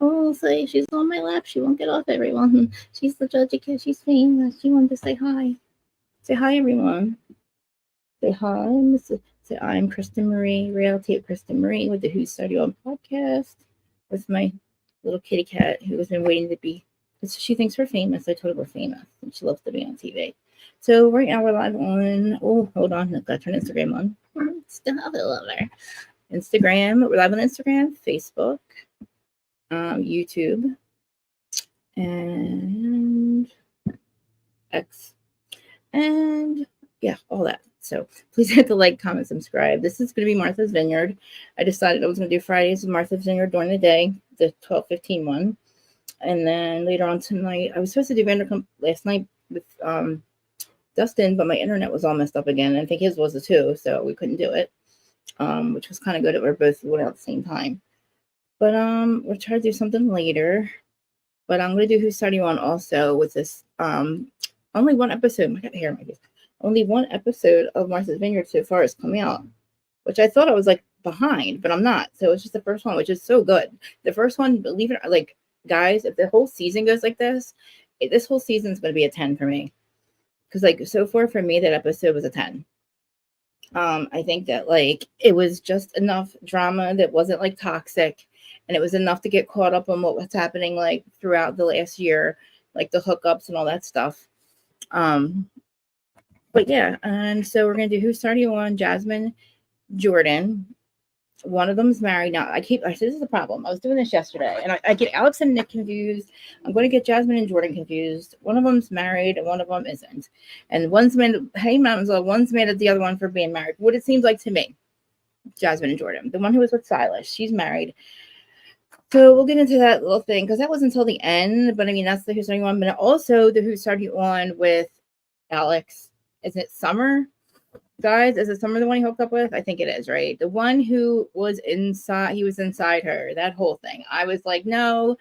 Oh, say she's on my lap. She won't get off, everyone. She's the judge kid. She's famous. She wanted to say hi. Say hi, everyone. Say hi. Say I'm Kristen Marie, reality of Kristen Marie with the Who's Studio on podcast with my little kitty cat who has been waiting to be. She thinks we're famous. I told her we're famous, and she loves to be on TV. So right now we're live on. Oh, hold on, I've got to turn Instagram on. Stop it, lover. Instagram. We're live on Instagram, Facebook, YouTube, and X, and yeah, all that. So please hit the like, comment, subscribe. This is going to be Martha's Vineyard. I decided I was going to do Fridays with Martha's Vineyard during the day, the 12:15 one. And then later on tonight, I was supposed to do Vanderpump last night with Dustin, but my internet was all messed up again. I think his was too, so we couldn't do it, which was kind of good that we're both going out at the same time. But we'll try to do something later. But I'm going to do Who's Starting On also with this only one episode. I got hair in my face. Only one episode of Martha's Vineyard so far has come out, which I thought I was like behind, but I'm not. So it's just the first one, which is so good. The first one, believe it or not, like, guys, if the whole season goes like this whole season is going to be a 10 for me. Because like so far for me, that episode was a 10. I think that like it was just enough drama that wasn't like toxic, and it was enough to get caught up on what was happening like throughout the last year, like the hookups and all that stuff. But yeah, and so we're gonna do Who's Starting On, Jasmine, Jordan. One of them's married now. This is the problem. I was doing this yesterday, and I get Alex and Nick confused. I'm going to get Jasmine and Jordan confused. One of them's married, and one of them isn't. And one's mad. Hey, Mamsel, one's mad at the other one for being married. What it seems like to me, Jasmine and Jordan. The one who was with Silas, she's married. So we'll get into that little thing because that was until the end. But I mean, that's the Who's Starting On. But also the Who's Starting On with Alex. Is it Summer? Guys, is it Summer the one he hooked up with? I think it is, right? The one who was inside, he was inside her, that whole thing. I was like, no.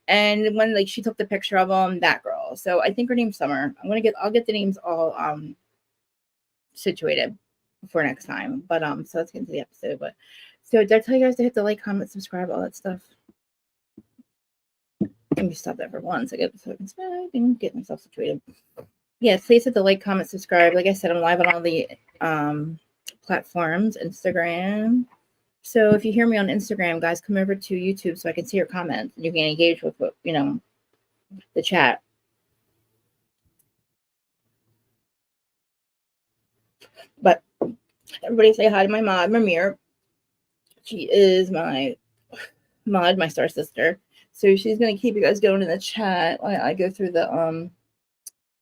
And when like she took the picture of him, that girl. So I think her name's Summer. I'll get the names all situated for next time. But so let's get into the episode. But so did I tell you guys to hit the like, comment, subscribe, all that stuff? Let me stop that for 1 second so I can get myself situated. Yes, please hit the like, comment, subscribe. Like I said, I'm live on all the platforms, Instagram. So if you hear me on Instagram, guys, come over to YouTube so I can see your comments and you can engage with what, the chat. But everybody say hi to my mod, Mamir. She is my mod, my star sister. So she's gonna keep you guys going in the chat while I go through the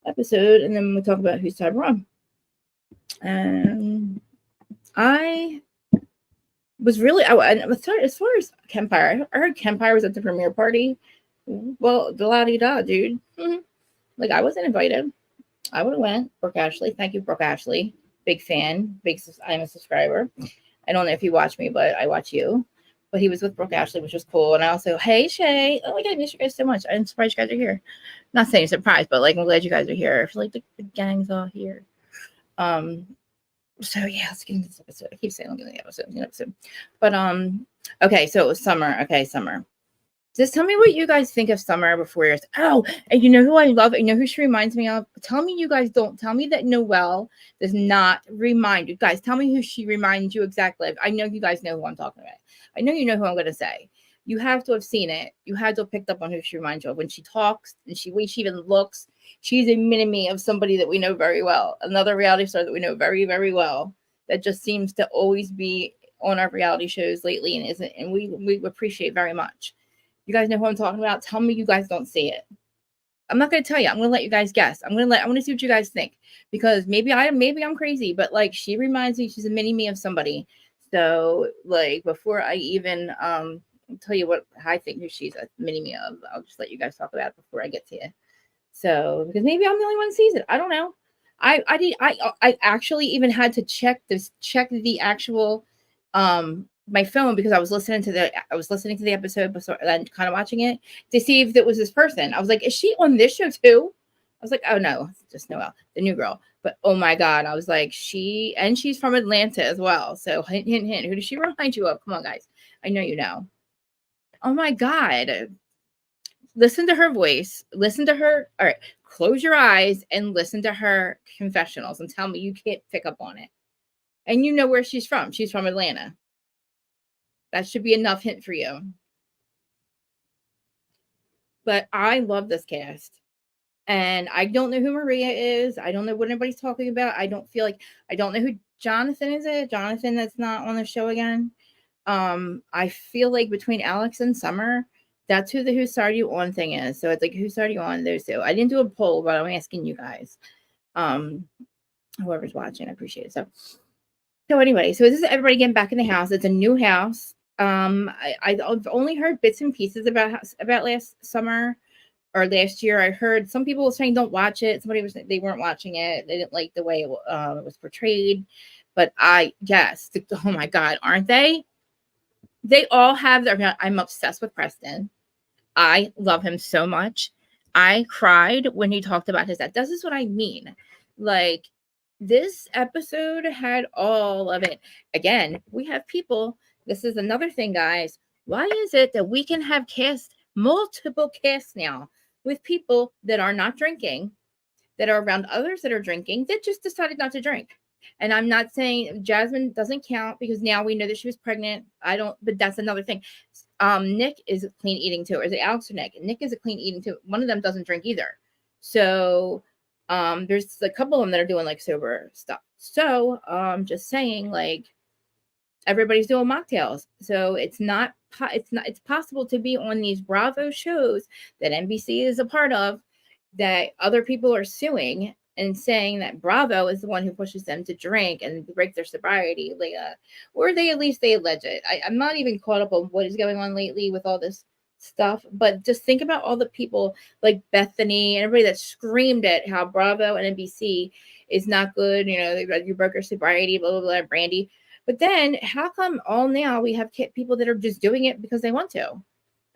episode, and then we'll talk about Who's Starting On. And I was really, as far as Kempire, I heard Kempire was at the premiere party. Well, da-la-di-da, dude. Like, I wasn't invited. I would have went. Brooke Ashley. Thank you, Brooke Ashley. Big fan. I'm a subscriber. I don't know if you watch me, but I watch you. But he was with Brooke Ashley, which was cool. And I also, hey, Shay. Oh, my God, I miss you guys so much. I'm surprised you guys are here. Not saying surprised, but, like, I'm glad you guys are here. I feel like the gang's all here. So, yeah, let's get into this episode. I keep saying look at the episode. But, okay, so it was Summer. Okay, Summer. Just tell me what you guys think of Summer before yours. Oh, and you know who I love? You know who she reminds me of? Tell me you guys don't. Tell me that Noelle does not remind you. Guys, tell me who she reminds you exactly of. I know you guys know who I'm talking about. I know you know who I'm going to say. You have to have seen it. You had to have picked up on who she reminds you of. When she talks and the way she even looks, she's a mini-me of somebody that we know very well. Another reality star that we know very, very well that just seems to always be on our reality shows lately and we appreciate very much. You guys know who I'm talking about? Tell me you guys don't see it. I'm not going to tell you. I'm going to let you guys guess. I want to see what you guys think, because maybe I'm crazy, but like she reminds me, she's a mini-me of somebody. So like before I even tell you what I think who she's a mini-me of, I'll just let you guys talk about it before I get to you. So because maybe I'm the only one who sees it. I don't know. I actually even had to check the actual my phone, because I was listening to the episode before and kind of watching it to see if it was this person. I was like, is she on this show too? I was like, oh no, it's just Noelle, the new girl. But oh my God, I was like, she's from Atlanta as well. So hint, hint, hint. Who does she remind you of? Come on, guys. I know you know. Oh my God. listen to her voice, listen to her. All right, close your eyes and listen to her confessionals and tell me you can't pick up on it. And you know where she's from. She's from Atlanta. That should be enough hint for you. But I love this cast. And I don't know who Maria is. I don't know what anybody's talking about. I don't know who Jonathan is. Jonathan that's not on the show again. I feel like between Alex and Summer, that's who the Who Started You On thing is. So it's like, who started you on? Those two. I didn't do a poll, but I'm asking you guys. Whoever's watching, I appreciate it. So anyway, so this is everybody getting back in the house. It's a new house. I've only heard bits and pieces about last summer or last year. I heard some people were saying don't watch it. Somebody was saying they weren't watching it. They didn't like the way it was portrayed. But oh my God, aren't they? They all have their. I'm obsessed with Preston. I love him so much. I cried when he talked about his dad. This is what I mean. Like, this episode had all of it. Again, we have people. This is another thing, guys. Why is it that we can have multiple casts now with people that are not drinking, that are around others that are drinking, that just decided not to drink? And I'm not saying Jasmine doesn't count because now we know that she was pregnant. But that's another thing. Nick is clean eating too. Or is it Alex or Nick? Nick is a clean eating too. One of them doesn't drink either. So there's a couple of them that are doing like sober stuff. So just saying, like, everybody's doing mocktails. So it's possible to be on these Bravo shows that NBC is a part of, that other people are suing and saying that Bravo is the one who pushes them to drink and break their sobriety, or they allege it. I'm not even caught up on what is going on lately with all this stuff, but just think about all the people like Bethany and everybody that screamed at how Bravo and NBC is not good. You know, you broke your sobriety, blah, blah, blah, Brandy. But then how come all now we have people that are just doing it because they want to?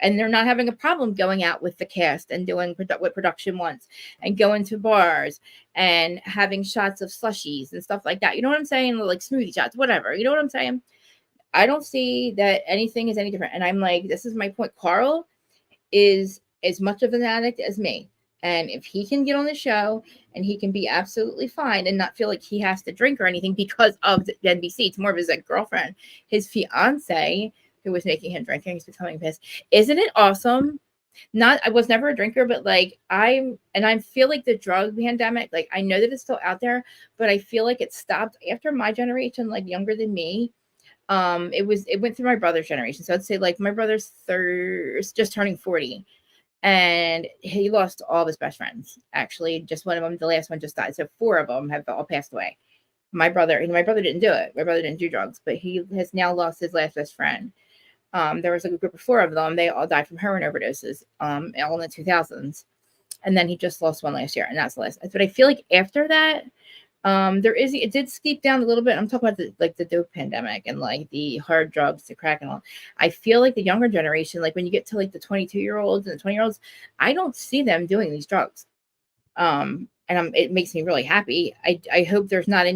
And they're not having a problem going out with the cast and doing what production wants and going to bars and having shots of slushies and stuff like that. You know what I'm saying? Like smoothie shots, whatever. You know what I'm saying? I don't see that anything is any different. And I'm like, this is my point. Carl is as much of an addict as me. And if he can get on the show and he can be absolutely fine and not feel like he has to drink or anything because of the NBC, it's more of his like girlfriend, his fiance, who was making him drink, and he's becoming pissed. Isn't it awesome? I was never a drinker, but like I feel like the drug pandemic, like I know that it's still out there, but I feel like it stopped after my generation, like younger than me. It went through my brother's generation. So I'd say like my brother's just turning 40. And he lost all of his best friends. Actually, just one of them, the last one just died. So 4 of them have all passed away. My brother didn't do it. My brother didn't do drugs, but he has now lost his last best friend. There was like a group of 4 of them. They all died from heroin overdoses, all in the 2000s. And then he just lost one last year, and that's the last. But I feel like after that, it did steep down a little bit. I'm talking about the dope pandemic and like the hard drugs, the crack and all. I feel like the younger generation, like when you get to like the 22-year-olds and the 20-year-olds, I don't see them doing these drugs. And it makes me really happy. I hope there's not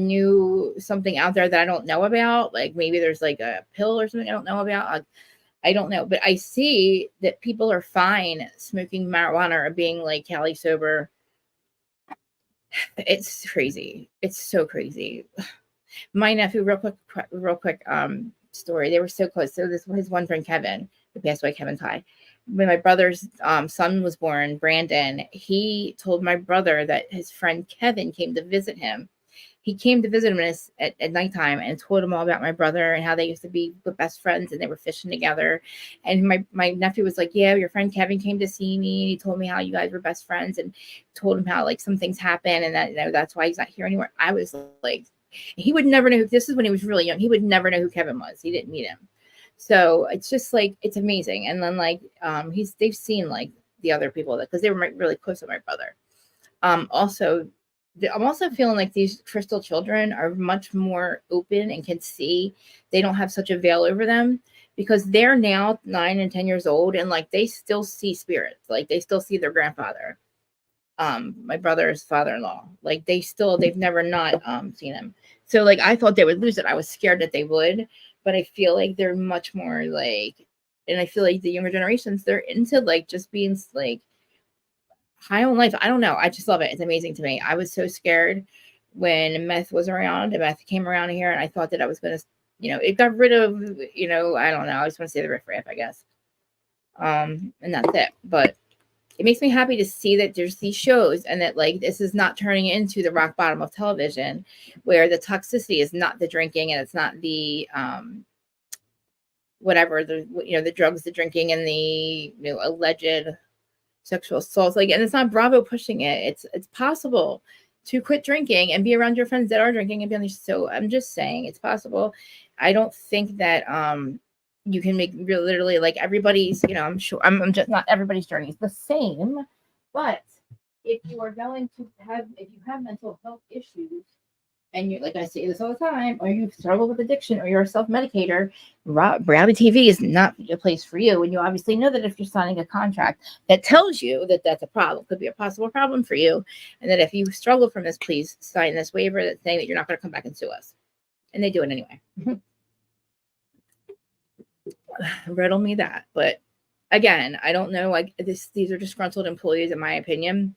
something out there that I don't know about. Like maybe there's like a pill or something I don't know about. I don't know, but I see that people are fine smoking marijuana or being like Cali sober. It's crazy. It's so crazy. My nephew, real quick story. They were so close. So this was his one friend, Kevin, who passed away, Kevin Ty. When my brother's son was born, Brandon, he told my brother that his friend Kevin came to visit him. He came to visit him at nighttime and told him all about my brother and how they used to be best friends and they were fishing together. And my nephew was like, yeah, your friend Kevin came to see me. And he told me how you guys were best friends and told him how like some things happened and that that's why he's not here anymore. I was like, he would never know this is when he was really young. He would never know who Kevin was. He didn't meet him. So it's just like, it's amazing. And then like, they've seen like the other people because they were really close to my brother. I'm also feeling like these crystal children are much more open and can see. They don't have such a veil over them because they're now 9 and 10 years old and like they still see spirits. Like they still see their grandfather, my brother's father-in-law. Like they've never not seen him. So like I thought they would lose it. I was scared that they would, but I feel like they're much more like And I feel like the younger generations, they're into like just being like high on life. I don't know. I just love it. It's amazing to me. I was so scared when meth was around and meth came around here, and I thought that I was going to, it got rid of, I don't know. I just want to say the riff, I guess. And that's it. But it makes me happy to see that there's these shows and that like this is not turning into the rock bottom of television where the toxicity is not the drinking and it's not the whatever the drugs, the drinking, and the alleged sexual assaults. Like, and it's not Bravo pushing it. It's possible to quit drinking and be around your friends that are drinking and be on the so I'm just saying it's possible. I don't think that you can make literally like everybody's, I'm sure I'm just not everybody's journey is the same. But if you are going to if you have mental health issues, and you, like I say this all the time, or you struggle with addiction, or you're a self-medicator, reality TV is not a place for you. And you obviously know that if you're signing a contract that tells you that that's a problem, could be a possible problem for you, and that if you struggle from this, please sign this waiver that's saying that you're not going to come back and sue us. And they do it anyway. Riddle me that. But again, I don't know. Like these are disgruntled employees, in my opinion,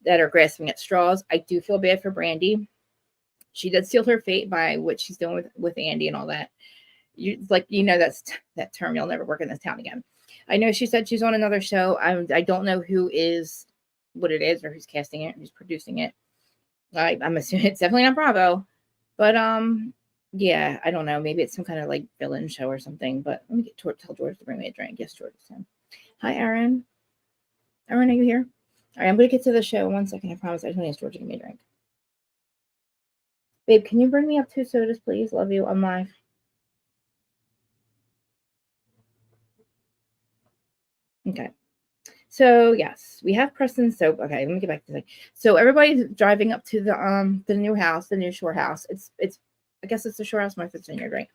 that are grasping at straws. I do feel bad for Brandy. She did seal her fate by what she's doing with Andy and all that. That's that term. You'll never work in this town again. I know she said she's on another show. I don't know what it is, or who's casting it, who's producing it. I'm assuming it's definitely not Bravo. But yeah, I don't know. Maybe it's some kind of like villain show or something. But let me tell George to bring me a drink. Yes, George is in. Hi, Aaron. Aaron, are you here? All right, I'm going to get to the show. 1 second. I promise. I just want to ask George to give me a drink. Babe, can you bring me up 2 sodas, please? Love you. I'm live. Okay. So, yes, we have Preston soap. Okay, let me get back to the thing. So, everybody's driving up to the new house, the new shore house. It's I guess it's the shore house, my Vineyard, right?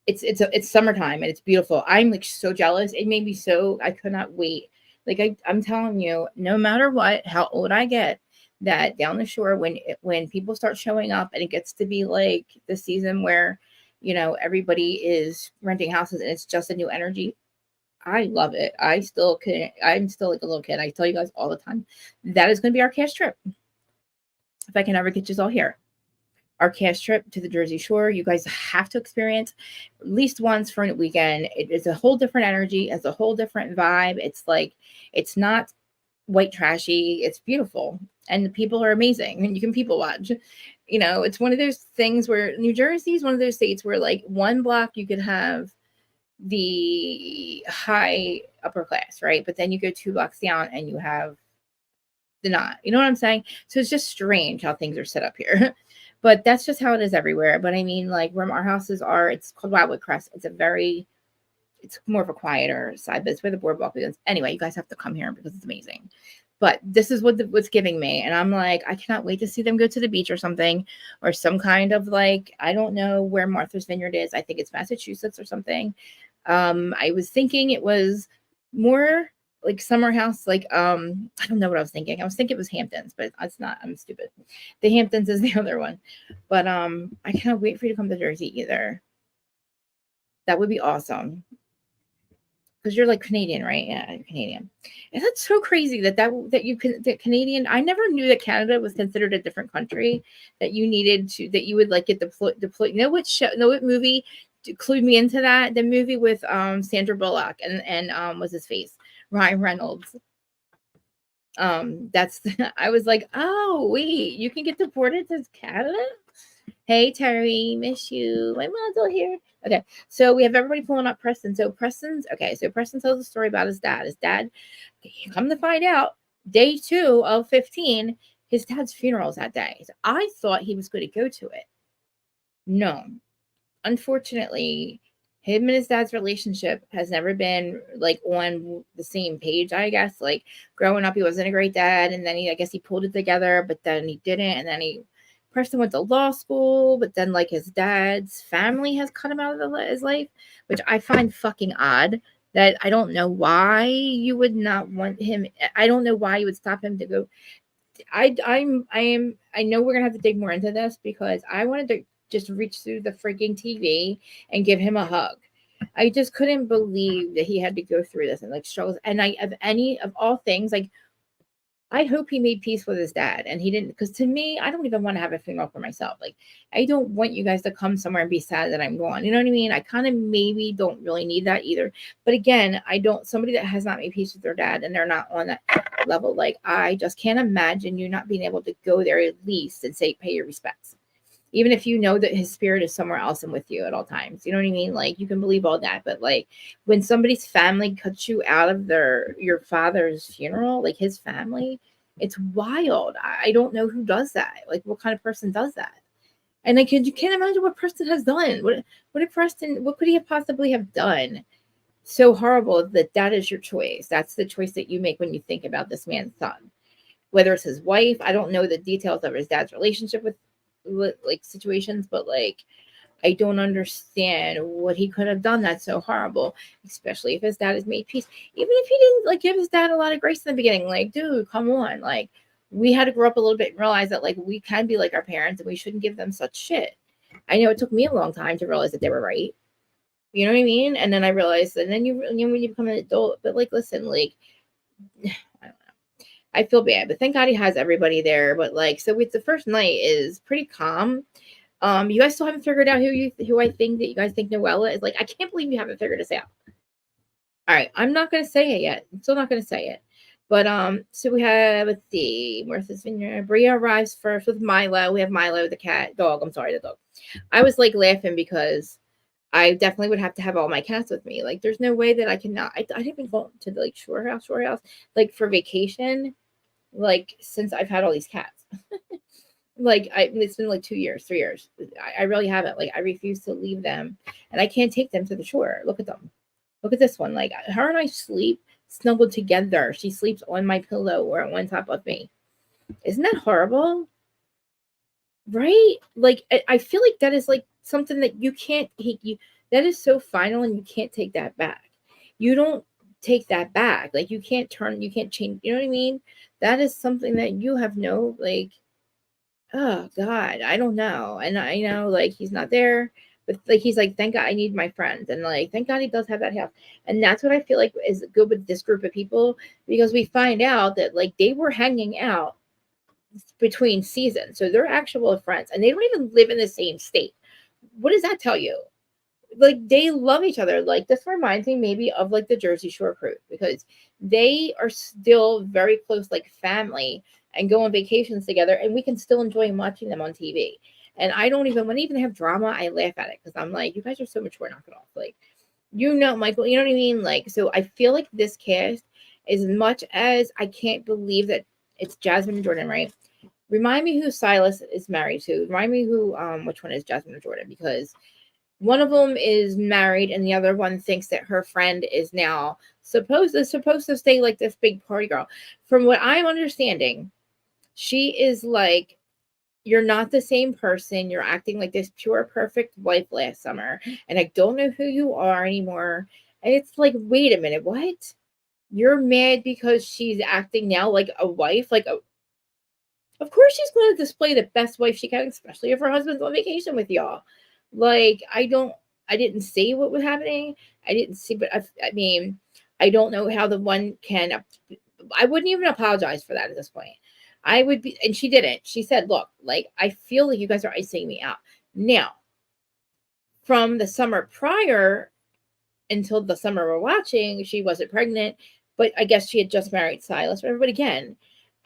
It's summertime and it's beautiful. I'm like so jealous. It made me so I could not wait. Like I'm telling you, no matter what, how old I get, that down the shore when people start showing up and it gets to be like the season where everybody is renting houses and it's just a new energy. I love it. I'm still like a little kid. I tell you guys all the time that is going to be our cash trip if I can ever get you all here. Our cash trip to the Jersey Shore, you guys have to experience at least once for a weekend. It is a whole different energy. It's a whole different vibe. It's like it's not white trashy. It's beautiful. And the people are amazing. And you can people watch. It's one of those things where New Jersey is one of those states where like one block you could have the high upper class, right? But then you go 2 blocks down and you have the not. You know what I'm saying? So it's just strange how things are set up here. But that's just how it is everywhere. But I mean, like where our houses are, it's called Wildwood Crest. It's more of a quieter side, but it's where the boardwalk is. Anyway, you guys have to come here because it's amazing. But this is what's giving me. And I'm like, I cannot wait to see them go to the beach or something, or some kind of like, I don't know where Martha's Vineyard is. I think it's Massachusetts or something. I was thinking it was more like summer house, like I don't know what I was thinking. I was thinking it was Hamptons, but it's not. I'm stupid. The Hamptons is the other one. But I cannot wait for you to come to Jersey either. That would be awesome. Because you're like Canadian, right? Yeah, you're Canadian. And that's so crazy that Canadian. I never knew that Canada was considered a different country. That you would like get deployed. What movie clued me into that? The movie with Sandra Bullock and what's his face? Ryan Reynolds. I was like, oh wait, you can get deported to Canada? Hey Terry, miss you. My mom's all here. Okay, so we have everybody pulling up Preston. So Preston tells a story about his dad. His dad, come to find out, day 2 of 15, his dad's funeral is that day. So I thought he was going to go to it. No, unfortunately, him and his dad's relationship has never been like on the same page, I guess. Like growing up, he wasn't a great dad, and then I guess he pulled it together, but then he didn't, and then Preston went to law school, but then like his dad's family has cut him out of his life, which I find fucking odd. That I don't know why you would not want him. I don't know why you would stop him to go. I know we're gonna have to dig more into this because I wanted to just reach through the freaking TV and give him a hug. I just couldn't believe that he had to go through this and like struggles. And of all things, like I hope he made peace with his dad and he didn't, because to me, I don't even want to have a funeral for myself. Like, I don't want you guys to come somewhere and be sad that I'm gone. You know what I mean? I kind of maybe don't really need that either. But again, somebody that has not made peace with their dad and they're not on that level, like, I just can't imagine you not being able to go there at least and say, pay your respects. Even if you know that his spirit is somewhere else and with you at all times. You know what I mean? Like, you can believe all that, but like when somebody's family cuts you out of your father's funeral, like his family, it's wild. I don't know who does that. Like, what kind of person does that? And like, you can't imagine what Preston has done. What could he possibly have done so horrible that is your choice? That's the choice that you make when you think about this man's son. Whether it's his wife, I don't know the details of his dad's relationship with like situations, but like I don't understand what he could have done that's so horrible, especially if his dad has made peace. Even if he didn't like give his dad a lot of grace in the beginning, like, dude, come on. Like, we had to grow up a little bit and realize that like we can be like our parents and we shouldn't give them such shit. I know it took me a long time to realize that they were right. You know what I mean? And then I realized, and then when you become an adult, but like, listen, like, I don't know. I feel bad, but thank God he has everybody there. But like, so it's the first night is pretty calm. You guys still haven't figured out who I think that you guys think Noella is. Like, I can't believe you haven't figured this out. All right, I'm not gonna say it yet. I'm still not gonna say it. But so we have, let's see, Martha's Vineyard. Bria arrives first with Milo. We have Milo, the dog. I'm sorry, the dog. I was like laughing because I definitely would have to have all my cats with me. Like, there's no way that I cannot. I didn't even go to the like shore house, like for vacation. Like, since I've had all these cats. Like, it's been like 2 years, 3 years. I really haven't. Like, I refuse to leave them, and I can't take them to the shore. Look at them. Look at this one. Like, her and I sleep snuggled together. She sleeps on my pillow or on top of me. Isn't that horrible? Right? Like, I feel like that is like something that you can't take. That is so final, and you can't take that back. You don't take that back. Like, you can't change. You know what I mean? That is something that you have no like. Oh God, I don't know. And I know like he's not there, but like he's like, thank God I need my friends. And like, thank God he does have that house. And that's what I feel like is good with this group of people, because we find out that like they were hanging out between seasons. So they're actual friends and they don't even live in the same state. What does that tell you? Like, they love each other. Like, this reminds me maybe of like the Jersey Shore crew, because they are still very close, like family, and go on vacations together, and we can still enjoy watching them on TV. And I don't even, when they even have drama, I laugh at it because I'm like, you guys are so mature, knock it off. Like, Michael, you know what I mean? Like, so I feel like this cast, as much as I can't believe that it's Jasmine and Jordan, right? Remind me who Silas is married to. Remind me which one is Jasmine or Jordan, because one of them is married and the other one thinks that her friend is now supposed to stay like this big party girl. From what I'm understanding, she is like, you're not the same person. You're acting like this pure, perfect wife last summer, and I don't know who you are anymore. And it's like, wait a minute, what? You're mad because she's acting now like a wife? Of course she's going to display the best wife she can, especially if her husband's on vacation with y'all. Like, I didn't see what was happening. I didn't see, but I mean, I don't know how the one can, I wouldn't even apologize for that at this point. I would be, and she didn't. She said, look, like, I feel like you guys are icing me out. Now, from the summer prior until the summer we're watching, she wasn't pregnant, but I guess she had just married Silas. But again,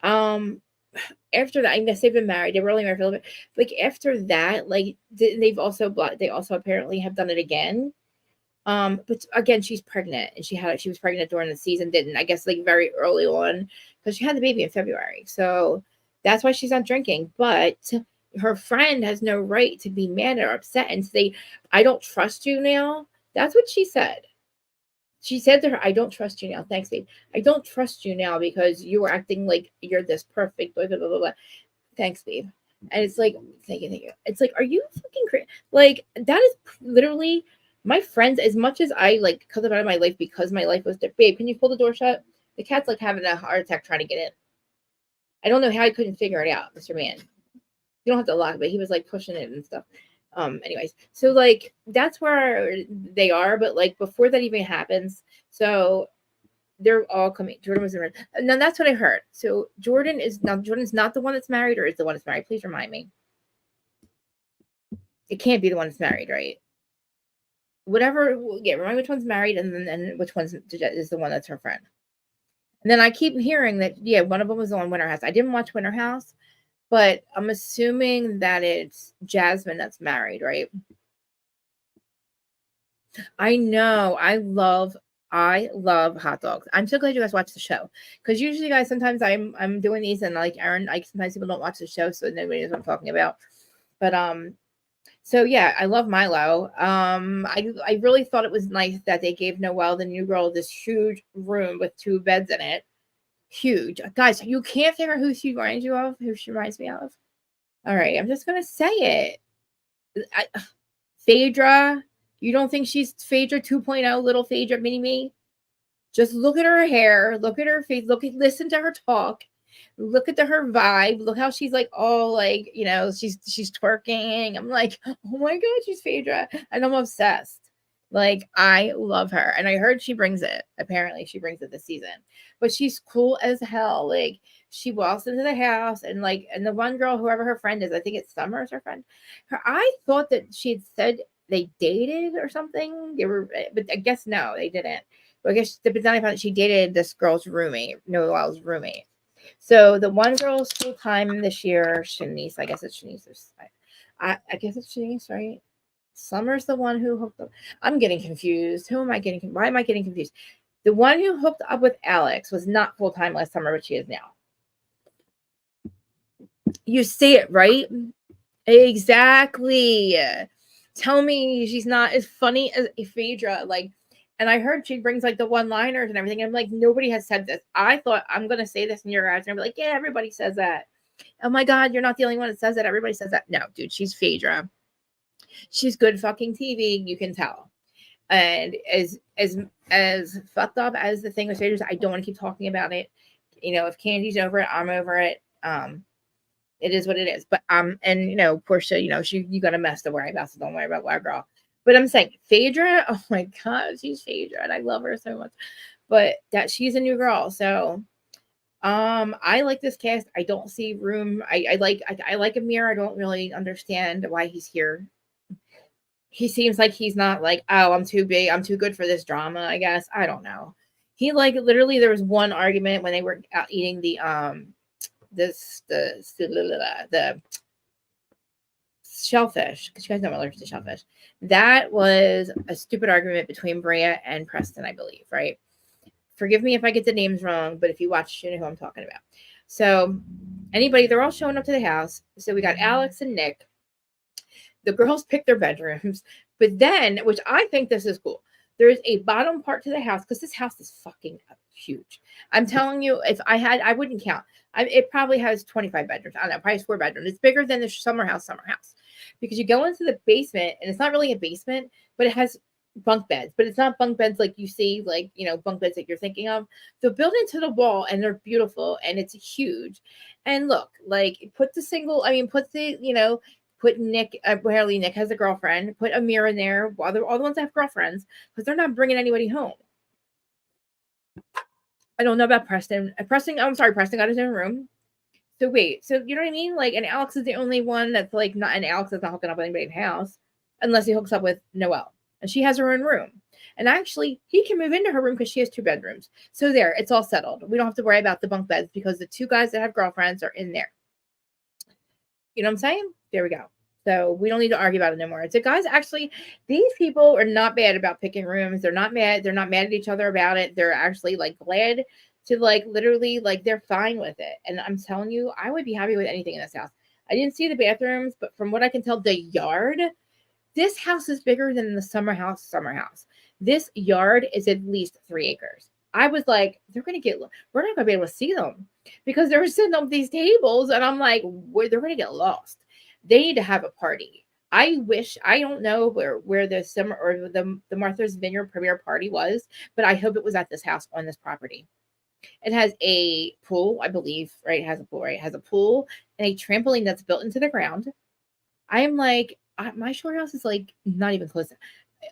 after that, I guess they've been married. They were only married for a little bit. Like, after that, like, they also apparently have done it again. But again, she's pregnant, and she was pregnant during the season. Didn't, I guess, like very early on, because she had the baby in February. So that's why she's not drinking. But her friend has no right to be mad or upset and say, "I don't trust you now." That's what she said. She said to her, "I don't trust you now." Thanks, babe. "I don't trust you now because you were acting like you're this perfect, blah, blah, blah, blah, blah." Thanks, babe. And it's like, thank you. It's like, are you fucking crazy? Like, that is literally my friends, as much as I like cut them out of my life because my life was different. Babe, can you pull the door shut? The cat's like having a heart attack trying to get in. I don't know how I couldn't figure it out, Mr. Man. You don't have to lock, but he was like pushing it and stuff. Anyways, so like that's where they are, but like before that even happens, so they're all coming. Jordan was in, and then that's what I heard. So Jordan's not the one that's married, or is the one that's married? Please remind me. It can't be the one that's married, right? Whatever. Yeah, remind me which one's married, and which one's is the one that's her friend. And then I keep hearing that one of them was on Winter House. I didn't watch Winter House, but I'm assuming that it's Jasmine that's married, right? I know. I love hot dogs. I'm so glad you guys watch the show, because usually, guys, sometimes I'm doing these and like Aaron, like sometimes people don't watch the show, so nobody knows what I'm talking about. But so yeah, I love Milo. I really thought it was nice that they gave Noelle, the new girl, this huge room with 2 beds in it. Huge, guys. You can't figure out who she reminds you of. Who she reminds me of. All right, I'm just gonna say it. Phaedra. You don't think she's Phaedra 2.0, little Phaedra mini me? Just look at her hair, look at her face, listen to her talk, look at her vibe, look how she's like all like, she's twerking. I'm like, oh my god, she's Phaedra, and I'm obsessed. Like, I love her, and I heard she brings it. Apparently, she brings it this season, but she's cool as hell. Like, she walks into the house, and the one girl, whoever her friend is, I think it's Summer is her friend. I thought that she had said they dated or something. They were, but I guess no, they didn't. But I guess but then I found out she dated this girl's roommate, Noelle's roommate. So the one girl's full time this year, Shanice. I guess it's Shanice. I guess it's Shanice, right? Summer's the one who hooked up. I'm getting confused. Who am I getting? Why am I getting confused? The one who hooked up with Alex was not full time last summer, but she is now. You see it, right? Exactly. Tell me she's not as funny as Phaedra. Like, and I heard she brings like the one-liners and everything. I'm like, nobody has said this. I thought I'm gonna say this in your eyes, and I'm like, yeah, everybody says that. Oh my god, you're not the only one that says that. Everybody says that. No, dude, she's Phaedra. She's good fucking TV. You can tell. And as fucked up as the thing with Phaedra, I don't want to keep talking about it. If Candy's over it, I'm over it. It is what it is. But and Portia, you got a mess to worry about, so don't worry about our girl. But I'm saying Phaedra, oh my god, she's Phaedra, and I love her so much. But that she's a new girl, so I like this cast. I don't see room. I like Amir. I don't really understand why he's here. He seems like he's not like, oh, I'm too big, I'm too good for this drama, I guess. I don't know. He literally there was one argument when they were out eating the shellfish, because you guys know I'm allergic to shellfish. That was a stupid argument between Bria and Preston, I believe, right? Forgive me if I get the names wrong, but if you watch, you know who I'm talking about. So they're all showing up to the house. So we got Alex and Nick. The girls pick their bedrooms, but then, which I think this is cool, there's a bottom part to the house, because this house is fucking huge. I'm telling you, if I wouldn't count. It probably has 25 bedrooms. I don't know, probably 4 bedrooms. It's bigger than the summer house, because you go into the basement, and it's not really a basement, but it has bunk beds, but it's not bunk beds like you see, like, bunk beds that you're thinking of. They're built into the wall, and they're beautiful, and it's huge. And look, like, put Nick, apparently Nick has a girlfriend, put Amir in there, while they're all the ones that have girlfriends, because they're not bringing anybody home. I don't know about Preston. I'm sorry, Preston got his own room. So wait, so you know what I mean? Like, and Alex is the only one that's like not, and Alex is not hooking up with anybody in the house, unless he hooks up with Noelle. And she has her own room. And actually, he can move into her room because she has 2 bedrooms. So there, it's all settled. We don't have to worry about the bunk beds, because the 2 guys that have girlfriends are in there. You know what I'm saying? There we go. So we don't need to argue about it anymore. So guys, actually, these people are not bad about picking rooms. They're not mad. They're not mad at each other about it. They're actually like glad to like literally like they're fine with it. And I'm telling you, I would be happy with anything in this house. I didn't see the bathrooms, but from what I can tell, the yard, this house is bigger than the summer house. This yard is at least 3 acres. I was like, we're not going to be able to see them, because they're sitting on these tables, and I'm like, they're going to get lost. They need to have a party. I don't know where the summer or the Martha's Vineyard premiere party was, but I hope it was at this house on this property. It has a pool, I believe, right? It has a pool, right? It has a pool and a trampoline that's built into the ground. I am like, my shore house is like not even close.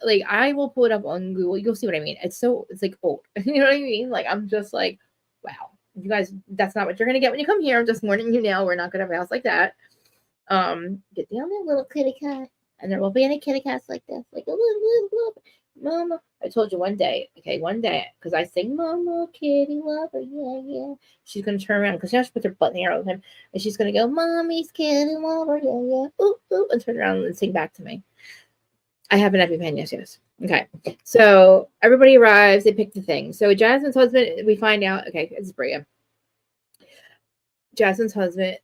Like I will pull it up on Google. You'll see what I mean. It's like old. You know what I mean? Like I'm just like, wow. You guys, that's not what you're gonna get when you come here. I'm just warning you now. We're not gonna have a house like that. Get down there, little kitty cat. And there won't be any kitty cats like this. Like a little mama. I told you one day, because I sing Mama Kitty Lover, yeah, yeah. She's gonna turn around because she has to put her butt in the air all the time. And she's gonna go, Mommy's Kitty Lover, yeah, yeah. Ooh, ooh, and turn around and sing back to me. I have an EpiPen, yes. Okay. So everybody arrives, they pick the thing. So Jasmine's husband, we find out, okay, it's Bria. Jasmine's husband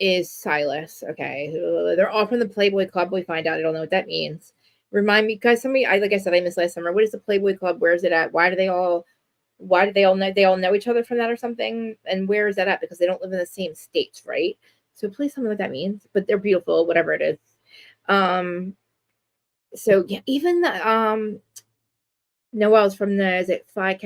is Silas. Okay. They're all from the Playboy Club. We find out. I don't know what that means. Remind me, guys, like I said, I missed last summer. What is the Playboy Club? Where is it at? Why do they all know each other from that or something? And where is that at? Because they don't live in the same states, right? So please tell me what that means. But they're beautiful, whatever it is. So yeah, even the Noelle's from the, is it Phi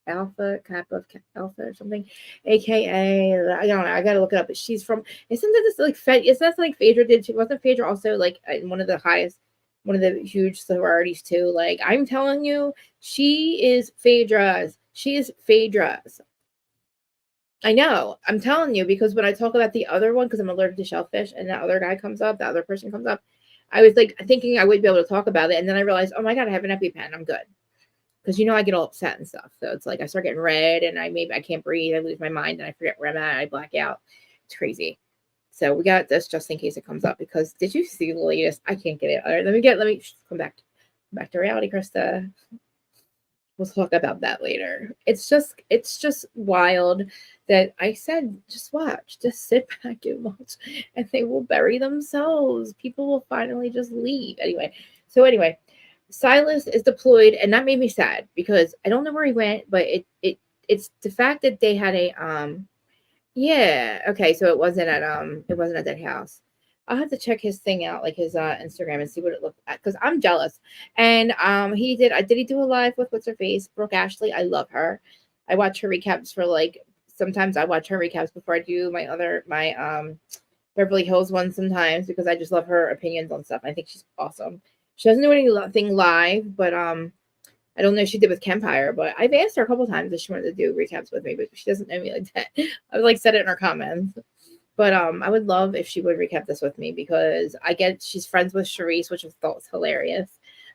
Alpha Kappa Alpha or something, aka I don't know. I gotta look it up. But she's from. Isn't that this like Fed? Isn't that like Phaedra did? She wasn't Phaedra also like one of the huge sororities too. Like I'm telling you, she is Phaedra's. She is Phaedra's. I know. I'm telling you because when I talk about the other one, because I'm allergic to shellfish, and that other guy comes up, the other person comes up, I was like thinking I would be able to talk about it, and then I realized, oh my god, I have an EpiPen. I'm good. Because I get all upset and stuff. So it's like I start getting red and I can't breathe. I lose my mind and I forget where I'm at. I black out. It's crazy. So we got this just in case it comes up. Because did you see the latest? I can't get it. All right, let me come back to reality, Krista. We'll talk about that later. It's just wild that I said, just watch, just sit back and watch, and they will bury themselves. People will finally just leave. Anyway, Silas is deployed, and that made me sad because I don't know where he went, but it's the fact that they had a yeah, okay, so it wasn't at that house. I'll have to check his thing out, like his Instagram, and see what it looked at because I'm jealous. And did he do a live with what's her face, Brooke Ashley? I love her. I watch her recaps for like sometimes I watch her recaps before I do my Beverly Hills one sometimes because I just love her opinions on stuff. I think she's awesome. She doesn't do anything live, but I don't know if she did with Kempire, but I've asked her a couple times if she wanted to do recaps with me, but she doesn't know me like that. I would like said it in her comments. But I would love if she would recap this with me because she's friends with Charisse, which I thought was hilarious,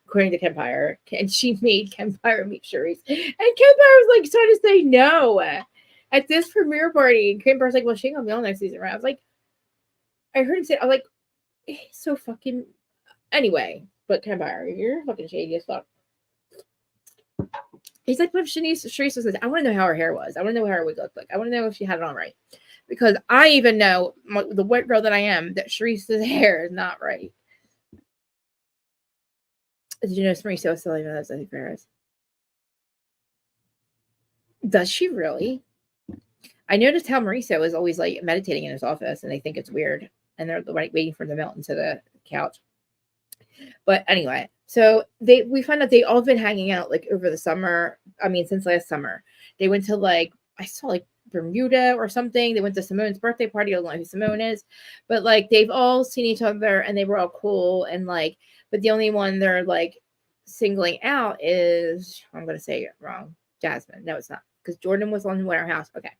according to Kempire. And she made Kempire meet Charisse. And Kempire was like trying to say no at this premiere party. And Kempire's like, well, she ain't gonna be on next season, right? I was like, I heard him say, I was like, he's so fucking anyway. But Kempire, you're fucking shady as fuck. He's like, but Charisse was like, I want to know how her hair was. I want to know what her wig looked like. I want to know if she had it on right. Because I even know, the white girl that I am, that Charisse's hair is not right. Did you know Mauricio still even knows Zoe Ferris? Does she really? I noticed how Mauricio is always like meditating in his office and they think it's weird. And they're like waiting for him to melt into the couch. But anyway, so we find out they all been hanging out like over the summer. I mean, since last summer. They went to like, I saw like Bermuda or something. They went to Simone's birthday party. I don't know who Simone is. But like they've all seen each other and they were all cool. And like, but the only one they're like singling out is, I'm going to say it wrong, Jasmine. No, it's not. Because Jordan was on Winter House. Okay.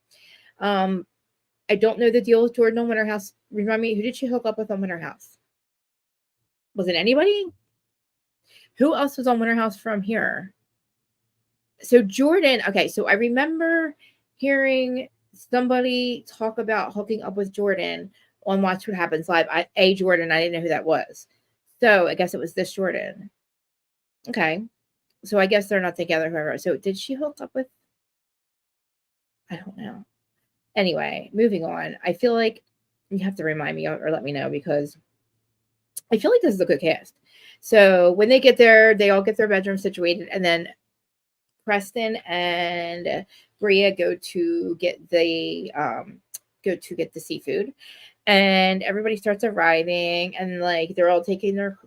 I don't know the deal with Jordan on Winter House. Remind me, who did she hook up with on Winter House? Was it anybody? Who else was on Winter House from here? So Jordan, okay, so I remember hearing somebody talk about hooking up with Jordan on Watch What Happens Live. Jordan, I didn't know who that was. So I guess it was this Jordan. Okay. So I guess they're not together, whoever. So did she hook up with? I don't know. Anyway, moving on. I feel like you have to remind me or let me know because I feel like this is a good cast. So when they get there, they all get their bedroom situated, and then Preston and Bria go to get the seafood, and everybody starts arriving, and like they're all taking their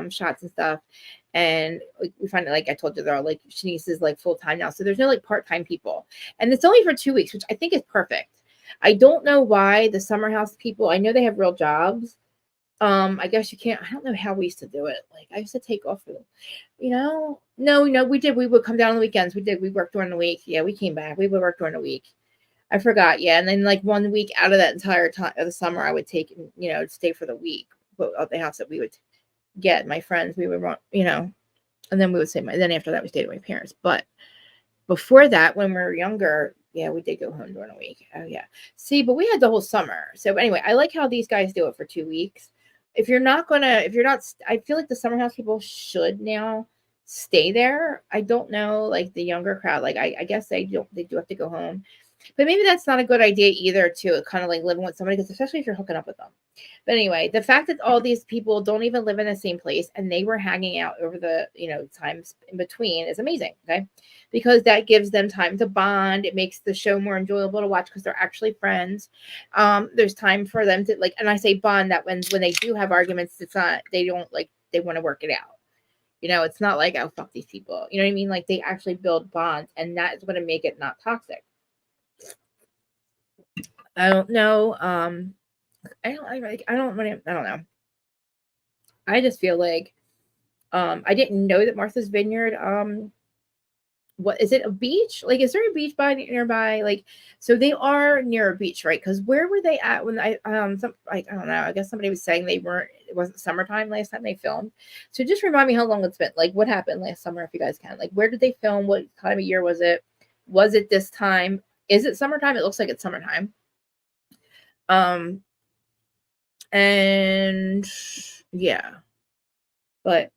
shots and stuff. And we find it, like I told you, they're all like Shanice is like full time now, so there's no like part-time people, and it's only for 2 weeks, which I think is perfect. I don't know why the summer house people, I know they have real jobs, I guess you can't. I don't know how we used to do it. Like I used to take off for, no, we did. We would come down on the weekends. We did. We worked during the week. Yeah, we came back. We would work during the week. I forgot. Yeah, and then like 1 week out of that entire time of the summer, I would take, stay for the week. But at the house that we would get my friends, we would run, and then we would say then after that we stayed with my parents. But before that, when we were younger, yeah, we did go home during a week. Oh yeah. See, but we had the whole summer. So anyway, I like how these guys do it for 2 weeks. If you're not, I feel like the summer house people should now stay there. I don't know, like the younger crowd, like I guess they do have to go home. But maybe that's not a good idea either, to kind of like living with somebody, because especially if you're hooking up with them. But anyway, the fact that all these people don't even live in the same place and they were hanging out over the, times in between is amazing. Okay. Because that gives them time to bond. It makes the show more enjoyable to watch because they're actually friends. There's time for them to like, and I say bond that when they do have arguments, it's not, they don't like, they want to work it out. It's not like, oh, fuck these people. You know what I mean? Like they actually build bonds, and that is going to make it not toxic. I don't know. I don't know. I just feel like, I didn't know that Martha's Vineyard, what is it, a beach? Like, is there a beach nearby? Like, so they are near a beach, right? Because where were they at when I I don't know. I guess somebody was saying it wasn't summertime last time they filmed. So just remind me how long it's been. Like, what happened last summer, if you guys can. Like, where did they film? What time of year was it? Was it this time? Is it summertime? It looks like it's summertime. And yeah, but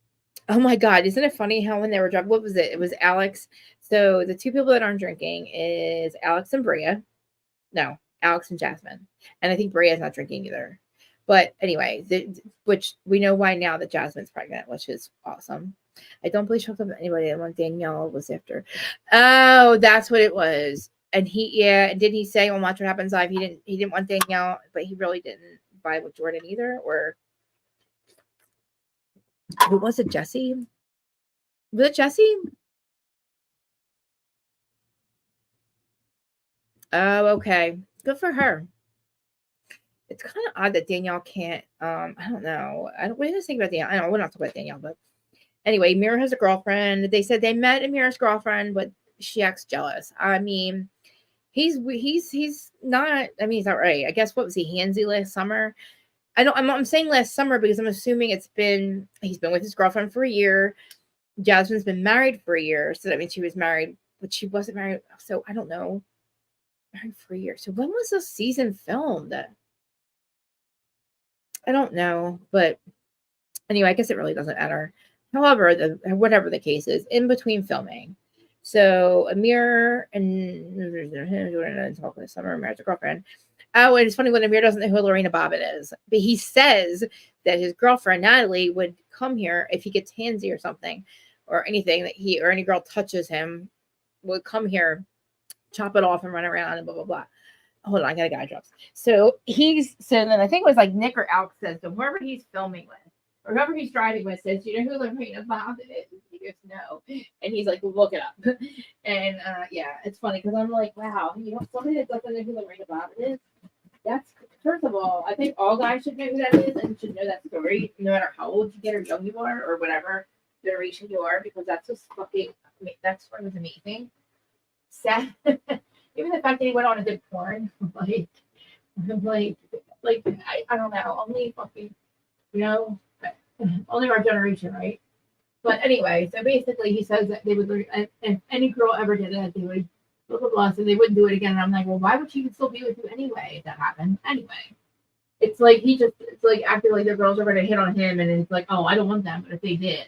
oh my God, isn't it funny how when they were drunk, what was it? It was Alex. So the two people that aren't drinking is Alex and Bria. No, Alex and Jasmine. And I think Bria's not drinking either. But anyway, which we know why now that Jasmine's pregnant, which is awesome. I don't believe she hooked up with anybody. The one Danielle was after. Oh, that's what it was. And and did he say on Watch What Happens Live he didn't want Danielle, but he really didn't vibe with Jordan either? Or who was it? Jesse? Was it Jesse? Oh, okay. Good for her. It's kind of odd that Danielle can't. I don't know. What do you guys think about Danielle? I don't know. We're not talking about Danielle, but anyway, Mira has a girlfriend. They said they met Mira's girlfriend, but she acts jealous. I mean, he's not. I mean, he's not right. I guess what was he handsy last summer? I'm saying last summer because I'm assuming he's been with his girlfriend for a year. Jasmine's been married for a year, so that means she was married, but she wasn't married. So I don't know. Married for a year. So when was this season filmed? I don't know, but anyway, I guess it really doesn't matter. However, whatever the case is, in between filming, so Amir and talk this summer, married to girlfriend. Oh, and it's funny when Amir doesn't know who Lorena Bobbitt is, but he says that his girlfriend Natalie would come here if he gets handsy or something, or anything that he or any girl touches him, would come here, chop it off, and run around and blah blah blah. Hold on, I got a guy drops. So then I think it was like Nick or Alex says, so whoever he's filming with, or whoever he's driving with says, you know who Lorena Bobbitt is? He goes, no. And he's like, look it up. And yeah, it's funny because I'm like, wow, somebody that doesn't know who Lorena Bobbitt is, that's, first of all, I think all guys should know who that is and should know that story, no matter how old you get or young you are or whatever generation you are, because that's just fucking, that story was amazing. Sad. Even the fact that he went on and did porn, like I don't know, only fucking, only our generation, right? But anyway, so basically he says that they would, if any girl ever did that, they would, blah, blah, blah, so they wouldn't do it again. And I'm like, well, why would she even still be with you anyway if that happened? Anyway, it's like it's like acting like the girls are going to hit on him, and it's like, oh, I don't want them, but if they did,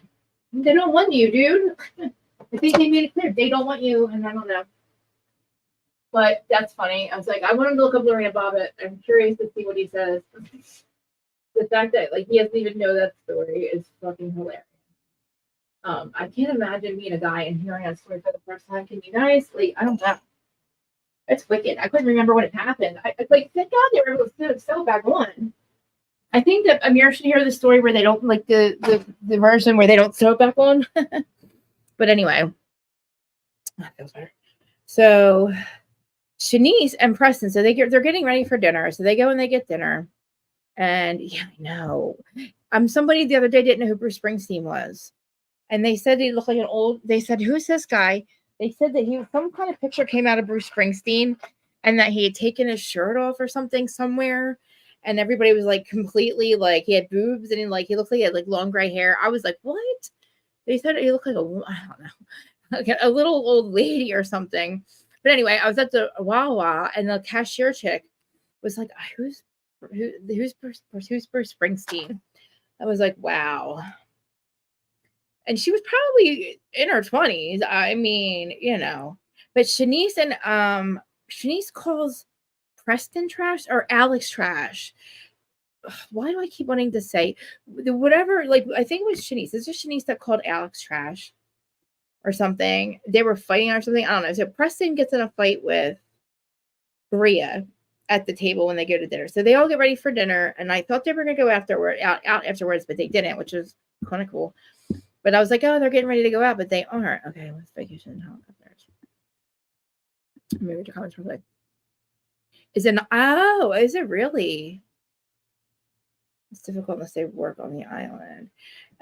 they don't want you, dude. I think they made it clear they don't want you, and I don't know. But that's funny. I was like, I want him to look up Lorena Bobbitt. I'm curious to see what he says. The fact that he doesn't even know that story is fucking hilarious. I can't imagine being a guy and hearing that story for the first time. Can you guys? I don't know. It's wicked. I couldn't remember when it happened. Thank God they were able to sew it back on. I think that Amir should hear the story where they don't the version where they don't sew it back on. But anyway, that feels better. So Shanice and Preston, so they're getting ready for dinner. So they go and they get dinner. And yeah, I know. Somebody the other day didn't know who Bruce Springsteen was. And they said he looked like an old, they said, who's this guy? They said that some kind of picture came out of Bruce Springsteen and that he had taken his shirt off or something somewhere. And everybody was like completely like, he had boobs and he looked like he had like long gray hair. I was like, what? They said he looked like I don't know, like a little old lady or something. But anyway, I was at the Wawa and the cashier chick was like, who's Bruce Springsteen? I was like, wow. And she was probably in her 20s. I mean, but Shanice calls Preston trash or Alex trash. Why do I keep wanting to say whatever? Like, I think it was Shanice. Is it Shanice that called Alex trash or something? They were fighting or something. I don't know. So Preston gets in a fight with Bria at the table when they go to dinner. So they all get ready for dinner, and I thought they were going to go out afterwards, but they didn't, which was kind of cool. But I was like, oh, they're getting ready to go out, but they aren't. Okay, let's vacation helicopters. Let me read your comments real quick. Is it really? It's difficult unless they work on the island.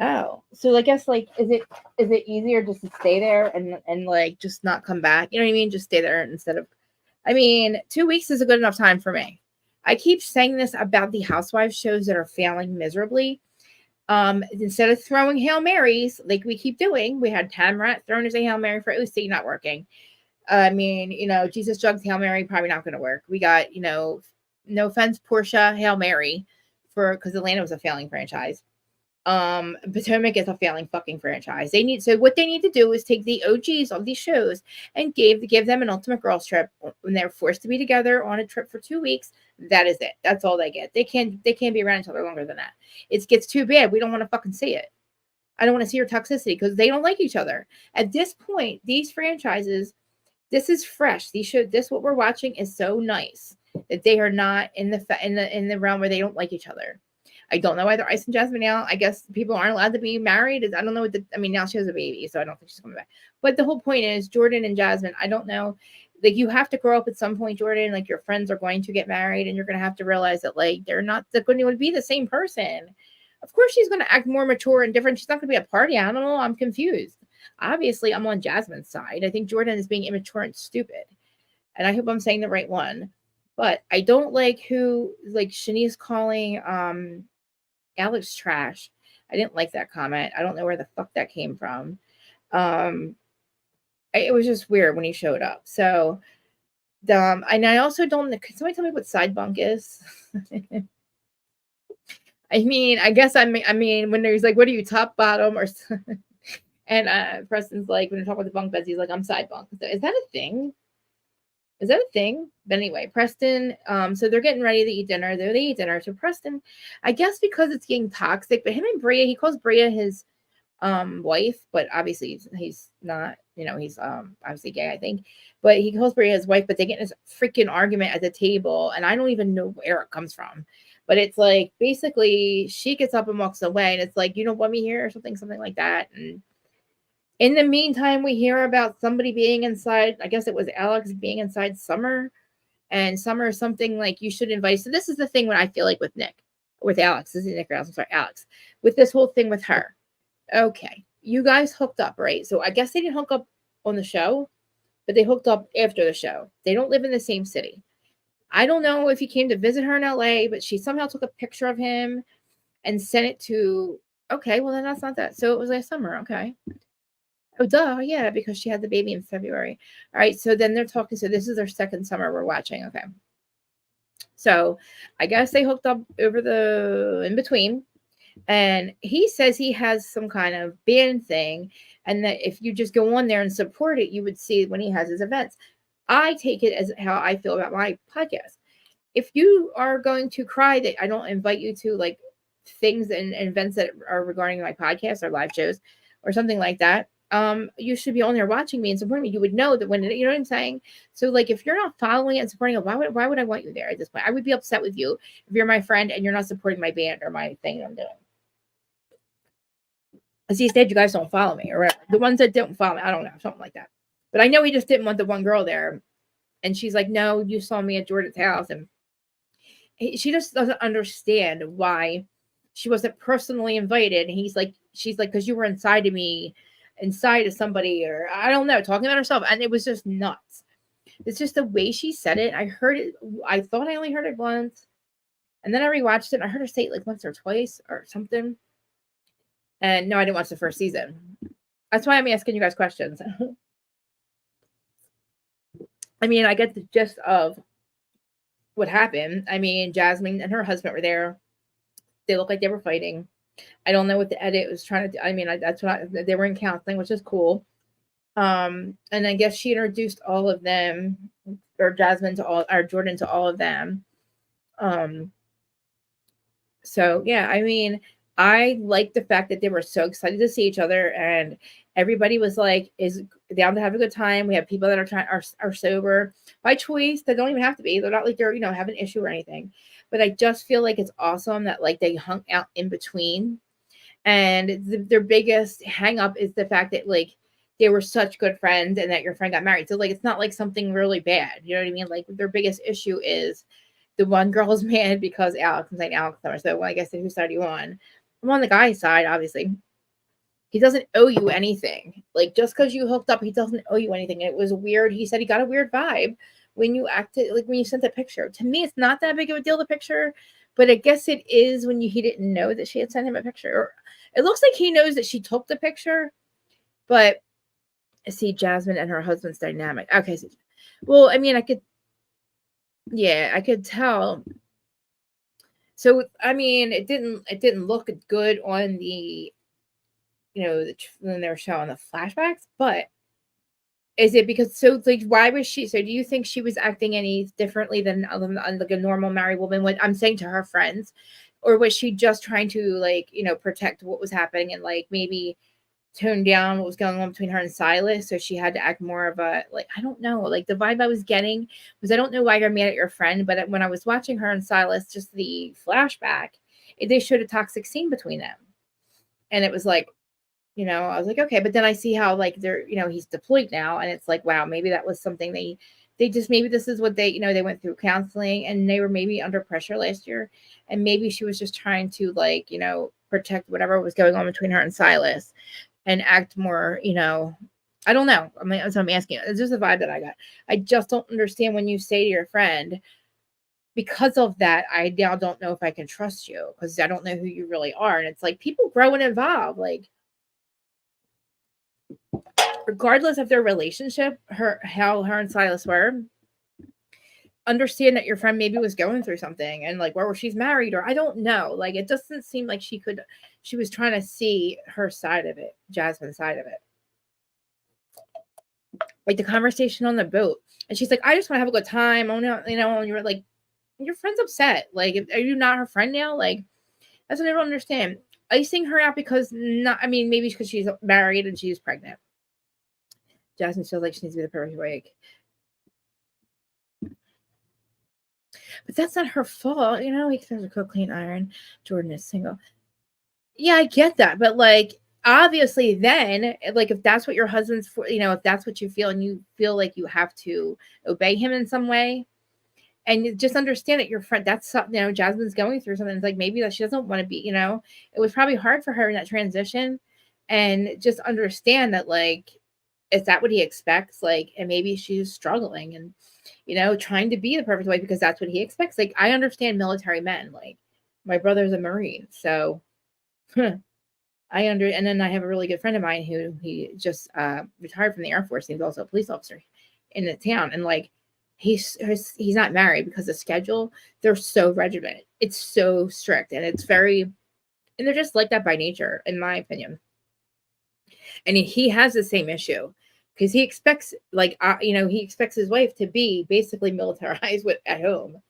Oh, so I guess is it easier just to stay there and like just not come back? You know what I mean? Just stay there instead of. I mean, 2 weeks is a good enough time for me. I keep saying this about the housewives shows that are failing miserably. Instead of throwing Hail Marys like we keep doing, we had Tamrat thrown as a Hail Mary for Usi, not working. I mean, Jesus Jugs Hail Mary probably not going to work. We got, no offense, Portia Hail Mary because Atlanta was a failing franchise. Potomac is a failing fucking franchise. So what they need to do is take the OGs of these shows and give them an ultimate girls trip when they're forced to be together on a trip for 2 weeks. That is it. That's all they get. They can't be around each other longer than that. It gets too bad. We don't want to fucking see it. I don't want to see your toxicity because they don't like each other. At this point, these franchises, this is fresh. This what we're watching is so nice that they are not in the realm where they don't like each other. I don't know why they're Ice and Jasmine now. I guess people aren't allowed to be married. I don't know now she has a baby, so I don't think she's coming back. But the whole point is Jordan and Jasmine, I don't know. Like, you have to grow up at some point, Jordan. Like, your friends are going to get married and you're going to have to realize that they're going to be the same person. Of course she's going to act more mature and different. She's not going to be a party animal. I'm confused. Obviously, I'm on Jasmine's side. I think Jordan is being immature and stupid. And I hope I'm saying the right one. But I don't like Shanice calling Alex trash. I didn't like that comment. I don't know where the fuck that came from. It was just weird when he showed up. So, and I also don't. Can somebody tell me what side bunk is? I mean, I guess I mean when there's what are you, top, bottom, or? And Preston's like, when you're talking about the bunk beds, he's like, I'm side bunk. Is that a thing? Is that a thing? But anyway, Preston, so they're getting ready to eat dinner. They eat dinner. So Preston, I guess because it's getting toxic, but him and Bria, he calls Bria his wife, but obviously he's not, he's obviously gay, I think. But he calls Bria his wife, but they get in this freaking argument at the table, and I don't even know where it comes from. But it's like basically she gets up and walks away, and it's like, you don't want me here or something like that. And in the meantime, we hear about somebody being inside. I guess it was Alex being inside Summer, and Summer is something like you should invite. So this is the thing when I feel like with Alex. This is Nick or Alex. I'm sorry, Alex. With this whole thing with her. Okay, you guys hooked up, right? So I guess they didn't hook up on the show, but they hooked up after the show. They don't live in the same city. I don't know if he came to visit her in LA, but she somehow took a picture of him and sent it to. Okay, well then that's not that. So it was last summer. Okay. Oh, duh. Yeah, because she had the baby in February. All right. So then they're talking. So this is their second summer we're watching. Okay. So I guess they hooked up in between. And he says he has some kind of band thing. And that if you just go on there and support it, you would see when he has his events. I take it as how I feel about my podcast. If you are going to cry that I don't invite you to things and events that are regarding my podcast or live shows or something like that, you should be on there watching me and supporting me. You would know that when, you know what I'm saying? So if you're not following it and supporting it, why would I want you there at this point? I would be upset with you if you're my friend and you're not supporting my band or my thing that I'm doing. As he said, you guys don't follow me or whatever. The ones that don't follow me, I don't know, something like that. But I know he just didn't want the one girl there. And she's like, no, you saw me at Jordan's house. And she just doesn't understand why she wasn't personally invited. And she's like, because you were inside of me, inside of somebody, or I don't know, talking about herself. And it was just nuts. It's just the way she said it. I heard it. I thought I only heard it once. And then I rewatched it. And I heard her say it like once or twice or something. And no, I didn't watch the first season. That's why I'm asking you guys questions. I mean, I get the gist of what happened. I mean, Jasmine and her husband were there. They looked like they were fighting. I don't know what the edit was trying to do. I mean, that's what they were in counseling, which is cool. And I guess she introduced all of them, or Jasmine to all, or Jordan to all of them. So yeah, I mean, I like the fact that they were so excited to see each other, and everybody was like, is down to have a good time. We have people that are sober by choice, that don't even have to be. They're not like they're, have an issue or anything. But I just feel like it's awesome that like they hung out in between. And their biggest hang up is the fact that like they were such good friends and that your friend got married. So like it's not like something really bad. You know what I mean? Like their biggest issue is the one girl's mad because Alex, I'm saying Alex, so well, I guess whose side are you on? I'm on the guy's side, obviously. He doesn't owe you anything. Like just because you hooked up, he doesn't owe you anything. It was weird. He said he got a weird vibe when you acted, like when you sent the picture. To me, it's not that big of a deal, the picture, but I guess it is when he didn't know that she had sent him a picture. It looks like he knows that she took the picture, but see Jasmine and her husband's dynamic. Okay, so, well, I mean, I could tell. So I mean, it didn't look good on the, when they were showing the flashbacks, but is it because, so like, why was she, so do you think she was acting any differently than like a normal married woman, when I'm saying to her friends, or was she just trying to like, protect what was happening and like maybe tone down what was going on between her and Silas, so she had to act more of a, like, I don't know, like the vibe I was getting was, I don't know why you're mad at your friend, but when I was watching her and Silas, just the flashback, they showed a toxic scene between them, and it was like, I was like, okay, but then I see how like they're, he's deployed now, and it's like, wow, maybe that was something they just, maybe this is what they, they went through counseling, and they were maybe under pressure last year, and maybe she was just trying to like, protect whatever was going on between her and Silas, and act more, I don't know. I mean, that's what I'm asking. It's just a vibe that I got. I just don't understand when you say to your friend, because of that, I now don't know if I can trust you because I don't know who you really are. And it's like people grow and evolve. Like, regardless of their relationship, how her and Silas were, understand that your friend maybe was going through something, and like, where she's married, or I don't know. Like, it doesn't seem like she was trying to see her side of it, Jasmine's side of it. Like the conversation on the boat, and she's like, I just want to have a good time. Oh no, and you're like, your friend's upset. Like, are you not her friend now? Like, that's what I don't understand. Icing her out because maybe because she's married and she's pregnant. Jasmine feels like she needs to be the perfect wife. But that's not her fault, he throws a cook, clean, iron. Jordan is single. Yeah, I get that, but like, obviously, then, like, if that's what your husband's for, if that's what you feel, and you feel like you have to obey him in some way, and you just understand that your friend, that's something, Jasmine's going through something. It's like maybe that she doesn't want to be, it was probably hard for her in that transition, and just understand that, like, is that what he expects? Like, and maybe she's struggling and, trying to be the perfect wife because that's what he expects. Like, I understand military men. Like, my brother's a Marine, so and then I have a really good friend of mine who he just retired from the Air Force. He's also a police officer in the town, and like he's not married because the schedule, they're so regimented. It's so strict, and it's very, and they're just like that by nature, in my opinion. And he has the same issue because he expects, like, he expects his wife to be basically militarized at home.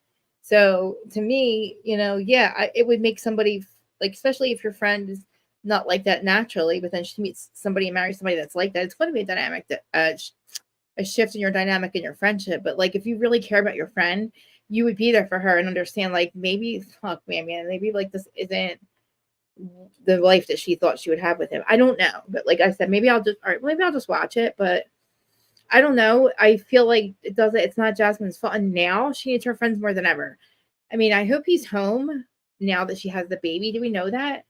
So to me, it would make somebody, like, especially if your friend is not like that naturally, but then she meets somebody and marries somebody that's like that, it's going to be a dynamic, a shift in your dynamic in your friendship. But like, if you really care about your friend, you would be there for her and understand, like, maybe, fuck, man, maybe like this isn't the life that she thought she would have with him. I don't know, but like I said, maybe I'll just watch it. But I don't know. I feel like it's not Jasmine's fault, and now she needs her friends more than ever. I mean, I hope he's home now that she has the baby. Do we know that?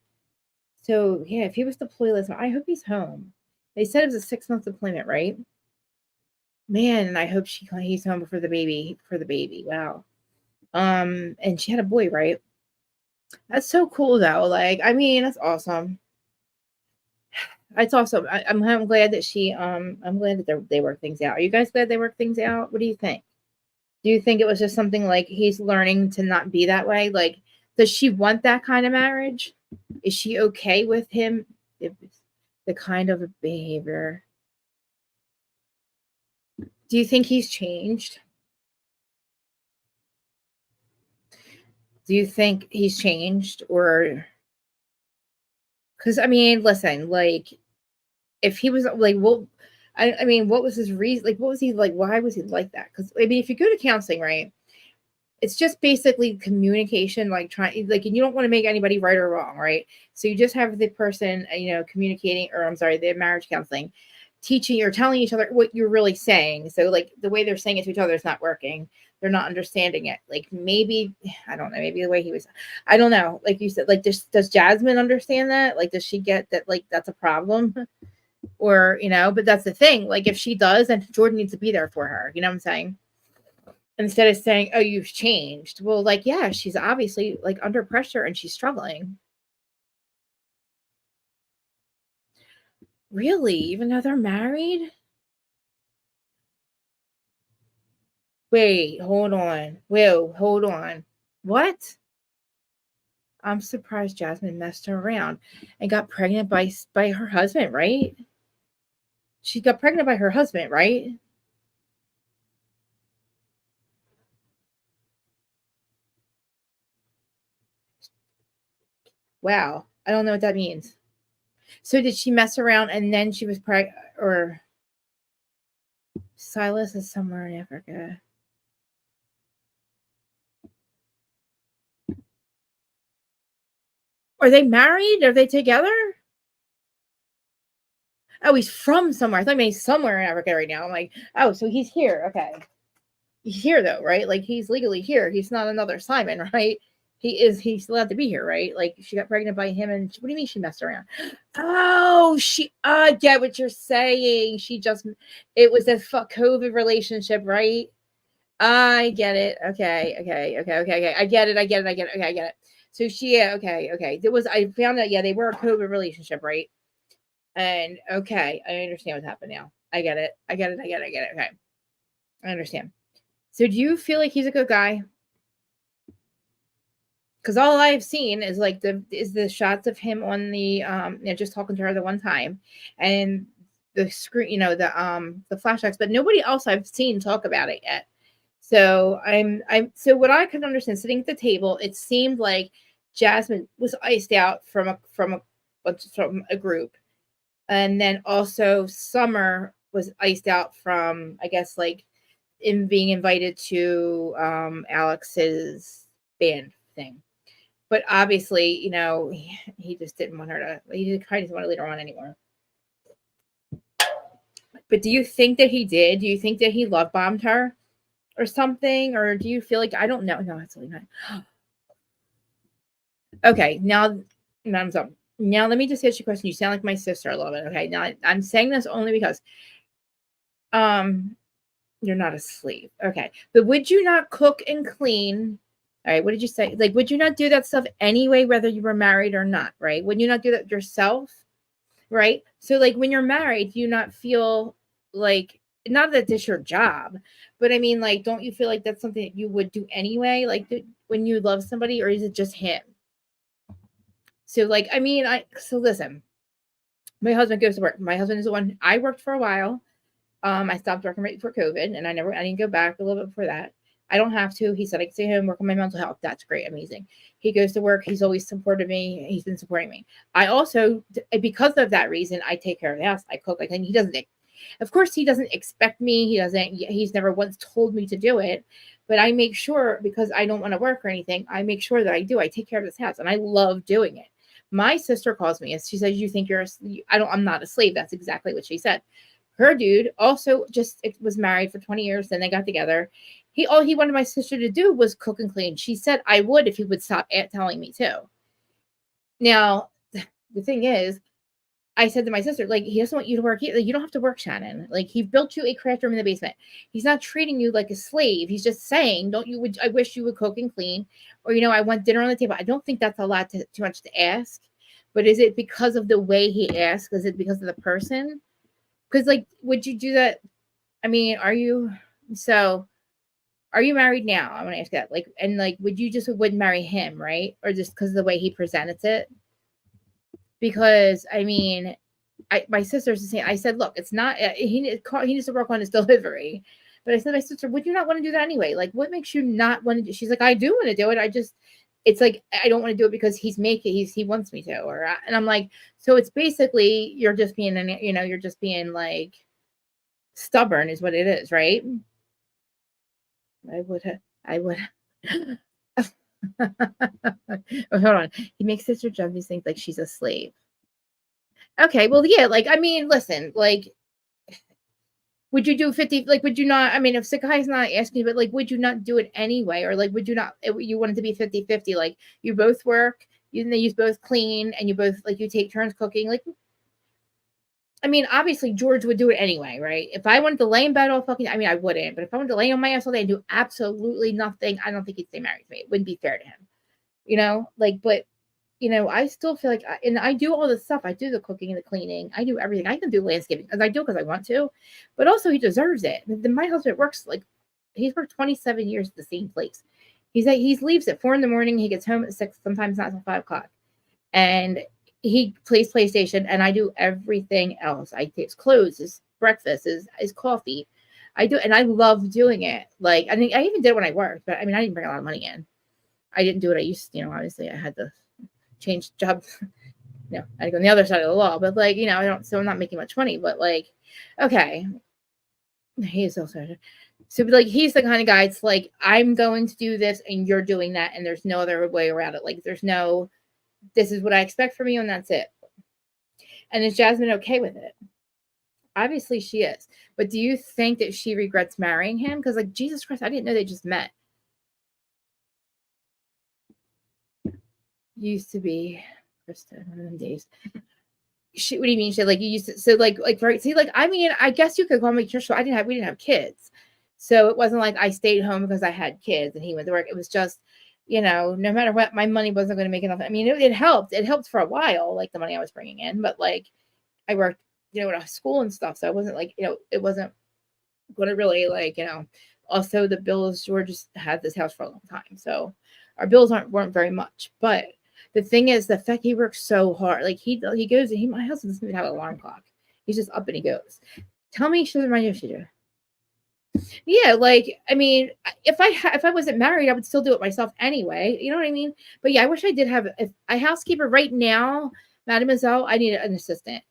So yeah, if he was deployed, I hope he's home. They said it was a 6-month deployment, right? Man, and I hope he's home before the baby for the baby. Wow. And she had a boy, right? That's so cool though. Like, I mean, that's awesome. It's awesome. I'm glad that I'm glad that they work things out. Are you guys glad they work things out? What do you think? Do you think it was just something like he's learning to not be that way? Like, does she want that kind of marriage? Is she okay with him? The kind of behavior. Do you think he's changed? Do you think he's changed or because I mean, listen, like if he was like, well, I mean, what was his reason? Like, what was he like? Why was he like that? Because I mean, if you go to counseling, right, it's just basically communication, like trying, like, and you don't want to make anybody right or wrong, right? So you just have the person, communicating, or I'm sorry, the marriage counseling, teaching or telling each other what you're really saying. So like the way they're saying it to each other is not working. They're not understanding it. Like maybe, I don't know, maybe the way he was, I don't know. Like you said, like does Jasmine understand that? Like, does she get that? Like that's a problem? Or, but that's the thing. Like if she does, then Jordan needs to be there for her. You know what I'm saying? Instead of saying, oh, you've changed. Well, like, yeah, she's obviously like under pressure and she's struggling. Really? Even though they're married? Wait, hold on. Whoa, hold on. What? I'm surprised Jasmine messed her around and got pregnant by her husband, right? She got pregnant by her husband, right? Wow. I don't know what that means. So did she mess around and then she was pregnant, or Silas is somewhere in Africa? Are they married? Are they together? Oh, he's from somewhere. I thought maybe he's somewhere in Africa right now. I'm like, oh, so he's here. Okay. He's here though, right? Like he's legally here. He's not another Simon, right? He's allowed to be here, right? Like she got pregnant by him and what do you mean she messed around? Oh, I get what you're saying. It was a COVID relationship, right? I get it. Okay. I get it. Okay, I get it. So yeah, okay. I found out, yeah, they were a COVID relationship, right? And okay, I understand what happened now. I get it. Okay. I understand. So do you feel like he's a good guy? Because all I've seen is like the shots of him on the just talking to her the one time and the screen, the flashbacks, but nobody else I've seen talk about it yet. So so what I could understand sitting at the table, it seemed like Jasmine was iced out from a group. And then also Summer was iced out from, I guess, like in being invited to Alex's band thing. But obviously, he just didn't want her to, he didn't kind of want to lead her on anymore. But do you think that he did? Do you think that he love bombed her or something? Or do you feel like, I don't know. No, absolutely not. Okay, now let me just ask you a question. You sound like my sister a little bit. Okay, now I'm saying this only because you're not a slave. Okay, but would you not cook and clean? All right, what did you say? Like, would you not do that stuff anyway, whether you were married or not? Right? Would you not do that yourself? Right? So, like, when you're married, do you not feel like, not that it's your job, but I mean, like, don't you feel like that's something that you would do anyway? Like, when you love somebody, or is it just him? So, like, I mean, so listen, my husband goes to work. My husband is the one. I worked for a while. I stopped working right before COVID, and I didn't go back a little bit before that. I don't have to. He said I can stay home, work on my mental health. That's great, amazing. He goes to work. He's always supported me. He's been supporting me. I also, because of that reason, I take care of the house. I cook. He doesn't. Of course, he doesn't expect me. He doesn't. He's never once told me to do it. But I make sure, because I don't want to work or anything, I make sure that I do. I take care of this house, and I love doing it. My sister calls me and she says, "You think I'm not a slave." That's exactly what she said. Her dude also just was married for 20 years. Then they got together, all he wanted my sister to do was cook and clean. She said I would if he would stop telling me to. Now, the thing is, I said to my sister, like, he doesn't want you to work. You don't have to work, Shannon. Like, he built you a craft room in the basement. He's not treating you like a slave. He's just saying, I wish you would cook and clean. Or, I want dinner on the table. I don't think that's a lot too much to ask. But is it because of the way he asks? Is it because of the person? Because, like, would you do that? I mean, are you married now? I want to ask that. Like, and like, wouldn't marry him, right? Or just because of the way he presents it? Because I mean, my sister's saying, I said, look, it's not, he needs to work on his delivery. But I said to my sister, would you not want to do that anyway? Like, what makes you not want to do? She's like, I do want to do it. It's like, I don't want to do it because he wants me to, and I'm like, so it's basically, you're just being, you're just being like stubborn is what it is, right? I would. Oh, hold on. He makes Sister Jasmine think like she's a slave. Okay, well, yeah, like, I mean, listen, like, would you do 50? Like, would you not? I mean, if Sakai's not asking you, but like, would you not do it anyway? Or like, would you not? You want it to be 50-50? Like, you both work, you both clean, and you both, like, you take turns cooking. Like, I mean, obviously, George would do it anyway, right? If I wanted to lay in bed all fucking, I mean, I wouldn't. But if I wanted to lay on my ass all day and do absolutely nothing, I don't think he'd stay married to me. It wouldn't be fair to him, like, but. I still feel like, and I do all this stuff. I do the cooking and the cleaning. I do everything. I can do landscaping because I do because I want to, but also he deserves it. My husband works he's worked 27 years at the same place. He leaves at 4 a.m. He gets home at 6, sometimes not until 5 o'clock, and he plays PlayStation. And I do everything else. I take his clothes, his breakfast, his coffee. I do, and I love doing it. Like, I think I even did it when I worked, but I mean, I didn't bring a lot of money in. I didn't do what I used to. Obviously, I had to change jobs. I go on the other side of the law, but like, I'm not making much money, but like, okay. He is also, so like, he's the kind of guy, it's like, I'm going to do this and you're doing that. And there's no other way around it. Like, this is what I expect from you. And that's it. And is Jasmine okay with it? Obviously she is. But do you think that she regrets marrying him? Because like, Jesus Christ, I didn't know they just met. Used to be Krista, one of them days. What do you mean? She like, you used to, so like right? See, like, I mean, I guess you could call me church. We didn't have kids, so it wasn't like I stayed home because I had kids and he went to work. It was just, no matter what, my money wasn't going to make enough. I mean, it helped. It helped for a while, like the money I was bringing in, but like I worked, at school and stuff, so I wasn't like, it wasn't going to really like, Also, the bills. George just had this house for a long time, so our bills weren't very much, but. The thing is, the fact he works so hard, like he goes and my husband doesn't even have an alarm clock. He's just up and he goes. Tell me, she doesn't remind you of she do. Yeah, like, I mean, if I wasn't married, I would still do it myself anyway. You know what I mean? But yeah, I wish I did have a housekeeper right now, Mademoiselle. I need an assistant,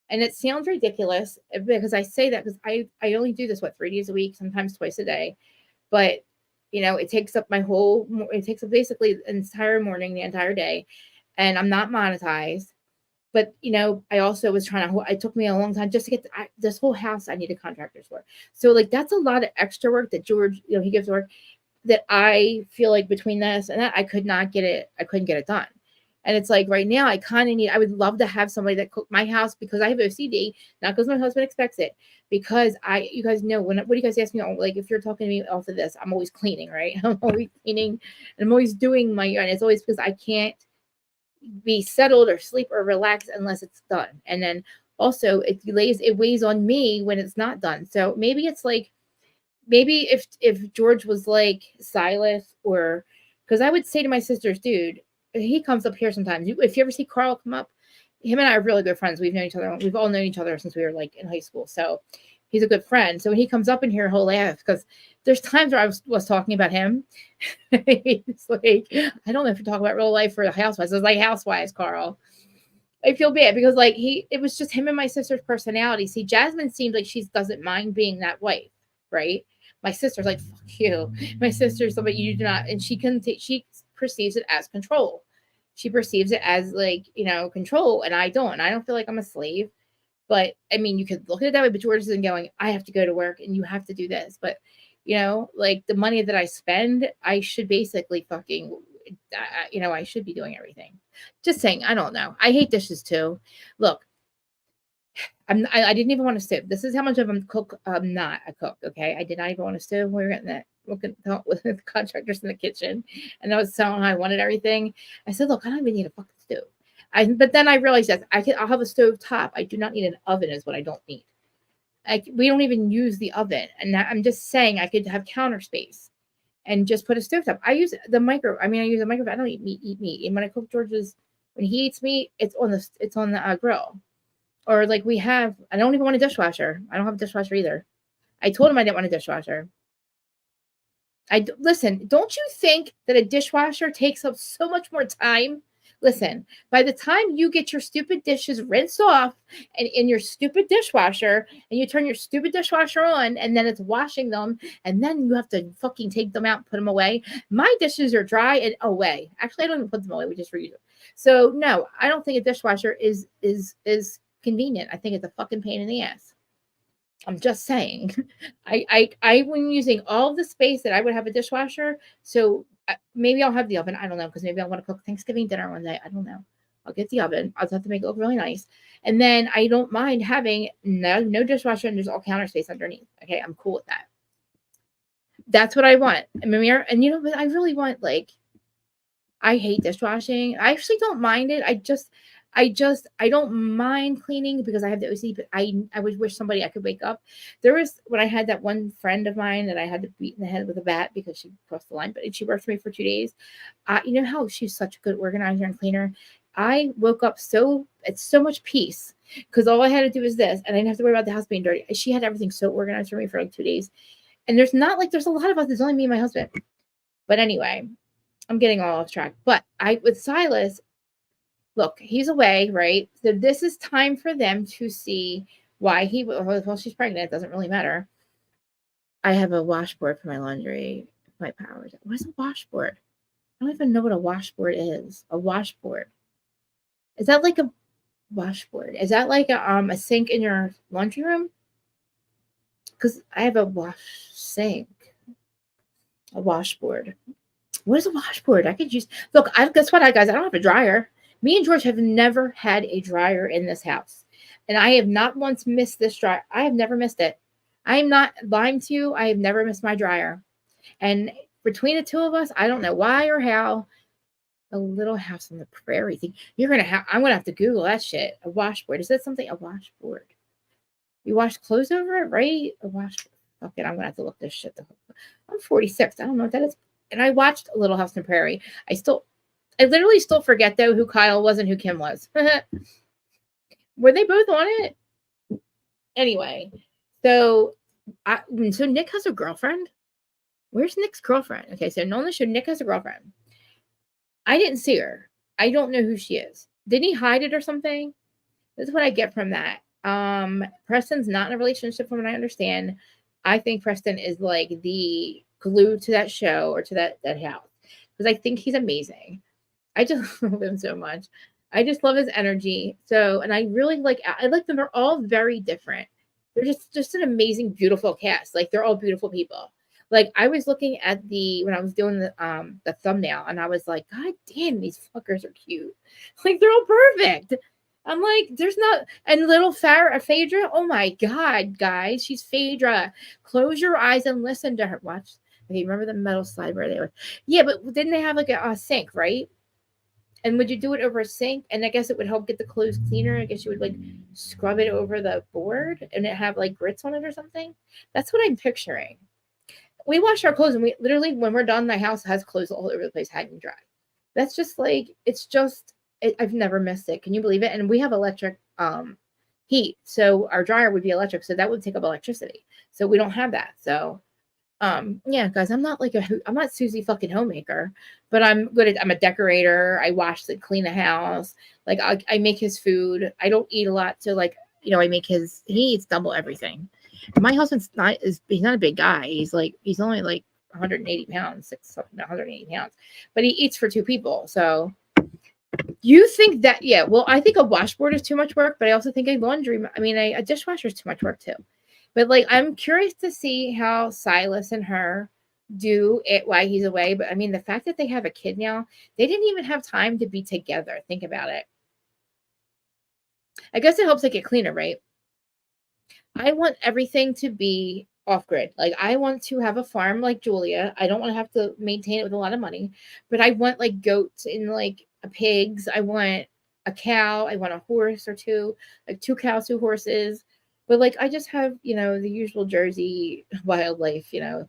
and it sounds ridiculous because I say that because I only do this 3 days a week, sometimes twice a day, but. It takes up basically the entire morning, the entire day, and I'm not monetized. But, I also was it took me a long time just to get this whole house. I needed contractors for. So like, that's a lot of extra work that George, he gives work that I feel like between this and that, I couldn't get it done. And it's like right now, I would love to have somebody that cooked my house because I have OCD, not because my husband expects it, because you guys know, what do you guys ask me? Like, if you're talking to me off of this, I'm always cleaning, right? I'm always cleaning and I'm always doing and it's always because I can't be settled or sleep or relax unless it's done. And then also it weighs on me when it's not done. So maybe it's like, maybe if George was like Silas, or because I would say to my sisters, dude, he comes up here sometimes. If you ever see Carl come up, him and I are really good friends. We've all known each other since we were like in high school. So he's a good friend. So when he comes up in here, he'll laugh because there's times where I was talking about him. It's like, I don't know if you talk about real life or the housewives. It's like housewives, Carl. I feel bad because like it was just him and my sister's personality. See, Jasmine seems like she doesn't mind being that wife, right? My sister's like, fuck you. My sister's somebody you do not, and she perceives it as control. She perceives it as like, control, and I don't. And I don't feel like I'm a slave. But I mean, you could look at it that way, but George isn't going, I have to go to work and you have to do this. But You know, like the money that I spend, I should basically fucking, I should be doing everything. Just saying, I don't know. I hate dishes too. Look, I didn't even want to stove. This is how much of a cook. I'm not a cook. Okay, I did not even want to stove. We were getting that looking with the contractors in the kitchen, and I was telling how I wanted everything. I said, look, I don't even need a fucking stove. But then I realized that I'll have a stove top. I do not need an oven. Is what I don't need. We don't even use the oven, and I'm just saying I could have counter space and just put a stove top. I use the micro. I mean, I use a microwave. I don't eat meat. And when I cook George's, when he eats meat, it's on the grill. Or like I don't even want a dishwasher. I don't have a dishwasher either. I told him I didn't want a dishwasher. Listen, don't you think that a dishwasher takes up so much more time? Listen, by the time you get your stupid dishes rinsed off and in your stupid dishwasher, and you turn your stupid dishwasher on, and then it's washing them, and then you have to fucking take them out and put them away. My dishes are dry and away. Actually, I don't even put them away. We just reuse them. So no, I don't think a dishwasher is convenient. I think it's a fucking pain in the ass. I'm just saying. I when using all the space that I would have a dishwasher, so maybe I'll have the oven. I don't know, because maybe I want to cook Thanksgiving dinner one day. I don't know. I'll get the oven. I'll have to make it look really nice. And then I don't mind having no dishwasher, and there's all counter space underneath. Okay, I'm cool with that. That's what I want. And I really want, like, I hate dishwashing. I actually don't mind it. I don't mind cleaning because I have the OCD, but I would wish somebody I could wake up. There was, when I had that one friend of mine that I had to beat in the head with a bat because she crossed the line, but she worked for me for 2 days. You know how she's such a good organizer and cleaner. I woke up it's so much peace because all I had to do was this, and I didn't have to worry about the house being dirty. She had everything so organized for me for like 2 days. And there's a lot of us. There's only me and my husband. But anyway, I'm getting all off track. But with Silas, look, he's away, right? So this is time for them to see why she's pregnant. It doesn't really matter. I have a washboard for my laundry. My powers. What is a washboard? I don't even know what a washboard is. A washboard. Is that like a washboard? Is that like a sink in your laundry room? Because I have a sink. A washboard. What is a washboard? I could use. Look, guess what, guys? I don't have a dryer. Me and George have never had a dryer in this house. And I have not once missed this dryer. I have never missed it. I am not lying to you. I have never missed my dryer. And between the two of us, I don't know why or how. A little house on the prairie thing. I'm going to have to Google that shit. A washboard. Is that something? A washboard. You wash clothes over it, right? A washboard. Okay, I'm going to have to look this shit up. I'm 46. I don't know what that is. And I watched A Little House on the Prairie. I literally still forget, though, who Kyle was and who Kim was. Were they both on it? Anyway, so Nick has a girlfriend? Where's Nick's girlfriend? Okay, so on the show, Nick has a girlfriend. I didn't see her. I don't know who she is. Didn't he hide it or something? This is what I get from that. Preston's not in a relationship from what I understand. I think Preston is like the glue to that show or to that house. Because I think he's amazing. I just love him so much. I just love his energy. So, and I really like them. They're all very different. They're just an amazing, beautiful cast. Like, they're all beautiful people. Like, I was looking at when I was doing the thumbnail, and I was like, God damn, these fuckers are cute. Like, they're all perfect. I'm like, there's not, and little Phaedra, oh my God, guys, she's Phaedra. Close your eyes and listen to her. Watch. Okay, remember the metal slide where they were? Yeah, but didn't they have like a sink, right? And would you do it over a sink? And I guess it would help get the clothes cleaner. I guess you would like scrub it over the board and it have like grits on it or something. That's what I'm picturing. We wash our clothes, and we literally, when we're done, the house has clothes all over the place hanging dry. That's just like, I've never missed it. Can you believe it? And we have electric heat. So our dryer would be electric. So that would take up electricity. So we don't have that. So yeah, guys, I'm not Susie fucking homemaker, but I'm a decorator. I clean the house. Like I make his food. I don't eat a lot. So like, he eats double everything. My husband's he's not a big guy. He's only like 180 pounds, 180 pounds, but he eats for 2 people. So you think that, yeah, well, I think a washboard is too much work, but I also think a dishwasher is too much work too. But like, I'm curious to see how Silas and her do it while he's away. But I mean, the fact that they have a kid now, they didn't even have time to be together. Think about it. I guess it helps it get cleaner, right? I want everything to be off grid. Like, I want to have a farm like Julia. I don't want to have to maintain it with a lot of money, but I want like goats and like pigs. I want a cow. I want a horse or two, like 2 cows, 2 horses. But like, I just have, the usual Jersey wildlife, the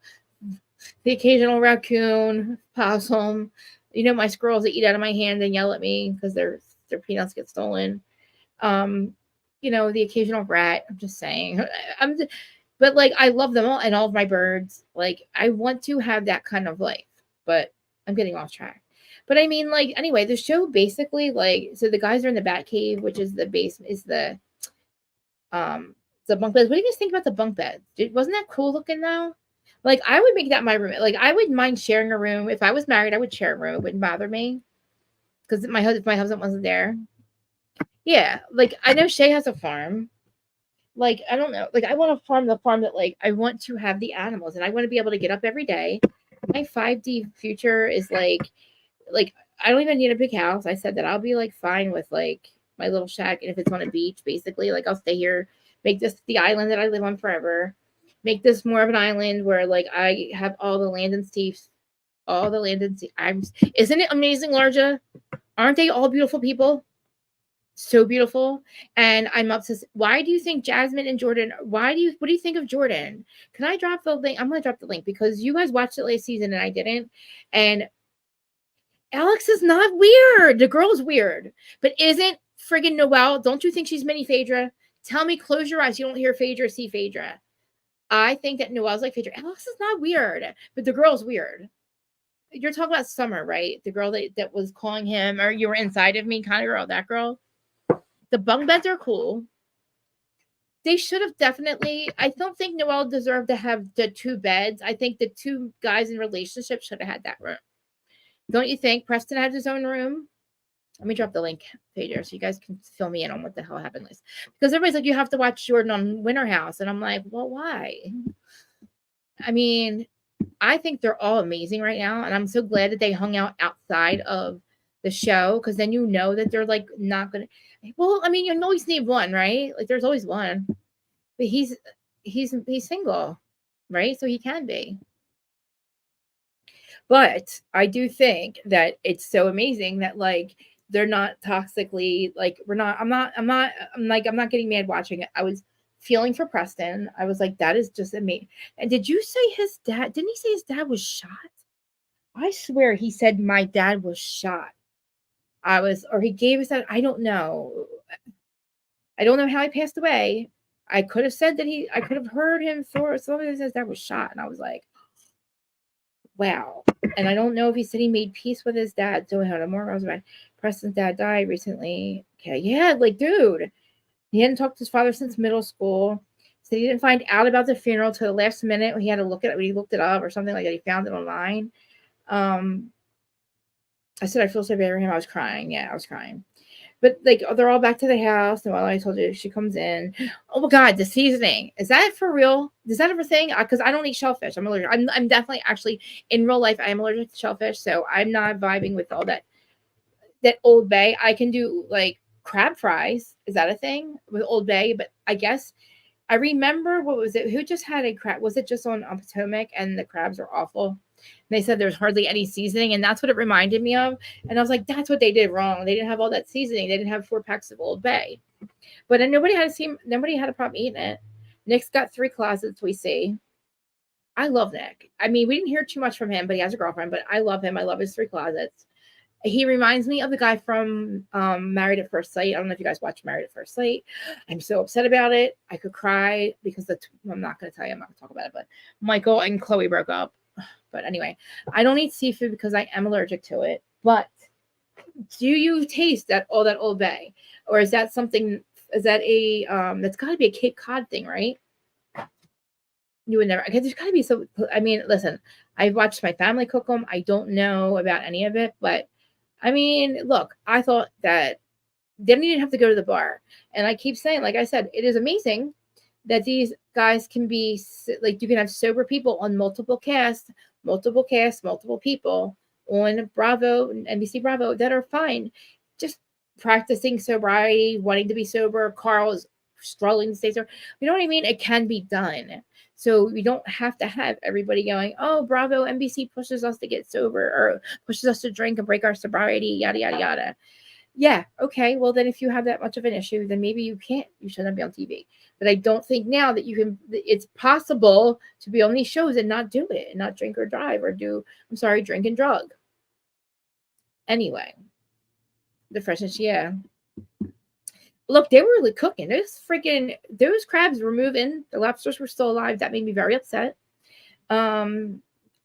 occasional raccoon, possum, my squirrels that eat out of my hand and yell at me because their peanuts get stolen. Um, the occasional rat. I'm just saying. But like, I love them all and all of my birds. Like, I want to have that kind of life, but I'm getting off track. But I mean, like, anyway, the show basically, like, so the guys are in the bat cave, which is the basement, is the bunk beds. What do you guys think about the bunk beds? Wasn't that cool looking though? Like, I would make that my room. Like, I would mind sharing a room. If I was married, I would share a room. It wouldn't bother me because my husband wasn't there. Yeah, like, I know Shay has a farm. Like, I don't know. Like, I want to farm the farm that, like, I want to have the animals and I want to be able to get up every day. My 5D future is like I don't even need a big house. I said that I'll be like fine with like my little shack, and if it's on a beach, basically, like, I'll stay here, make this the island that I live on forever. Make this more of an island where like I have all the land and sea, Isn't it amazing, Larja? Aren't they all beautiful people? So beautiful. And I'm obsessed. Why do you think Jasmine and Jordan, what do you think of Jordan? Can I drop the link? I'm going to drop the link because you guys watched it last season and I didn't. And Alex is not weird. The girl's weird. But isn't friggin' Noelle, don't you think she's mini Phaedra? Tell me, close your eyes. You don't hear Phaedra, see Phaedra. I think that Noelle's like Phaedra. Alex is not weird, but the girl's weird. You're talking about Summer, right? The girl that was calling him, or you were inside of me kind of girl, that girl. The bunk beds are cool. They should have definitely. I don't think Noelle deserved to have the 2 beds. I think the 2 guys in relationship should have had that room. Don't you think? Preston had his own room. Let me drop the link, Phaedra, so you guys can fill me in on what the hell happened. Because everybody's like, you have to watch Jordan on Winter House, and I'm like, well, why? I mean, I think they're all amazing right now, and I'm so glad that they hung out outside of the show, because then you know that they're like not gonna. Well, I mean, you always need one, right? Like, there's always one, but he's single, right? So he can be. But I do think that it's so amazing that like they're not toxically like I'm not getting mad watching it. I was feeling for Preston. I was like, that is just amazing. And did you say his dad? Didn't he say his dad was shot? I swear he said my dad was shot. Or he gave us that. I don't know. I don't know how he passed away. I could have said that I could have heard him throw somebody that says that was shot. And I was like, wow. And I don't know if he said he made peace with his dad. So how more was about Preston's dad died recently. Okay, yeah, like, dude, he hadn't talked to his father since middle school. So he didn't find out about the funeral till the last minute when he had to look at it when he looked it up or something like that. He found it online. I said I feel so bad for him. I was crying. Yeah, I was crying. But like, they're all back to the house. And while I told you, she comes in. Oh my God, the seasoning, is that for real? Is that ever thing? Because I don't eat shellfish. I'm allergic. I'm definitely actually in real life. I am allergic to shellfish, so I'm not vibing with all that Old Bay. I can do like crab fries. Is that a thing with Old Bay? But I guess I remember, what was it? Who just had a crab? Was it just on Potomac? And the crabs are awful. And they said there's hardly any seasoning, and that's what it reminded me of. And I was like, that's what they did wrong. They didn't have all that seasoning. They didn't have 4 packs of Old Bay. But then nobody had a problem eating it. Nick's got 3 closets, we see. I love Nick. I mean, we didn't hear too much from him, but he has a girlfriend. But I love him. I love his 3 closets. He reminds me of the guy from Married at First Sight. I don't know if you guys watch Married at First Sight. I'm so upset about it. I could cry because I'm not going to tell you. I'm not going to talk about it. But Michael and Chloe broke up. But anyway, I don't eat seafood because I am allergic to it. But do you taste all that Old Bay? Or is that something, is that that's got to be a Cape Cod thing, right? You would never, okay, there's got to be I mean, listen, I've watched my family cook them. I don't know about any of it, but I mean, look, I thought that they didn't even have to go to the bar. And I keep saying, like I said, it is amazing that these guys can be like, you can have sober people on multiple people on Bravo and NBC Bravo that are fine, just practicing sobriety, wanting to be sober. Carl is struggling to stay sober. You know what I mean? It can be done. So we don't have to have everybody going, oh, Bravo, NBC pushes us to get sober or pushes us to drink and break our sobriety, yada, yada, yada. Yeah, okay. Well, then if you have that much of an issue, then maybe you shouldn't be on TV. But I don't think now that it's possible to be on these shows and not do it and not drink or drive or drink and drug. Anyway, the freshness, yeah. Look, they were really cooking. Those crabs were moving. The lobsters were still alive. That made me very upset.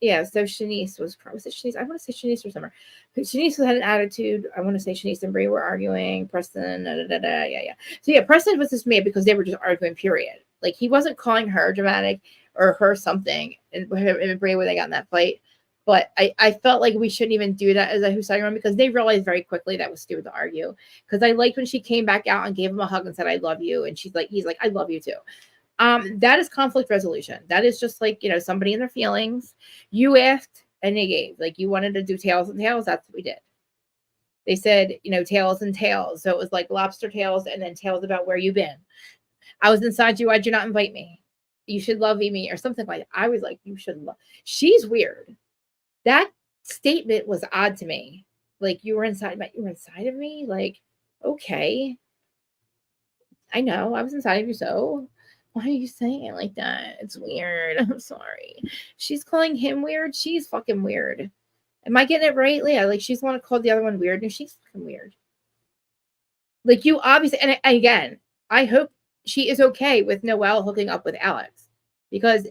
Yeah, so Shanice was it Shanice? I want to say Shanice or Summer. Shanice had an attitude. I want to say Shanice and Brie were arguing. Preston, yeah. So yeah, Preston was just mad because they were just arguing, period. Like, he wasn't calling her dramatic or her something, and Brie when they got in that fight. But I felt like we shouldn't even do that as a Who's Siding Room, because they realized very quickly that was stupid to argue. Because I liked when she came back out and gave him a hug and said, I love you. And he's like, I love you too. That is conflict resolution. That is just like, somebody in their feelings. You asked and they gave. Like, you wanted to do tails and tails. That's what we did. They said, tails and tails. So it was like lobster tails and then tails about where you've been. I was inside you. Why'd you not invite me? You should love me or something like that. I was like, you should love. She's weird. That statement was odd to me. Like, you were inside of me? Like, okay. I know. I was inside of you, so why are you saying it like that? It's weird. I'm sorry. She's calling him weird. She's fucking weird. Am I getting it right, Leah? Like, she's the one who called the other one weird. No, she's fucking weird. Like, you obviously, and again, I hope she is okay with Noelle hooking up with Alex, because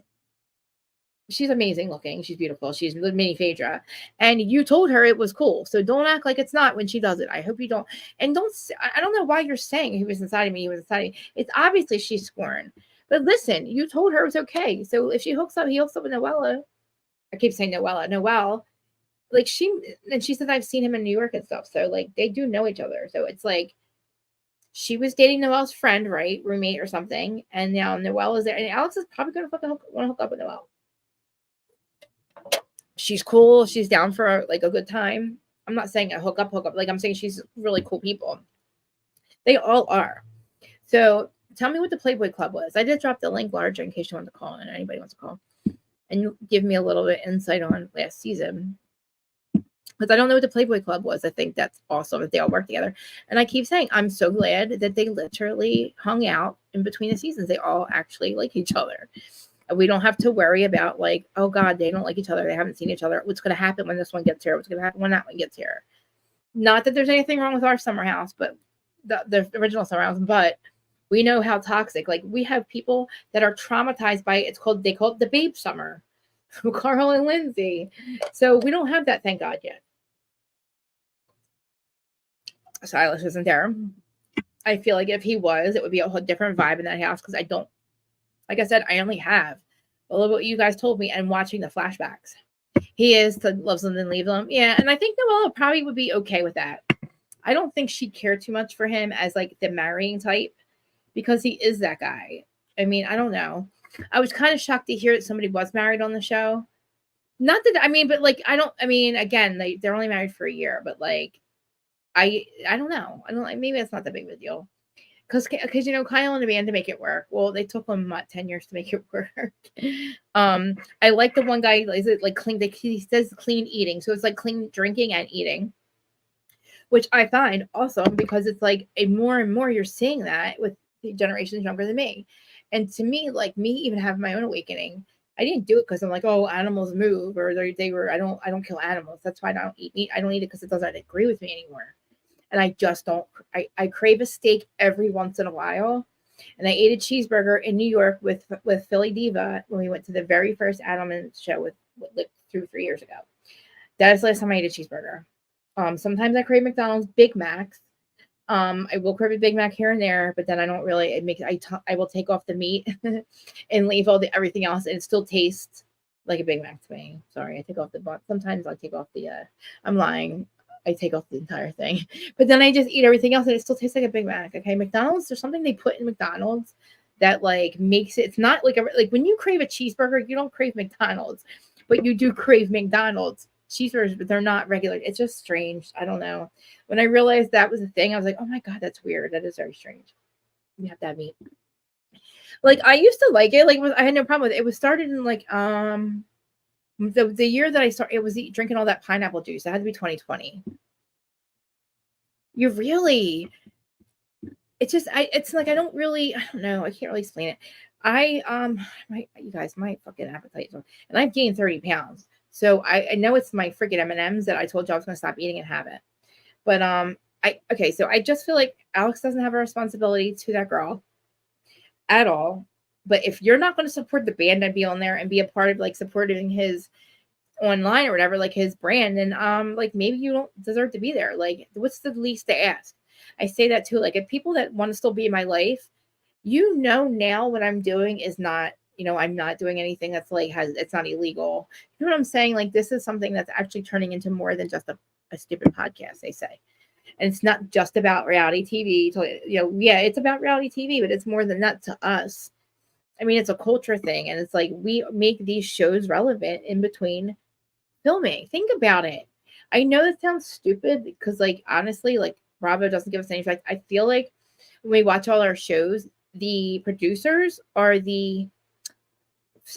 she's amazing looking. She's beautiful. She's mini Phaedra. And you told her it was cool. So don't act like it's not when she does it. I hope you don't. And I don't know why you're saying he was inside of me. He was inside of me. It's obviously she's scorned. But listen, you told her it was okay. So if she hooks up, he hooks up with Noella. I keep saying Noelle. Like, she said, I've seen him in New York and stuff. So, like, they do know each other. So it's like, she was dating Noelle's friend, right? Roommate or something. And now Noelle is there. And Alex is probably going to want to hook up with Noelle. She's cool. She's down for like a good time. I'm not saying a hook up. Like, I'm saying she's really cool people. They all are. So tell me what the Playboy Club was. I did drop the link larger in case you want to call and anybody wants to call and give me a little bit of insight on last season. Because I don't know what the Playboy Club was. I think that's awesome that they all work together. And I keep saying, I'm so glad that they literally hung out in between the seasons. They all actually like each other. We don't have to worry about like, oh God, they don't like each other. They haven't seen each other. What's going to happen when this one gets here? What's going to happen when that one gets here? Not that there's anything wrong with our summer house, but the original summer house, but we know how toxic. Like, we have people that are traumatized by it. They call it the babe summer. Carl and Lindsay. So we don't have that, thank God, yet. Silas isn't there. I feel like if he was, it would be a whole different vibe in that house, because like I said, I only have a little bit what you guys told me and watching the flashbacks. He loves them and leave them. Yeah, and I think Noella probably would be okay with that. I don't think she'd care too much for him as like the marrying type, because he is that guy. I mean, I don't know. I was kind of shocked to hear that somebody was married on the show. Not that, but like, again, they're only married for a year, but like, I don't know. Maybe it's not that big of a deal. Because Kyle and Amanda make it work. Well, they took them 10 years to make it work. I like the one guy. Is it like clean? He says clean eating, so it's like clean drinking and eating, which I find awesome, because it's like more and more you're seeing that with the generations younger than me. And to me, like me, even have my own awakening. I didn't do it because I'm like, oh, animals move, or they were. I don't kill animals. That's why I don't eat meat. I don't eat it because it doesn't agree with me anymore. And I just don't, I crave a steak every once in a while. And I ate a cheeseburger in New York with Philly Diva when we went to the very first Adelman show with 3 years ago. That is the last time I ate a cheeseburger. Sometimes I crave McDonald's Big Macs. I will crave a Big Mac here and there, but then I don't really, I will take off the meat and leave everything else, and it still tastes like a Big Mac to me. Sorry, I take off the bun. Sometimes I take off I'm lying. I take off the entire thing, but then I just eat everything else and it still tastes like a Big Mac. Okay. McDonald's, there's something they put in McDonald's that like makes it, it's not like like when you crave a cheeseburger, you don't crave McDonald's, but you do crave McDonald's cheeseburgers, but they're not regular. It's just strange. I don't know. When I realized that was a thing, I was like, oh my God, that's weird. That is very strange. You have to have meat. Like I used to like it. Like I had no problem with it. It was started in like the year that I started, it was drinking all that pineapple juice. It had to be 2020. You really, it's just it's like I don't know. I can't really explain it. You guys, my fucking appetite, and I've gained 30 pounds. So I know it's my freaking M&Ms that I told you I was gonna stop eating and have it. But okay, so I just feel like Alex doesn't have a responsibility to that girl at all. But if you're not going to support the band and be on there and be a part of like supporting his online or whatever, like his brand, and like maybe you don't deserve to be there. Like, what's the least to ask? I say that too. Like, if people that want to still be in my life, now what I'm doing is not, I'm not doing anything that's like it's not illegal. You know what I'm saying? Like, this is something that's actually turning into more than just a stupid podcast, they say. And it's not just about reality TV. Yeah, it's about reality TV, but it's more than that to us. I mean, it's a culture thing, and it's like we make these shows relevant in between filming. Think about it. I know that sounds stupid because, like, honestly, like Bravo doesn't give us any effect. I feel like when we watch all our shows, the producers are the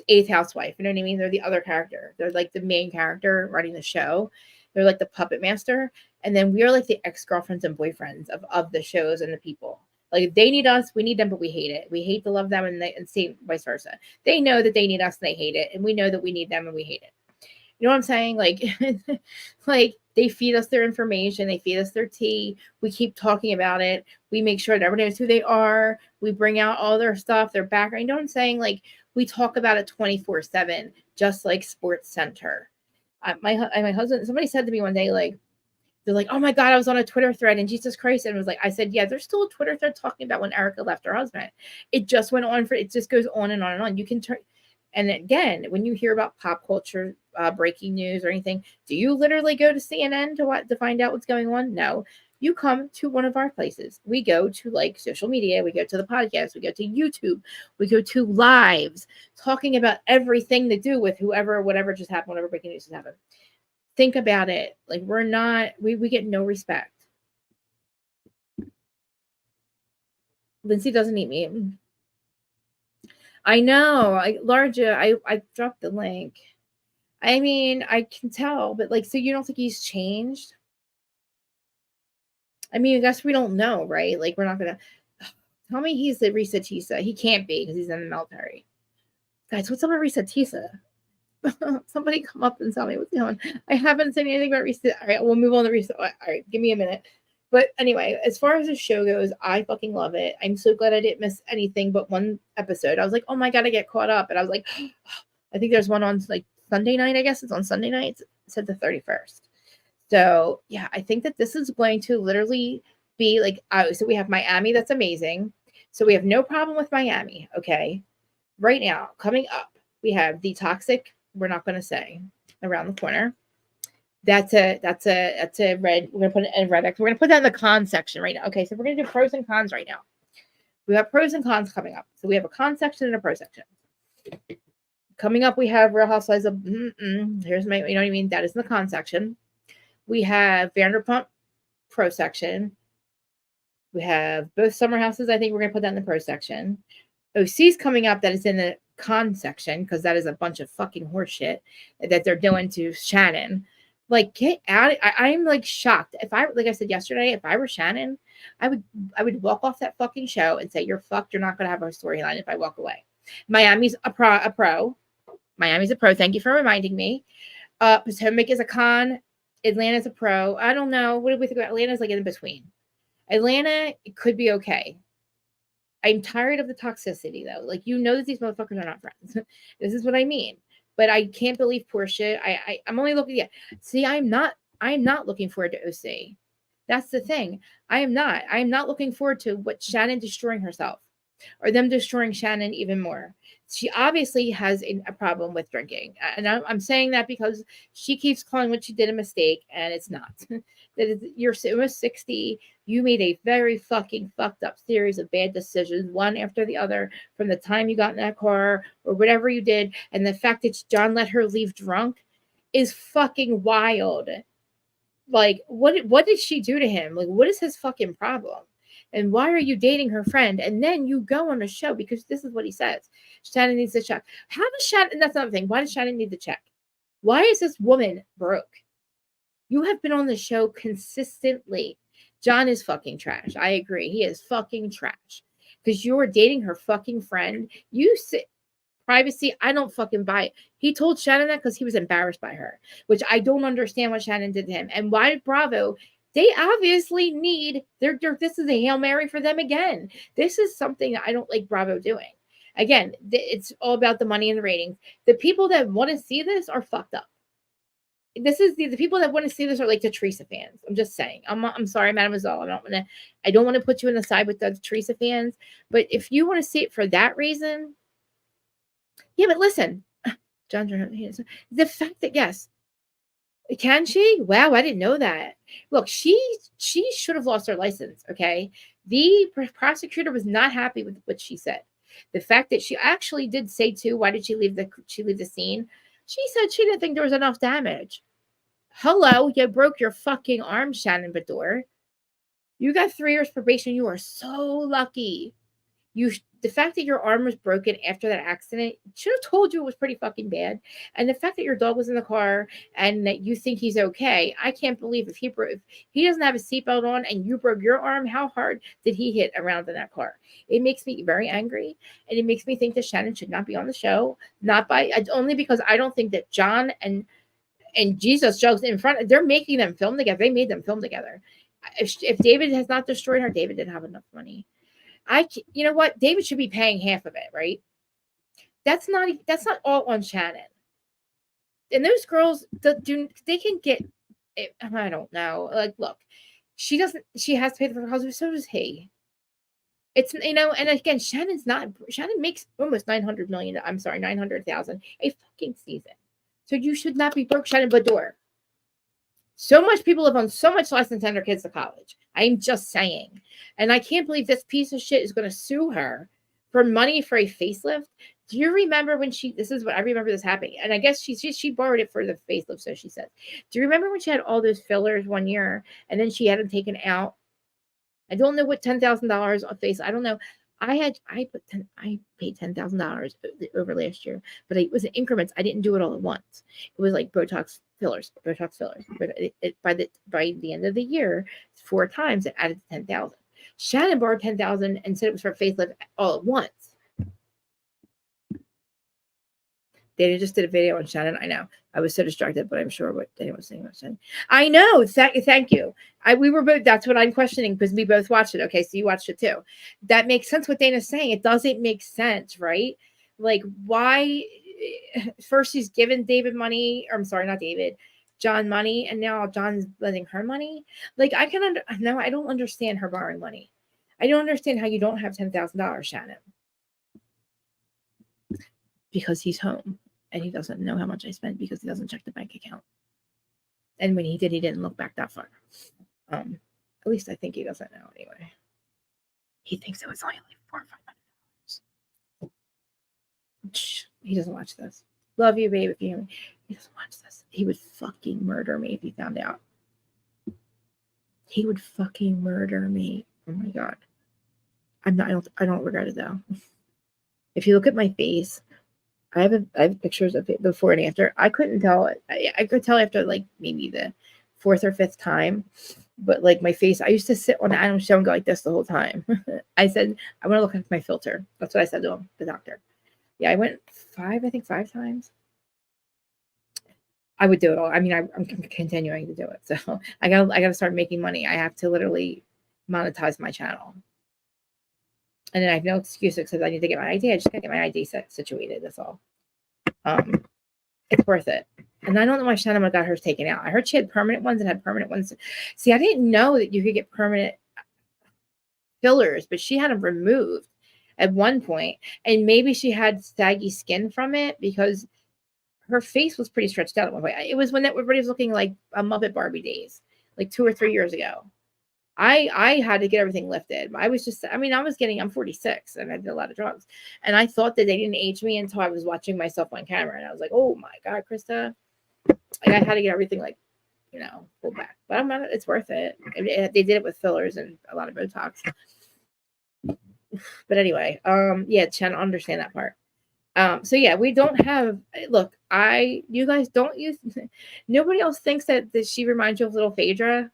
eighth housewife. You know what I mean? They're the other character. They're like the main character running the show. They're like the puppet master. And then we are like the ex-girlfriends and boyfriends of the shows and the people. Like they need us, we need them, but we hate it. We hate to love them, and same vice versa. They know that they need us and they hate it, and we know that we need them and we hate it. You know what I'm saying? Like, like they feed us their information, they feed us their tea. We keep talking about it. We make sure that everyone knows who they are. We bring out all their stuff, their background. You know what I'm saying? Like we talk about it 24/7, just like Sports Center. My husband, somebody said to me one day, like, they're like, oh my God, I was on a Twitter thread and Jesus Christ. And it was like, I said, yeah, there's still a Twitter thread talking about when Erica left her husband. It just went on it just goes on and on and on. You can turn. And again, when you hear about pop culture, breaking news or anything, do you literally go to CNN to find out what's going on? No, you come to one of our places. We go to like social media. We go to the podcast. We go to YouTube. We go to lives talking about everything to do with whatever just happened, whatever breaking news has happened. Think about it. Like we get no respect. Lindsay doesn't eat meat. I know. I dropped the link. I mean, I can tell, but like, so you don't think he's changed? I mean, I guess we don't know, right? Like, we're not gonna tell me he's the Risa Tisa. He can't be because he's in the military. Guys, what's up with Risa Tisa? Somebody come up and tell me what's going on. I haven't said anything about Risa. All right, we'll move on to Risa. All right, give me a minute. But anyway, as far as the show goes, I fucking love it. I'm so glad I didn't miss anything but one episode. I was like, oh my God, I get caught up. And I was like, I think there's one on like Sunday night, I guess. It's on Sunday night. It said the 31st. So yeah, I think that this is going to literally be like, so we have Miami. That's amazing. So we have no problem with Miami. Okay. Right now, coming up, we have the toxic. We're not going to say around the corner. That's a red. We're going to put it in red. We're going to put that in the cons section right now. Okay. So we're going to do pros and cons right now. We have pros and cons coming up. So we have a con section and a pro section. Coming up, we have Real Housewives of, here's my, you know what I mean? That is in the con section. We have Vanderpump pro section. We have both summer houses. I think we're going to put that in the pro section. OC's coming up. That is in the con section because that is a bunch of fucking horseshit that they're doing to Shannon. Like, get out. I'm like shocked. Like I said yesterday, if I were Shannon, I would walk off that fucking show and say, you're fucked. You're not going to have a storyline if I walk away. Miami's a pro. Miami's a pro. Thank you for reminding me. Potomac is a con. Atlanta's a pro. I don't know. What do we think about Atlanta's like in between? Atlanta, it could be okay. I'm tired of the toxicity though. Like, that these motherfuckers are not friends. This is what I mean. But I can't believe Portia. I'm only looking at. See, I'm not looking forward to OC. That's the thing. I am not looking forward to what Shannon destroying herself. or them destroying Shannon even more. She obviously has a problem with drinking. And I'm saying that because she keeps calling what she did a mistake, and it's not. You're almost 60. You made a very fucking fucked up series of bad decisions, one after the other, from the time you got in that car or whatever you did. And the fact that John let her leave drunk is fucking wild. Like, what did she do to him? Like, what is his fucking problem? And why are you dating her friend? And then you go on a show, because this is what he says. Shannon needs to check. How does Shannon, that's another thing. Why does Shannon need to check? Why is this woman broke? You have been on the show consistently. John is fucking trash. I agree. He is fucking trash. Because you were dating her fucking friend. You sit privacy. I don't fucking buy it. He told Shannon that because he was embarrassed by her, which I don't understand what Shannon did to him. And why Bravo? They obviously need this is a Hail Mary for them again. This is something that I don't like Bravo doing. Again, it's all about the money and the ratings. The people that want to see this are fucked up. This is the people that want to see this are like the Teresa fans. I'm just saying. I'm sorry, Mademoiselle. I don't want to put you in the side with the Teresa fans. But if you want to see it for that reason, yeah. But listen, John, the fact that yes, can she? Wow, I didn't know that. Look, she should have lost her license. Okay, the prosecutor was not happy with what she said. The fact that she actually did say too, why did she leave the scene? She said she didn't think there was enough damage. Hello, you broke your fucking arm, Shannon Bador. You got 3 years probation. You are so lucky. The fact that your arm was broken after that accident should have told you it was pretty fucking bad. And the fact that your dog was in the car and that you think he's okay, I can't believe if he doesn't have a seatbelt on and you broke your arm, how hard did he hit around in that car? It makes me very angry, and it makes me think that Shannon should not be on the show. Only because I don't think that John and Jesus jokes in front. They're making them film together. They made them film together. If David has not destroyed her, David didn't have enough money. You know what? David should be paying half of it, right? That's not all on Shannon. And those girls, they can get it. I don't know. Like, look, she has to pay for her husband. So does he. It's, and again, Shannon makes almost 900 million. I'm sorry, 900,000 a fucking season. So you should not be broke, Shannon Bador. So much people live on so much less than send their kids to college. I'm just saying. And I can't believe this piece of shit is going to sue her for money for a facelift. Do you remember when I remember this happening. And I guess she borrowed it for the facelift, so she said. Do you remember when she had all those fillers one year and then she had them taken out? I don't know what $10,000 on face. I don't know. I paid $10,000 over last year, but it was in increments. I didn't do it all at once. It was like Botox fillers. But by the end of the year, 4 times it added to 10,000. Shannon borrowed 10,000 and said it was for facelift all at once. Dana just did a video on Shannon. I know. I was so distracted, but I'm sure what Dana was saying about Shannon. I know. Thank you. We were both. That's what I'm questioning because we both watched it. Okay, so you watched it too. That makes sense. What Dana's saying. It doesn't make sense, right? Like, why? First, she's given David money. Or I'm sorry, not David. John money, and now John's lending her money. Like, I don't understand her borrowing money. I don't understand how you don't have $10,000, Shannon. Because he's home and he doesn't know how much I spent because he doesn't check the bank account. And when he did, he didn't look back that far. At least I think he doesn't know anyway. He thinks it was only like $400 or $500. He doesn't watch this. Love you, babe. If you hear me, he doesn't watch this. He would fucking murder me if he found out. He would fucking murder me. Oh my God. I don't regret it though. If you look at my face, I have pictures of it before and after. I couldn't tell. I could tell after like maybe the 4th or 5th time, but like my face, I used to sit on Adam's show and go like this the whole time. I said, I want to look at my filter. That's what I said to him, the doctor. Yeah, I went 5 times. I would do it all. I mean, I'm continuing to do it. So I gotta start making money. I have to literally monetize my channel. And then I have no excuse because I need to get my ID. I just gotta get my ID situated. That's all. It's worth it. And I don't know why Shannon got hers taken out. I heard she had permanent ones and had permanent ones. See, I didn't know that you could get permanent fillers, but she had them removed. at one point, and maybe she had saggy skin from it because her face was pretty stretched out at one point. It was when everybody was looking like a Muppet Barbie days, like 2 or 3 years ago. I had to get everything lifted. I was just, I mean, I'm 46 and I did a lot of drugs. And I thought that they didn't age me until I was watching myself on camera. And I was like, oh my God, Krista. Like, I had to get everything, like, pulled back. But I'm not, it's worth it. They did it with fillers and a lot of Botox. But anyway, yeah, Chen, understand that part. So yeah, we don't have, look, you guys don't use, nobody else thinks that she reminds you of little Phaedra.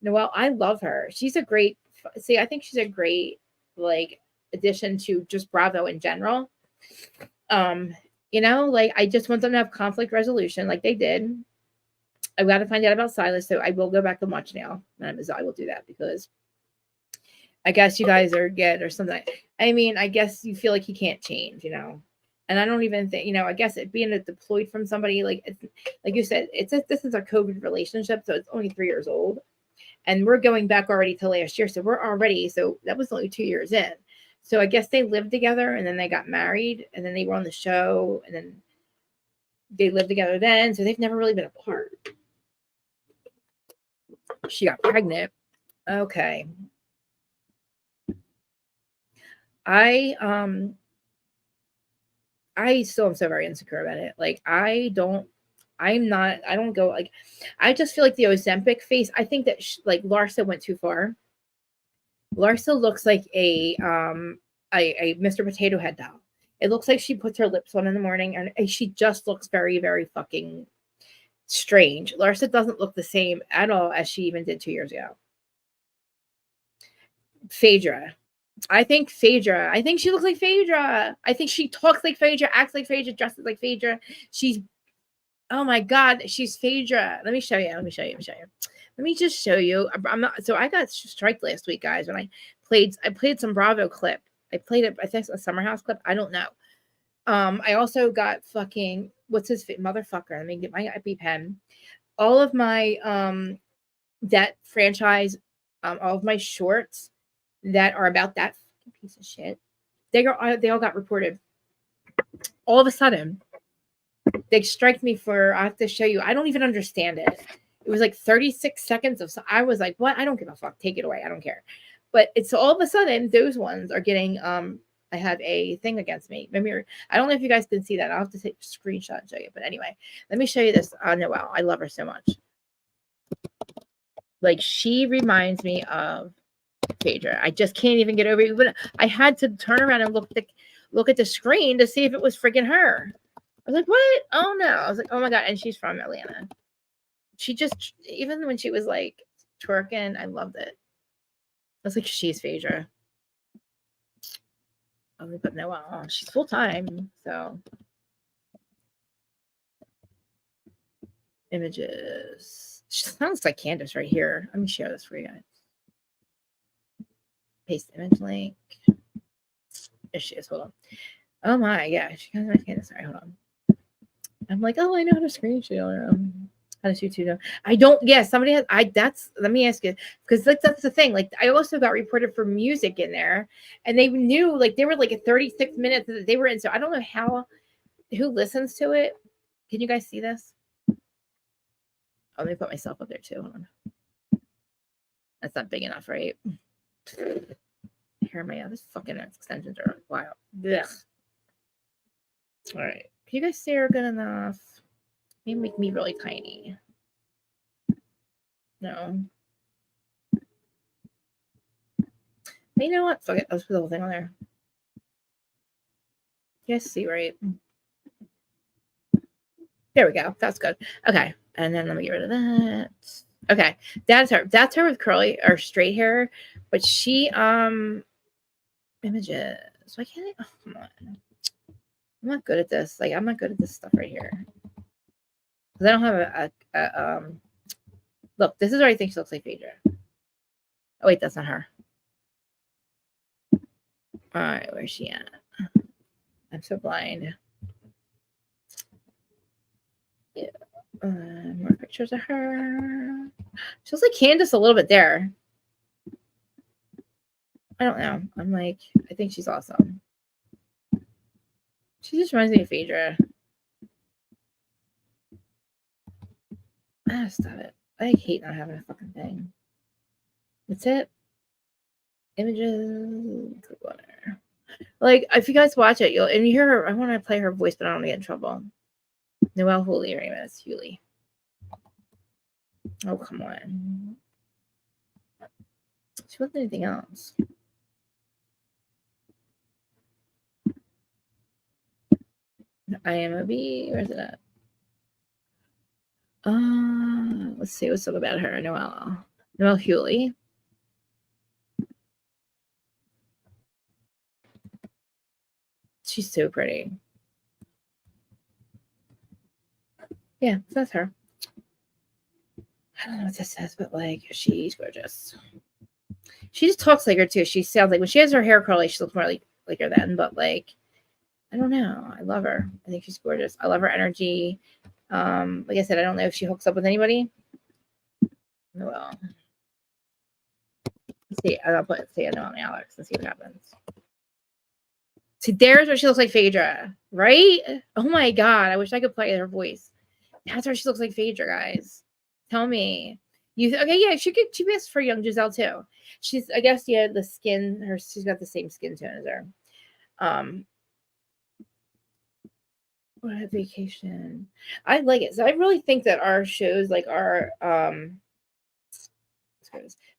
Noelle, I love her. She's a great, I think she's a great, like, addition to just Bravo in general. Like, I just want them to have conflict resolution like they did. I've got to find out about Silas, so I will go back and watch now. I will do that because I guess you guys are good or something. I mean, I guess you feel like he can't change, and I don't even think, I guess it being deployed from somebody, like you said, this is a COVID relationship, so it's only 3 years old. And we're going back already to last year. So that was only 2 years in. So I guess they lived together and then they got married and then they were on the show and then they lived together then. So they've never really been apart. She got pregnant. Okay. I still am so very insecure about it. Like, I don't go, like, I just feel like the Ozempic face, I think that like Larsa went too far. Larsa looks like a Mr. Potato Head doll. It looks like she puts her lips on in the morning and she just looks very, very fucking strange. Larsa doesn't look the same at all as she even did 2 years ago. Phaedra. I think she looks like Phaedra. I think she talks like Phaedra, acts like Phaedra, dresses like Phaedra. Oh my God, she's Phaedra. Let me show you. Let me just show you. So I got striked last week, guys, when I played some Bravo clip. I played it, I think a Summer House clip. I don't know. I also got fucking, what's his motherfucker? Let me get my EpiPen. All of my that franchise, all of my shorts that are about that piece of shit, they all got reported. All of a sudden, they strike me for, I have to show you. I don't even understand it. It was like 36 seconds of, I was like, what? I don't give a fuck. Take it away. I don't care. But it's all of a sudden, those ones are getting, I have a thing against me. Maybe I don't know if you guys can see that. I'll have to take a screenshot and show you. But anyway, let me show you this. Noelle. I love her so much. Like, she reminds me of Phaedra. I just can't even get over it. But I had to turn around and look at the screen to see if it was freaking her. I was like, what? Oh no. I was like, oh my God. And she's from Atlanta. She just, even when she was like twerking, I loved it. I was like, she's Phaedra. Let me put Noelle on. She's full time. So, images. She sounds like Candace right here. Let me share this for you guys. Paste image link. There she is. Hold on. Oh my, yeah. She kind of like Candace. Sorry, hold on. I'm like, oh, I know how to screen share. How does YouTube know? I don't. Yeah, somebody has. Let me ask you, because that's the thing. Like, I also got reported for music in there, and they knew, like, they were like a 36 minutes that they were in. So I don't know who listens to it. Can you guys see this? Oh, let me put myself up there too. Hold on. That's not big enough, right? Here, my other fucking extensions are wild. Ugh. All right. Can you guys see her good enough? Maybe make me really tiny. No. You know what? Fuck it. Let's put the whole thing on there. You guys see, right? There we go. That's good. Okay. And then let me get rid of that. Okay. That's her. That's her with curly or straight hair. But she, images. Why can't I? Oh, come on. I'm not good at this. Like, I'm not good at this stuff right here. Because I don't have a look, this is where I think she looks like Phaedra. Oh, wait, that's not her. All right, where's she at? I'm so blind. Yeah. More pictures of her. She looks like Candace a little bit there. I don't know. I'm like, I think she's awesome. She just reminds me of Phaedra. Ah, stop it. I hate not having a fucking thing. That's it. Images. Click on her. Like, if you guys watch it, you'll hear her. I want to play her voice, but I don't want to get in trouble. Noelle Holy Ramus, Hewley. Oh, come on. She wasn't anything else. I am a bee. Where's it at? Let's see what's up about her. Noelle Hewley. She's so pretty. Yeah, that's her. I don't know what this says, but like, she's gorgeous. She just talks like her too. She sounds like when she has her hair curly, she looks more like her then. But like, I don't know. I love her. I think she's gorgeous. I love her energy. Like I said, I don't know if she hooks up with anybody. Well, let's see. I'll put say no on Alex and see what happens. See, there's where she looks like Phaedra, right? Oh my god, I wish I could play her voice. That's where she looks like Phaedra, guys. Tell me. Okay, yeah, she be for young Giselle too. She's, I guess, yeah, the skin, she's got the same skin tone as her. What a vacation. I like it. So I really think that our shows, like our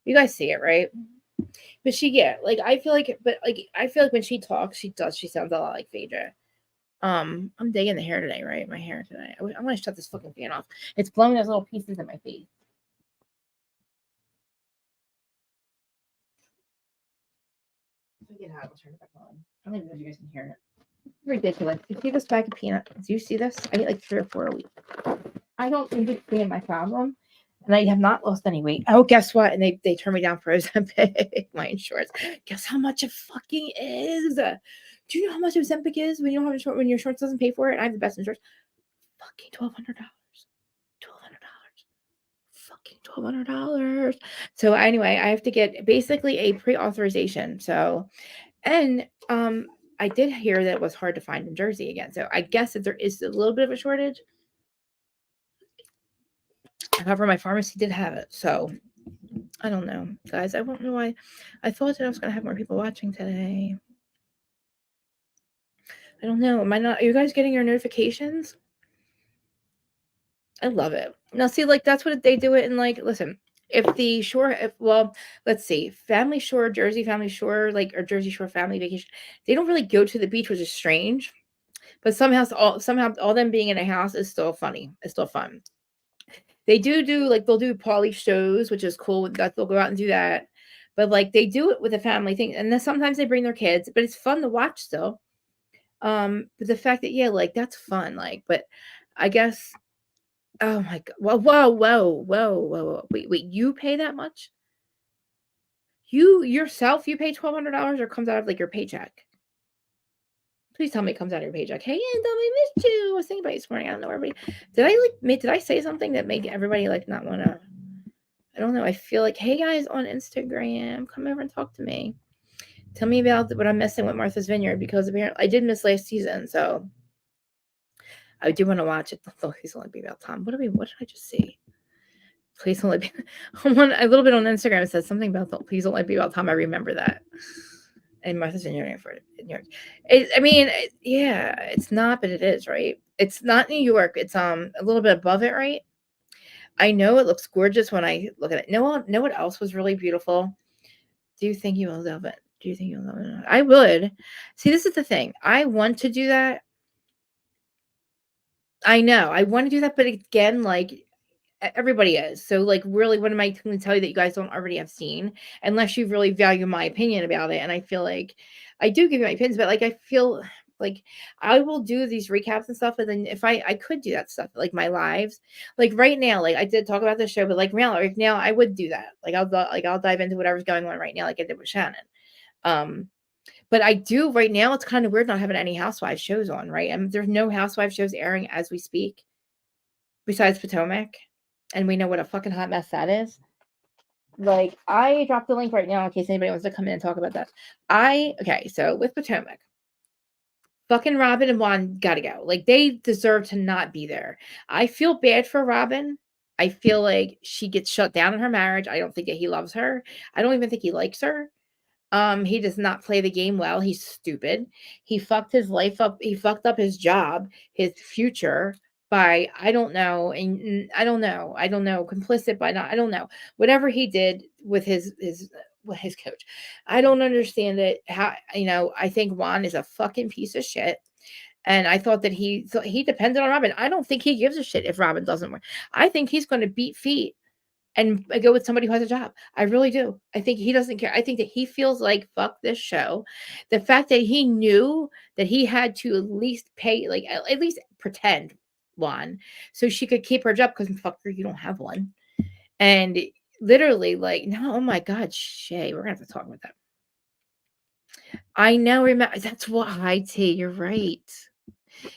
you guys see it, right? But like I feel like when she talks, she sounds a lot like Phaedra. I'm digging the hair today, right? My hair today. I'm gonna shut this fucking fan off. It's blowing those little pieces in my face. If I get out, I'll turn it back on. I don't even know if you guys can hear it. Ridiculous. You see this bag of peanuts? Do you see this? I get like 3 or 4 a week. I don't understand my problem. And I have not lost any weight. Oh, guess what? And they turned me down for Ozempic, my insurance. Guess how much it fucking is? Do you know how much Ozempic is when you don't have insurance, when your insurance doesn't pay for it? I have the best insurance. Fucking $1,200. Fucking $1,200. So anyway, I have to get basically a pre-authorization. So, and I did hear that it was hard to find in Jersey again. So I guess that there is a little bit of a shortage. However, my pharmacy did have it. So I don't know, guys. I don't know why. I thought that I was going to have more people watching today. I don't know. Am I not? Are you guys getting your notifications? I love it. Now, see, like, that's what they do it in, like, listen, let's see, Family Shore, Jersey Family Shore, like, or Jersey Shore Family Vacation, they don't really go to the beach, which is strange. But somehow all them being in a house is still funny. It's still fun. They do like, they'll do poly shows, which is cool. That they'll go out and do that. But like, they do it with a family thing, and then sometimes they bring their kids, but it's fun to watch still. But the fact that, yeah, like, that's fun. Like, but I guess, oh my god, whoa. Wait, you pay that much? You yourself, you pay $1,200 or comes out of like your paycheck? Please tell me it comes out of your paycheck. Hey, Andom, I missed you. I was thinking about you this morning. I don't know everybody. Did I say something that made everybody like not want to? I don't know. I feel like, hey guys on Instagram, come over and talk to me. Tell me about what I'm missing with Martha's Vineyard, because apparently I did miss last season, so I do want to watch it. Please don't let me be about Tom. What did I just see? Please don't let me. A little bit on Instagram, it says something about please don't let me be about Tom. I remember that. And Martha's Vineyard for New York. Yeah, it's not, but it is, right? It's not New York. It's a little bit above it, right? I know it looks gorgeous when I look at it. Know what else was really beautiful? Do you think you will love it? Do you think you'll love it? I would. See, this is the thing. I want to do that. I know. I want to do that, but again, like, everybody is. So, like, really, what am I going to tell you that you guys don't already have seen? Unless you really value my opinion about it. And I feel like I do give you my opinions, but like, I feel like I will do these recaps and stuff. And then if I could do that stuff, like my lives, like right now, like I did talk about the show, but like now I would do that. Like I'll dive into whatever's going on right now, like I did with Shannon. But I do right now. It's kind of weird not having any Housewives shows on, right? And there's no Housewives shows airing as we speak, besides Potomac. And we know what a fucking hot mess that is. Like, I dropped the link right now in case anybody wants to come in and talk about that. Okay, so with Potomac, fucking Robin and Juan gotta go. Like, they deserve to not be there. I feel bad for Robin. I feel like she gets shut down in her marriage. I don't think that he loves her. I don't even think he likes her. He does not play the game well. He's stupid. He fucked his life up. He fucked up his job, his future by I don't know, and I don't know, complicit by not I don't know. Whatever he did with his coach. I don't understand it. How I think Juan is a fucking piece of shit. And I thought that he depended on Robin. I don't think he gives a shit if Robin doesn't work. I think he's going to beat feet and go with somebody who has a job. I really do. I think he doesn't care. I think that he feels like fuck this show. The fact that he knew that he had to at least pay, like at least pretend one, so she could keep her job because fucker, you don't have one. And literally, like, no, oh my God, Shay, we're gonna have to talk about that. I know, remember that's what high tea. You're right.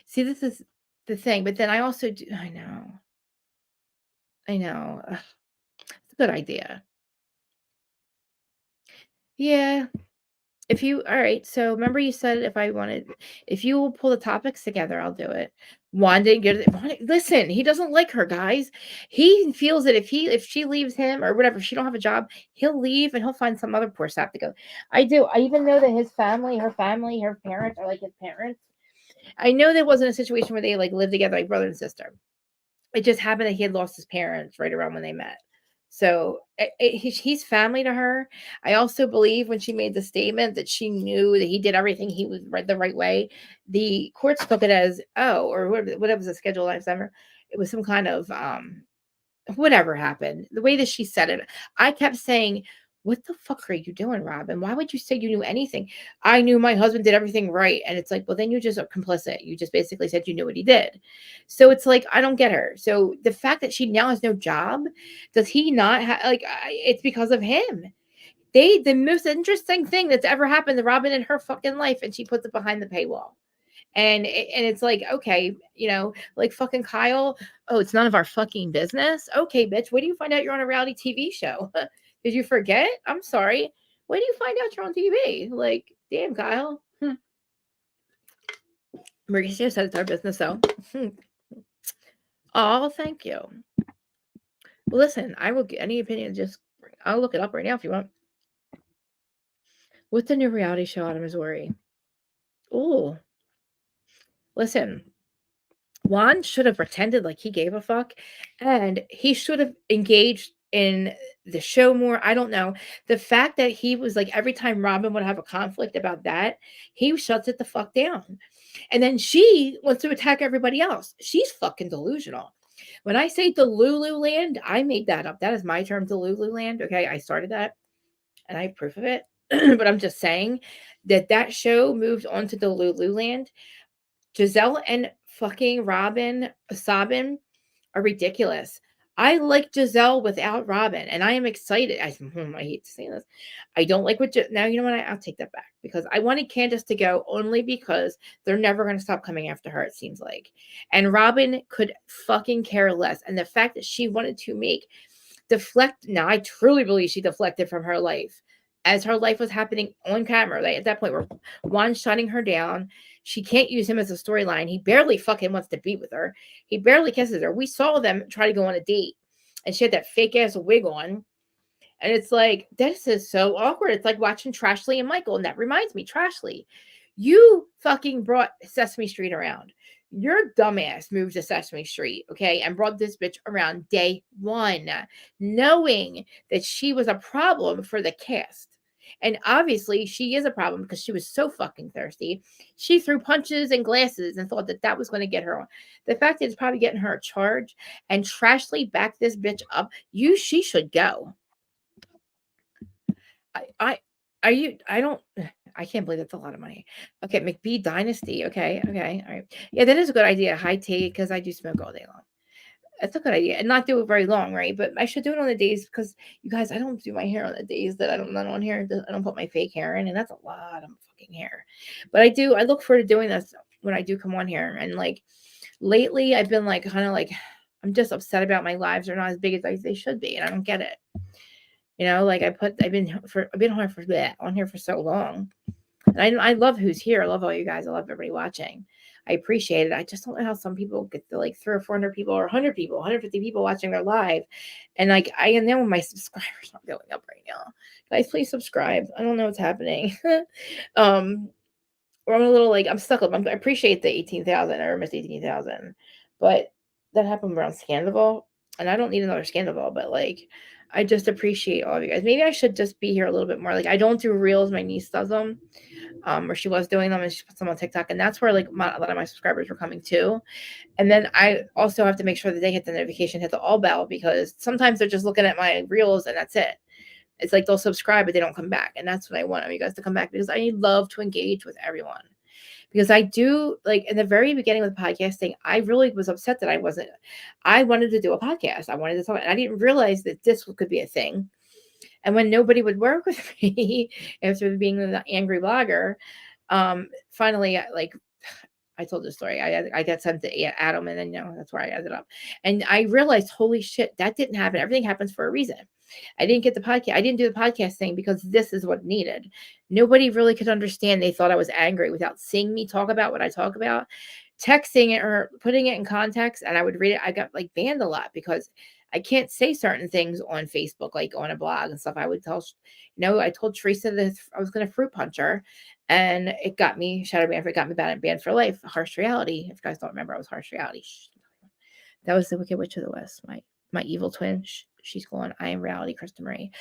See, this is the thing, but then I also do. I know. Ugh, it's a good idea. Yeah. If you all right, so remember you said if you will pull the topics together, I'll do it. Juan didn't get it. Listen, he doesn't like her, guys. He feels that if she leaves him or whatever, if she don't have a job, he'll leave and he'll find some other poor sap to go. I do. I even know that his family, her parents are like his parents. I know there wasn't a situation where they like lived together like brother and sister. It just happened that he had lost his parents right around when they met. So he's family to her. I also believe when she made the statement that she knew that he did everything he was right the right way. The courts took it as or whatever was the schedule last summer. It was some kind of whatever happened. The way that she said it, I kept saying, "What the fuck are you doing, Robin? Why would you say you knew anything? I knew my husband did everything right." And it's like, well, then you just are complicit. You just basically said you knew what he did. So it's like, I don't get her. So the fact that she now has no job, does he not have like? It's because of him. The most interesting thing that's ever happened to Robin in her fucking life, and she puts it behind the paywall. And it's like, okay, like fucking Kyle. Oh, it's none of our fucking business. Okay, bitch. Where do you find out you're on a reality TV show? Did you forget? I'm sorry. When do you find out you're on TV? Like, damn, Kyle. Mauricio said it's our business, though. Oh, thank you. Well, listen, I will get any opinion. I'll look it up right now if you want. What's the new reality show out of Missouri? Oh, listen. Juan should have pretended like he gave a fuck, and he should have engaged in the show more. I don't know. The fact that he was like every time Robin would have a conflict about that, he shuts it the fuck down. And then she wants to attack everybody else. She's fucking delusional. When I say Delulu land, I made that up. That is my term, Delulu land. Okay, I started that and I have proof of it. But I'm just saying that show moved on to Delulu land. Giselle and fucking Robin Sabin are ridiculous. I like Giselle without Robin, and I am excited. I hate to say this. I don't like what now. You know what? I'll take that back because I wanted Candace to go only because they're never going to stop coming after her. It seems like, and Robin could fucking care less. And the fact that she wanted to make deflect. Now, I truly believe she deflected from her life as her life was happening on camera. Like at that point, where Juan's shutting her down. She can't use him as a storyline. He barely fucking wants to be with her. He barely kisses her. We saw them try to go on a date, and she had that fake ass wig on. And it's like, this is so awkward. It's like watching Trashley and Michael. And that reminds me, Trashley, you fucking brought Sesame Street around. Your dumbass moved to Sesame Street, okay, and brought this bitch around day one, knowing that she was a problem for the cast. And obviously, she is a problem because she was so fucking thirsty. She threw punches and glasses and thought that that was going to get her on. The fact that it's probably getting her a charge and Trashley backed this bitch up. She should go. I are you I don't I can't believe that's a lot of money. Okay, McBee Dynasty. Okay, okay, all right. Yeah, that is a good idea. High tea because I do smoke all day long. That's a good idea, and not do it very long, right? But I should do it on the days because you guys, I don't do my hair on the days that I'm not on here. I don't put my fake hair in, and that's a lot of fucking hair. But I do. I look forward to doing this when I do come on here, and like lately, I've been like kind of like I'm just upset about my lives are not as big as they should be, and I don't get it. You know, like I've been on here for so long. And I love who's here. I love all you guys. I love everybody watching. I appreciate it. I just don't know how some people get to like 300 or 400 people or 100 people, 150 people watching their live. And like, I know my subscribers not going up right now. Guys, please subscribe. I don't know what's happening. Or I'm a little like, I'm stuck up. I appreciate the 18,000. I almost 18,000. But that happened around Scandival. And I don't need another Scandival, but like, I just appreciate all of you guys. Maybe I should just be here a little bit more. Like, I don't do reels. My niece does them. Or she was doing them, and she puts them on TikTok, and that's where like a lot of my subscribers were coming to. And then I also have to make sure that they hit the notification, hit the all bell, because sometimes they're just looking at my reels and that's it. It's like they'll subscribe, but they don't come back, and that's what I want you guys to come back, because I love to engage with everyone. Because I do, like in the very beginning with podcasting, I really was upset that I wanted to do a podcast. I wanted to talk, and I didn't realize that this could be a thing. And when nobody would work with me after being an angry blogger, finally, like I told the story. I got sent to Adam, and then that's where I ended up. And I realized, holy shit, that didn't happen. Everything happens for a reason. I didn't get the podcast. I didn't do the podcast thing because this is what needed. Nobody really could understand. They thought I was angry without seeing me talk about what I talk about, texting it or putting it in context, and I would read it. I got like banned a lot because I can't say certain things on Facebook, like on a blog and stuff. I would tell, I told Teresa that I was going to fruit punch her, and it got me shadow banned. It got me banned for life. Harsh reality. If you guys don't remember, I was harsh reality. That was the Wicked Witch of the West. My evil twin. She's gone. I am reality, Krista Marie.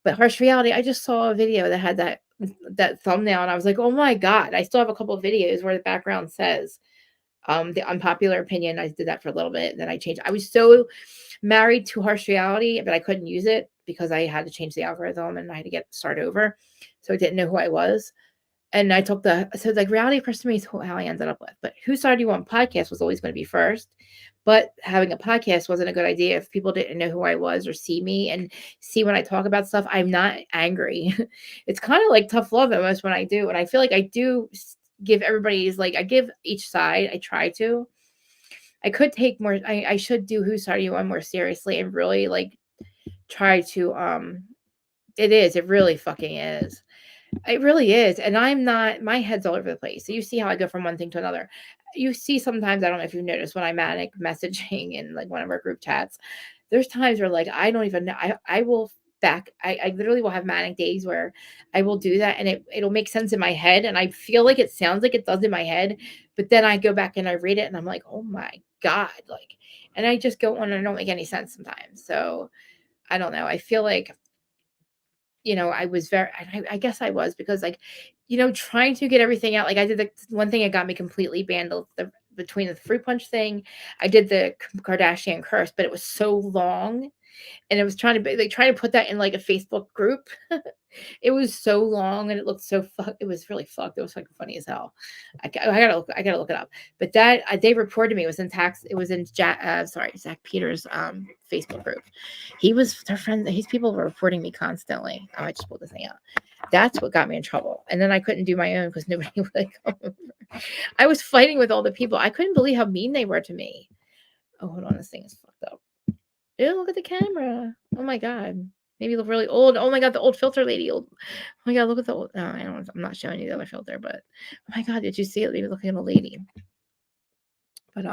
But harsh reality. I just saw a video that had that thumbnail, and I was like, oh my god! I still have a couple of videos where the background says, the unpopular opinion. I did that for a little bit, and then I changed. I was so married to harsh reality, but I couldn't use it because I had to change the algorithm and I had to start over. So I didn't know who I was. And I took so like reality person is how I ended up with. But Whose Side Do You Want podcast was always going to be first. But having a podcast wasn't a good idea if people didn't know who I was or see me and see when I talk about stuff. I'm not angry. It's kind of like tough love almost when I do. And I feel like I do give everybody's like, I give each side. I try to. I could take more. I should do Whose Side Do You Want more seriously and really like try to. It really fucking is. It really is. And I'm not, my head's all over the place. So you see how I go from one thing to another. You see sometimes, I don't know if you've noticed, when I'm manic messaging in like one of our group chats, there's times where like, I don't even know, I will I literally will have manic days where I will do that, and it'll make sense in my head. And I feel like it sounds like it does in my head, but then I go back and I read it and I'm like, oh my God, like, and I just go on and I don't make any sense sometimes. So I don't know. I feel like, I was I guess I was, because like, trying to get everything out. Like I did the one thing that got me completely banned, between the fruit punch thing. I did the Kardashian curse, but it was so long, and it was trying to put that in like a Facebook group. It was so long, and it looked so it was really fucked. It was like funny as hell. I gotta look it up. But that they reported me. It was in Zach Peters' Facebook group. Their friend. These people were reporting me constantly. I just pulled this thing out. That's what got me in trouble. And then I couldn't do my own because nobody would come over. I was fighting with all the people. I couldn't believe how mean they were to me. Oh, hold on, this thing is fucked up. Ew, look at the camera. Oh my God. Maybe you look really old. Oh my God, the old filter lady. Oh my God, look at the old. No, I'm not showing you the other filter, but oh my God, did you see it? Maybe looking at a lady. But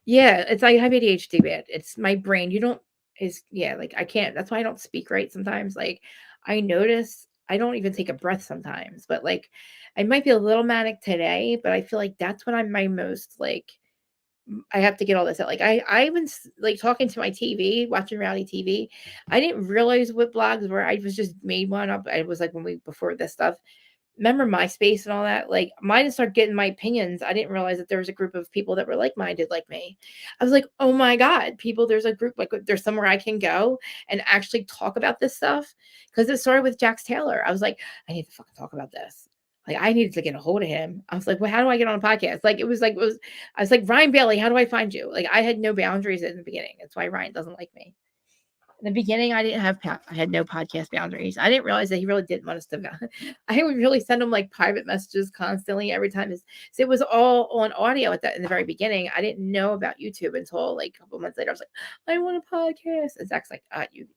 yeah, it's like I have ADHD bad. It's my brain. Like I can't. That's why I don't speak right sometimes. Like I notice I don't even take a breath sometimes. But like I might be a little manic today, but I feel like that's when I'm my most like. I have to get all this out. Like I been like talking to my TV, watching reality TV. I didn't realize what blogs were. I was just made one up. I was like before this stuff. Remember MySpace and all that? Like mine started getting my opinions. I didn't realize that there was a group of people that were like-minded like me. I was like, oh my God, there's a group, like there's somewhere I can go and actually talk about this stuff. Because it started with Jax Taylor. I was like, I need to fucking talk about this. Like I needed to get a hold of him. I was like, well, how do I get on a podcast? Like I was like, Ryan Bailey, how do I find you? Like I had no boundaries in the beginning. That's why Ryan doesn't like me. In the beginning, I didn't have I had no podcast boundaries. I didn't realize that he really didn't want us to. I would really send him like private messages constantly every time. So it was all on audio at that in the very beginning. I didn't know about YouTube until like a couple months later. I was like, I want a podcast. And Zach's like,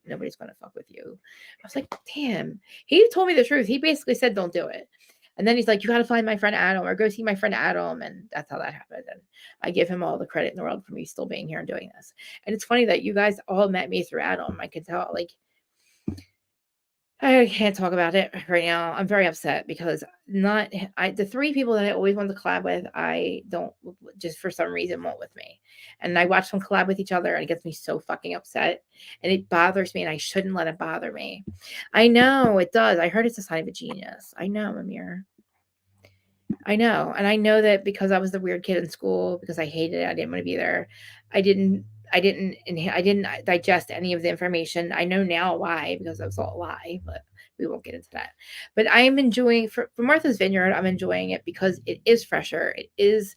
nobody's gonna fuck with you. I was like, damn. He told me the truth. He basically said, don't do it. And then he's like, you got to find my friend Adam or go see my friend Adam. And that's how that happened. And I give him all the credit in the world for me still being here and doing this. And it's funny that you guys all met me through Adam. I could tell, like, I can't talk about it right now. I'm very upset because the 3 people that I always wanted to collab with, I don't, just for some reason won't with me. And I watch them collab with each other and it gets me so fucking upset. And it bothers me and I shouldn't let it bother me. I know it does. I heard it's a sign of a genius. I know, Amir. I know. And I know that because I was the weird kid in school, because I hated it, I didn't want to be there. I didn't digest any of the information. I know now why, because it was all a lie, but we won't get into that. But I am enjoying for Martha's Vineyard, I'm enjoying it because it is fresher. It is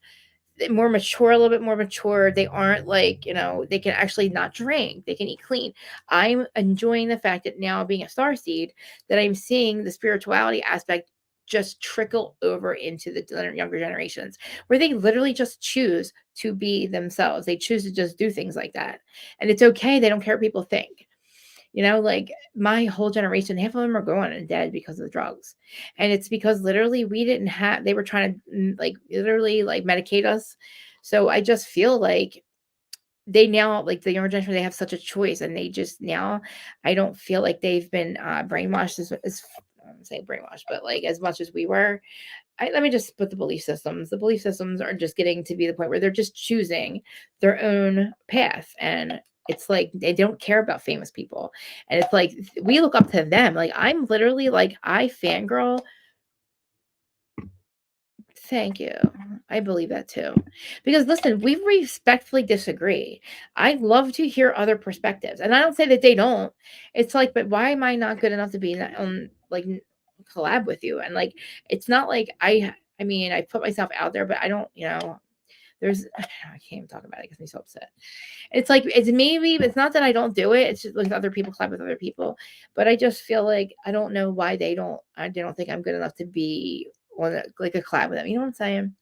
more mature, a little bit more mature. They aren't like, they can actually not drink. They can eat clean. I'm enjoying the fact that now being a starseed, that I'm seeing the spirituality aspect just trickle over into the younger generations where they literally just choose to be themselves. They choose to just do things like that. And it's okay. They don't care what people think. Like my whole generation, half of them are gone and dead because of the drugs. And it's because literally they were trying to like literally like medicate us. So I just feel like they now, like the younger generation, they have such a choice and they just now, I don't feel like they've been brainwashed as I don't say brainwashed, but like as much as we were. Let me just put the belief systems. The belief systems are just getting to be the point where they're just choosing their own path. And it's like they don't care about famous people. And it's like we look up to them. Like I'm literally like I fangirl. Thank you. I believe that too. Because listen, we respectfully disagree. I love to hear other perspectives. And I don't say that they don't. It's like, but why am I not good enough to be on like collab with you? And like it's not like I mean, I put myself out there, but I don't, there's I can't even talk about it. It gets me so upset. It's like it's not that I don't do it. It's just like other people collab with other people. But I just feel like I don't know why they don't think I'm good enough to be on like a collab with them. You know what I'm saying?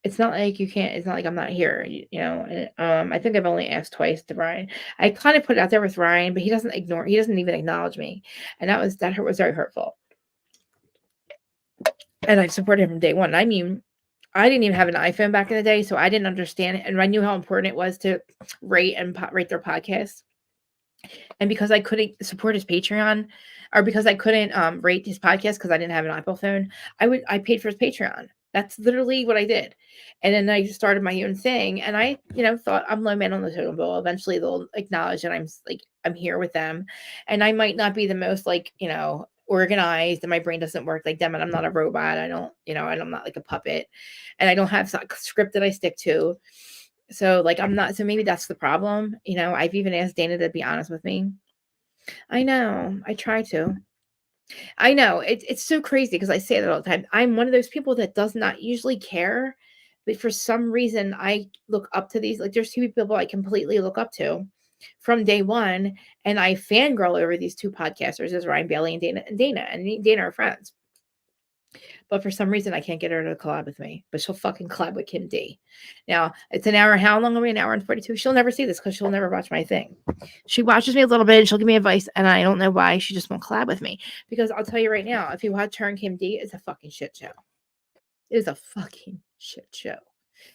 It's not like you can't. It's not like I'm not here. And, I think I've only asked twice to Ryan. I kind of put it out there with Ryan, but he doesn't ignore. He doesn't even acknowledge me, and that was very hurtful. And I've supported him from day one. I mean, I didn't even have an iPhone back in the day, so I didn't understand it, and I knew how important it was to rate their podcast. And because I couldn't support his Patreon, or because I couldn't rate his podcast because I didn't have an Apple phone, I paid for his Patreon. That's literally what I did. And then I started my own thing, and I, thought I'm low man on the totem pole. Eventually, they'll acknowledge that I'm here with them, and I might not be the most organized, and my brain doesn't work like them, and I'm not a robot. I don't, and I'm not like a puppet, and I don't have a script that I stick to. So like I'm not, so maybe that's the problem. I've even asked Dana to be honest with me. I know. I try to. I know. It's so crazy because I say that all the time. I'm one of those people that does not usually care, but for some reason I look up to these. Like there's 2 people I completely look up to from day one, and I fangirl over these 2 podcasters, as Ryan Bailey and Dana. And Dana are friends. But for some reason, I can't get her to collab with me. But she'll fucking collab with Kim D. Now, it's an hour. How long are we? An hour and 42? She'll never see this because she'll never watch my thing. She watches me a little bit and she'll give me advice. And I don't know why she just won't collab with me. Because I'll tell you right now, if you watch her and Kim D, it's a fucking shit show. It is a fucking shit show.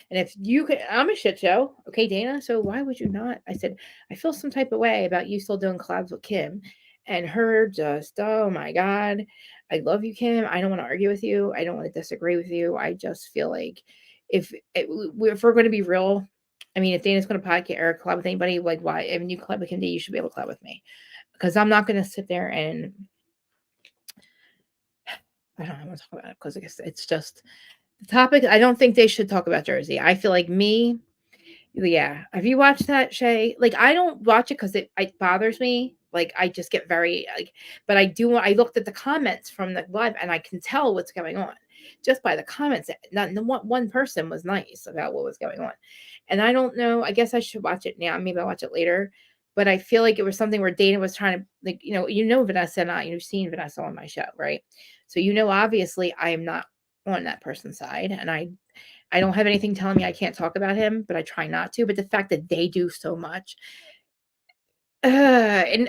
And if you could, I'm a shit show. Okay, Dana. So why would you not? I said, I feel some type of way about you still doing collabs with Kim. And her just, oh my God. I love you, Kim. I don't want to argue with you. I don't want to disagree with you. I just feel like if we're going to be real, I mean, if Dana's going to podcast or collab with anybody, like why? I mean, you collab with Kim D, you should be able to collab with me. Because I'm not going to sit there and I don't want to talk about it because it's just the topic. I don't think they should talk about Jersey. I feel like yeah. Have you watched that, Shay? Like, I don't watch it because it bothers me. Like, I just get very, but I do want, I looked at the comments from the live and I can tell what's going on just by the comments. Not one person was nice about what was going on. And I don't know. I guess I should watch it now. Maybe I'll watch it later. But I feel like it was something where Dana was trying to, like, Vanessa and I, you've seen Vanessa on my show, right? So, obviously I am not on that person's side, and I don't have anything telling me I can't talk about him, but I try not to. But the fact that they do so much, and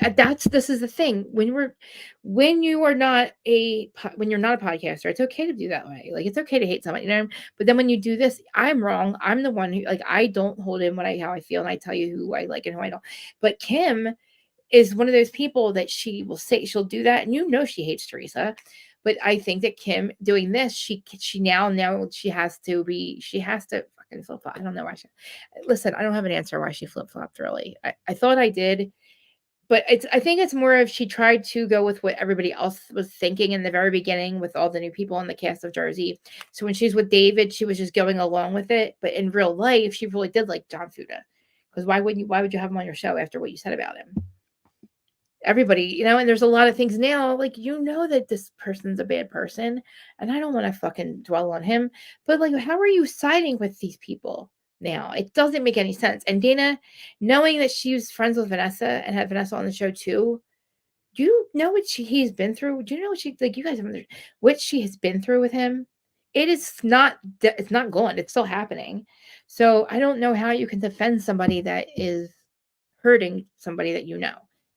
this is the thing, when you are not when you're not a podcaster, it's okay to do that way. Like, it's okay to hate somebody, but then when you do this, I'm wrong. I'm the one who, like, I don't hold in how I feel, and I tell you who I like and who I don't. But Kim is one of those people that she will say she'll do that, and she hates Teresa. But I think that Kim doing this, she now she has to fucking flip flop. I don't know why listen, I don't have an answer why she flip flopped, really. I thought I did, but I think it's more of she tried to go with what everybody else was thinking in the very beginning with all the new people in the cast of Jersey. So when she's with David, she was just going along with it. But in real life, she really did like John Fuda. Because why would you have him on your show after what you said about him? Everybody, and there's a lot of things now, like, that this person's a bad person, and I don't want to fucking dwell on him, but, like, how are you siding with these people now? It doesn't make any sense. And Dana, knowing that she was friends with Vanessa and had Vanessa on the show too, do you know what he's been through? Do you know what you guys have, what she has been through with him? It's not gone. It's still happening. So I don't know how you can defend somebody that is hurting somebody that you know.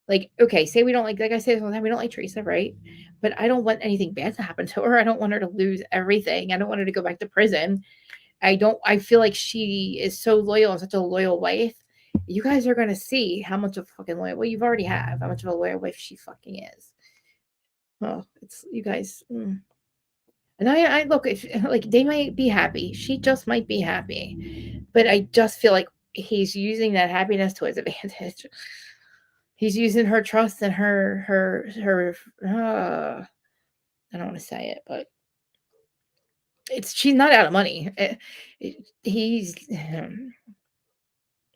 Like, okay, say we don't like I say this all the time, we don't like Teresa, right? But I don't want anything bad to happen to her. I don't want her to lose everything. I don't want her to go back to prison. I feel like she is so loyal and such a loyal wife. You guys are gonna see how much of fucking loyal, well, you've already have how much of a loyal wife she fucking is. Oh, it's you guys. And I look, if like, they might be happy. She just might be happy. But I just feel like he's using that happiness to his advantage. He's using her trust and her I don't want to say it, but she's not out of money. He's I'm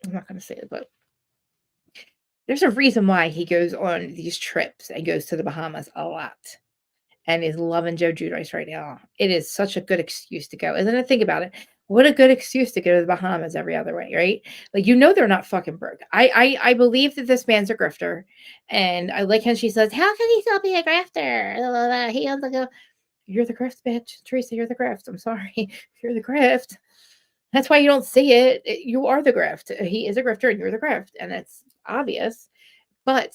not going to say it, but there's a reason why he goes on these trips and goes to the Bahamas a lot and is loving Joe Giudice right now. It is such a good excuse to go. Isn't it? Think about it. What a good excuse to go to the Bahamas every other way, right? Like, they're not fucking broke. I believe that this man's a grifter, and I like how she says, "How can he still be a grifter?" Blah, blah, blah. He owns go, "You're the grift, bitch, Teresa. You're the grift. I'm sorry, you're the grift." That's why you don't see it. You are the grift. He is a grifter, and you're the grift, and it's obvious. But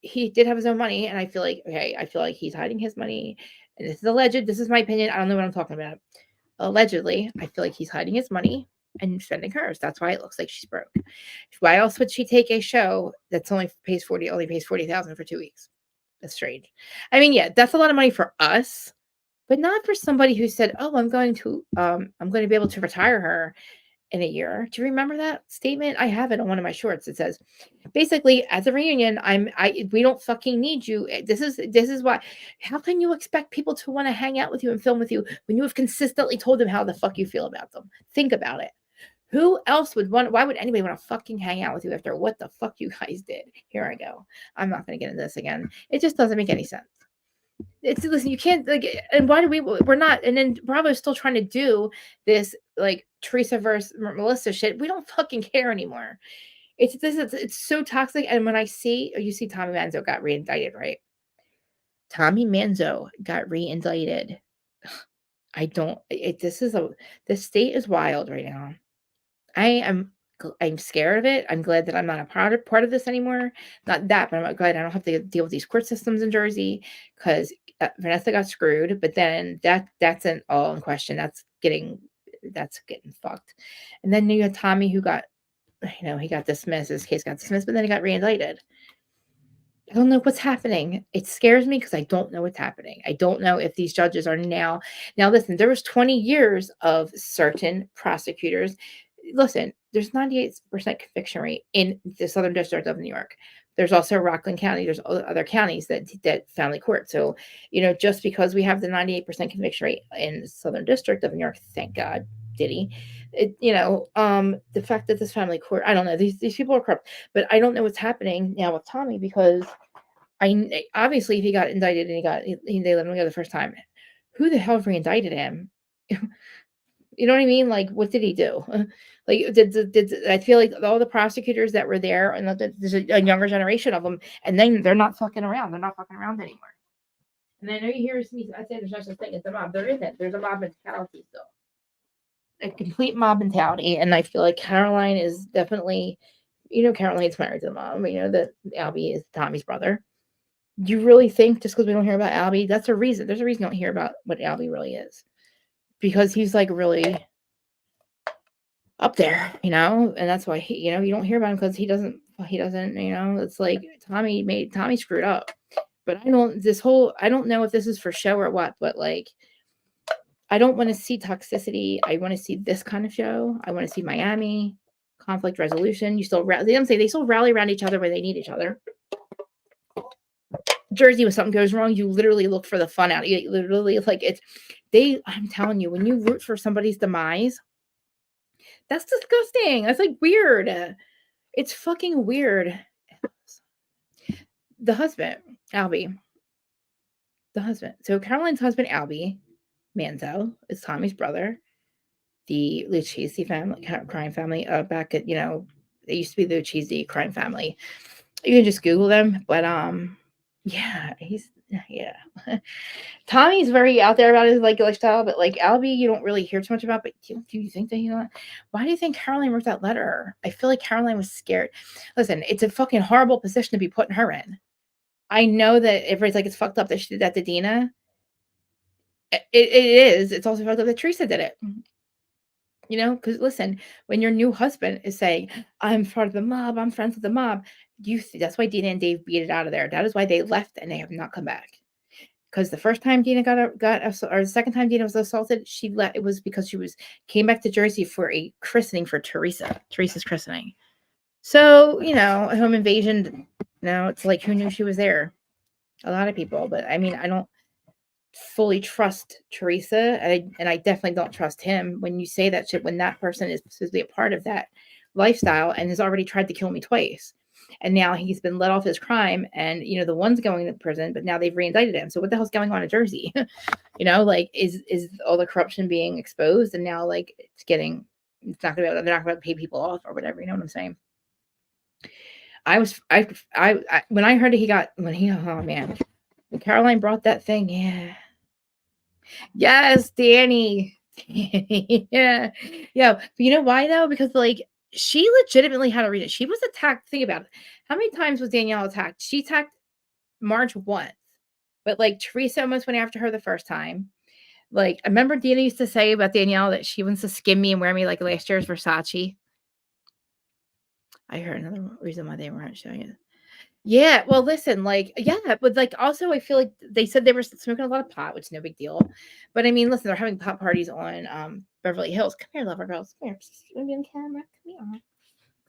he did have his own money, and I feel like he's hiding his money. And this is alleged. This is my opinion. I don't know what I'm talking about. Allegedly, I feel like he's hiding his money and spending hers. That's why it looks like she's broke. Why else would she take a show that's only pays 40,000 for 2 weeks? That's strange. I mean, yeah, that's a lot of money for us, but not for somebody who said, "Oh, I'm going to be able to retire her in a year." Do you remember that statement? I have it on one of my shorts. It says, basically, as a reunion, we don't fucking need you. This is why. How can you expect people to want to hang out with you and film with you when you have consistently told them how the fuck you feel about them? Think about it. Who else would want? Why would anybody want to fucking hang out with you after what the fuck you guys did? Here I go. I'm not going to get into this again. It just doesn't make any sense. Listen, you can't, like, and why do we're not, and then Bravo's still trying to do this, like, Teresa versus Melissa shit. We don't fucking care anymore. It's so toxic. And when you see Tommy Manzo got reindicted, right? Tommy Manzo got reindicted. I don't, the state is wild right now. I'm scared of it. I'm glad that I'm not a part of this anymore. Not that, but I'm glad I don't have to deal with these court systems in Jersey, because Vanessa got screwed. But then that's an all in question. That's getting fucked. And then you had Tommy, who got, he got dismissed. His case got dismissed, but then he got reindicted. I don't know what's happening. It scares me because I don't know what's happening. I don't know if these judges are now. Listen, there was 20 years of certain prosecutors. Listen, there's 98% conviction rate in the Southern District of New York. There's also Rockland County. There's other counties that family court. So, just because we have the 98% conviction rate in the Southern District of New York, thank God, Diddy. The fact that this family court, I don't know, these people are corrupt, but I don't know what's happening now with Tommy, because obviously if he got indicted and they let him go the first time, who the hell reindicted him? You know what I mean? Like, what did he do? Like, did I feel like all the prosecutors that were there, and there's a younger generation of them, and then they're not fucking around. They're not fucking around anymore. And I know you hear me. I say there's no such thing as a mob. There isn't. There's a mob mentality still, a complete mob mentality. And I feel like Caroline is definitely, Caroline's married to the mom. That Albie is Tommy's brother. Do you really think just because we don't hear about Albie, that's a reason? There's a reason you don't hear about what Albie really is, because he's like really up there, and that's why you don't hear about him, because he doesn't, it's like Tommy screwed up. But I don't know if this is for show or what, but like, I don't want to see toxicity. I want to see this kind of show. I want to see Miami conflict resolution. They still rally around each other when they need each other. Jersey, when something goes wrong, you literally look for the fun out. You literally, like, I'm telling you, when you root for somebody's demise, that's disgusting. That's like weird. It's fucking weird. The husband, Albie. The husband. So Caroline's husband, Albie Manzo, is Tommy's brother. The Lucchese family, crime family, back at, they used to be the Lucchese crime family. You can just Google them, but yeah. Tommy's very out there about his like lifestyle, but like Albie, you don't really hear too much about. But do you think that why do you think Caroline wrote that letter? I feel like Caroline was scared. Listen, it's a fucking horrible position to be putting her in. I know that everybody's like, it's fucked up that she did that to Dina. It is. It's also fucked up that Teresa did it. Because listen, when your new husband is saying, I'm part of the mob, I'm friends with the mob, that's why Dina and Dave beat it out of there. That is why they left and they have not come back. Because the first time Dina or the second time Dina was assaulted, she left. It was because she came back to Jersey for a christening for Teresa's christening. So, a home invasion, it's like, who knew she was there? A lot of people. But I mean, I don't fully trust Teresa, and I definitely don't trust him when you say that shit, when that person is supposed to be a part of that lifestyle and has already tried to kill me twice, and now he's been let off his crime, and the one's going to prison, but now they've reindicted him. So what the hell's going on in Jersey? Like, is all the corruption being exposed, and now like they're not going to pay people off or whatever? You know what I'm saying? When I heard oh man, when Caroline brought that thing, yeah. Yes, Danny. Yeah. Yeah. But you know why though? Because like, she legitimately had a reason. She was attacked. Think about it. How many times was Danielle attacked? She attacked Marge once. But like, Teresa almost went after her the first time. Like, I remember Dana used to say about Danielle that she wants to skim me and wear me like last year's Versace. I heard another reason why they weren't showing it. Yeah, well, listen, like, yeah, but like, also, I feel like they said they were smoking a lot of pot, which is no big deal. But I mean, listen, they're having pot parties on Beverly Hills. Come here, lover girls. Come here. You want to be on camera? Come here.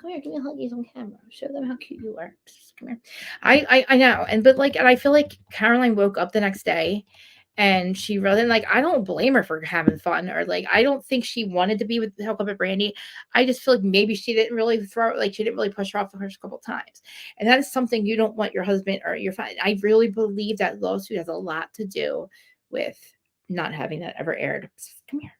Come here. Give me a huggies on camera. Show them how cute you are. Come here. I know, and I feel like Caroline woke up the next day. And she really, like, I don't blame her for having fun, or like, I don't think she wanted to be with hook up with Brandy. I just feel like maybe she didn't really she didn't really push her off the first couple times. And that is something you don't want your husband or your friend. I really believe that lawsuit has a lot to do with not having that ever aired. Come here.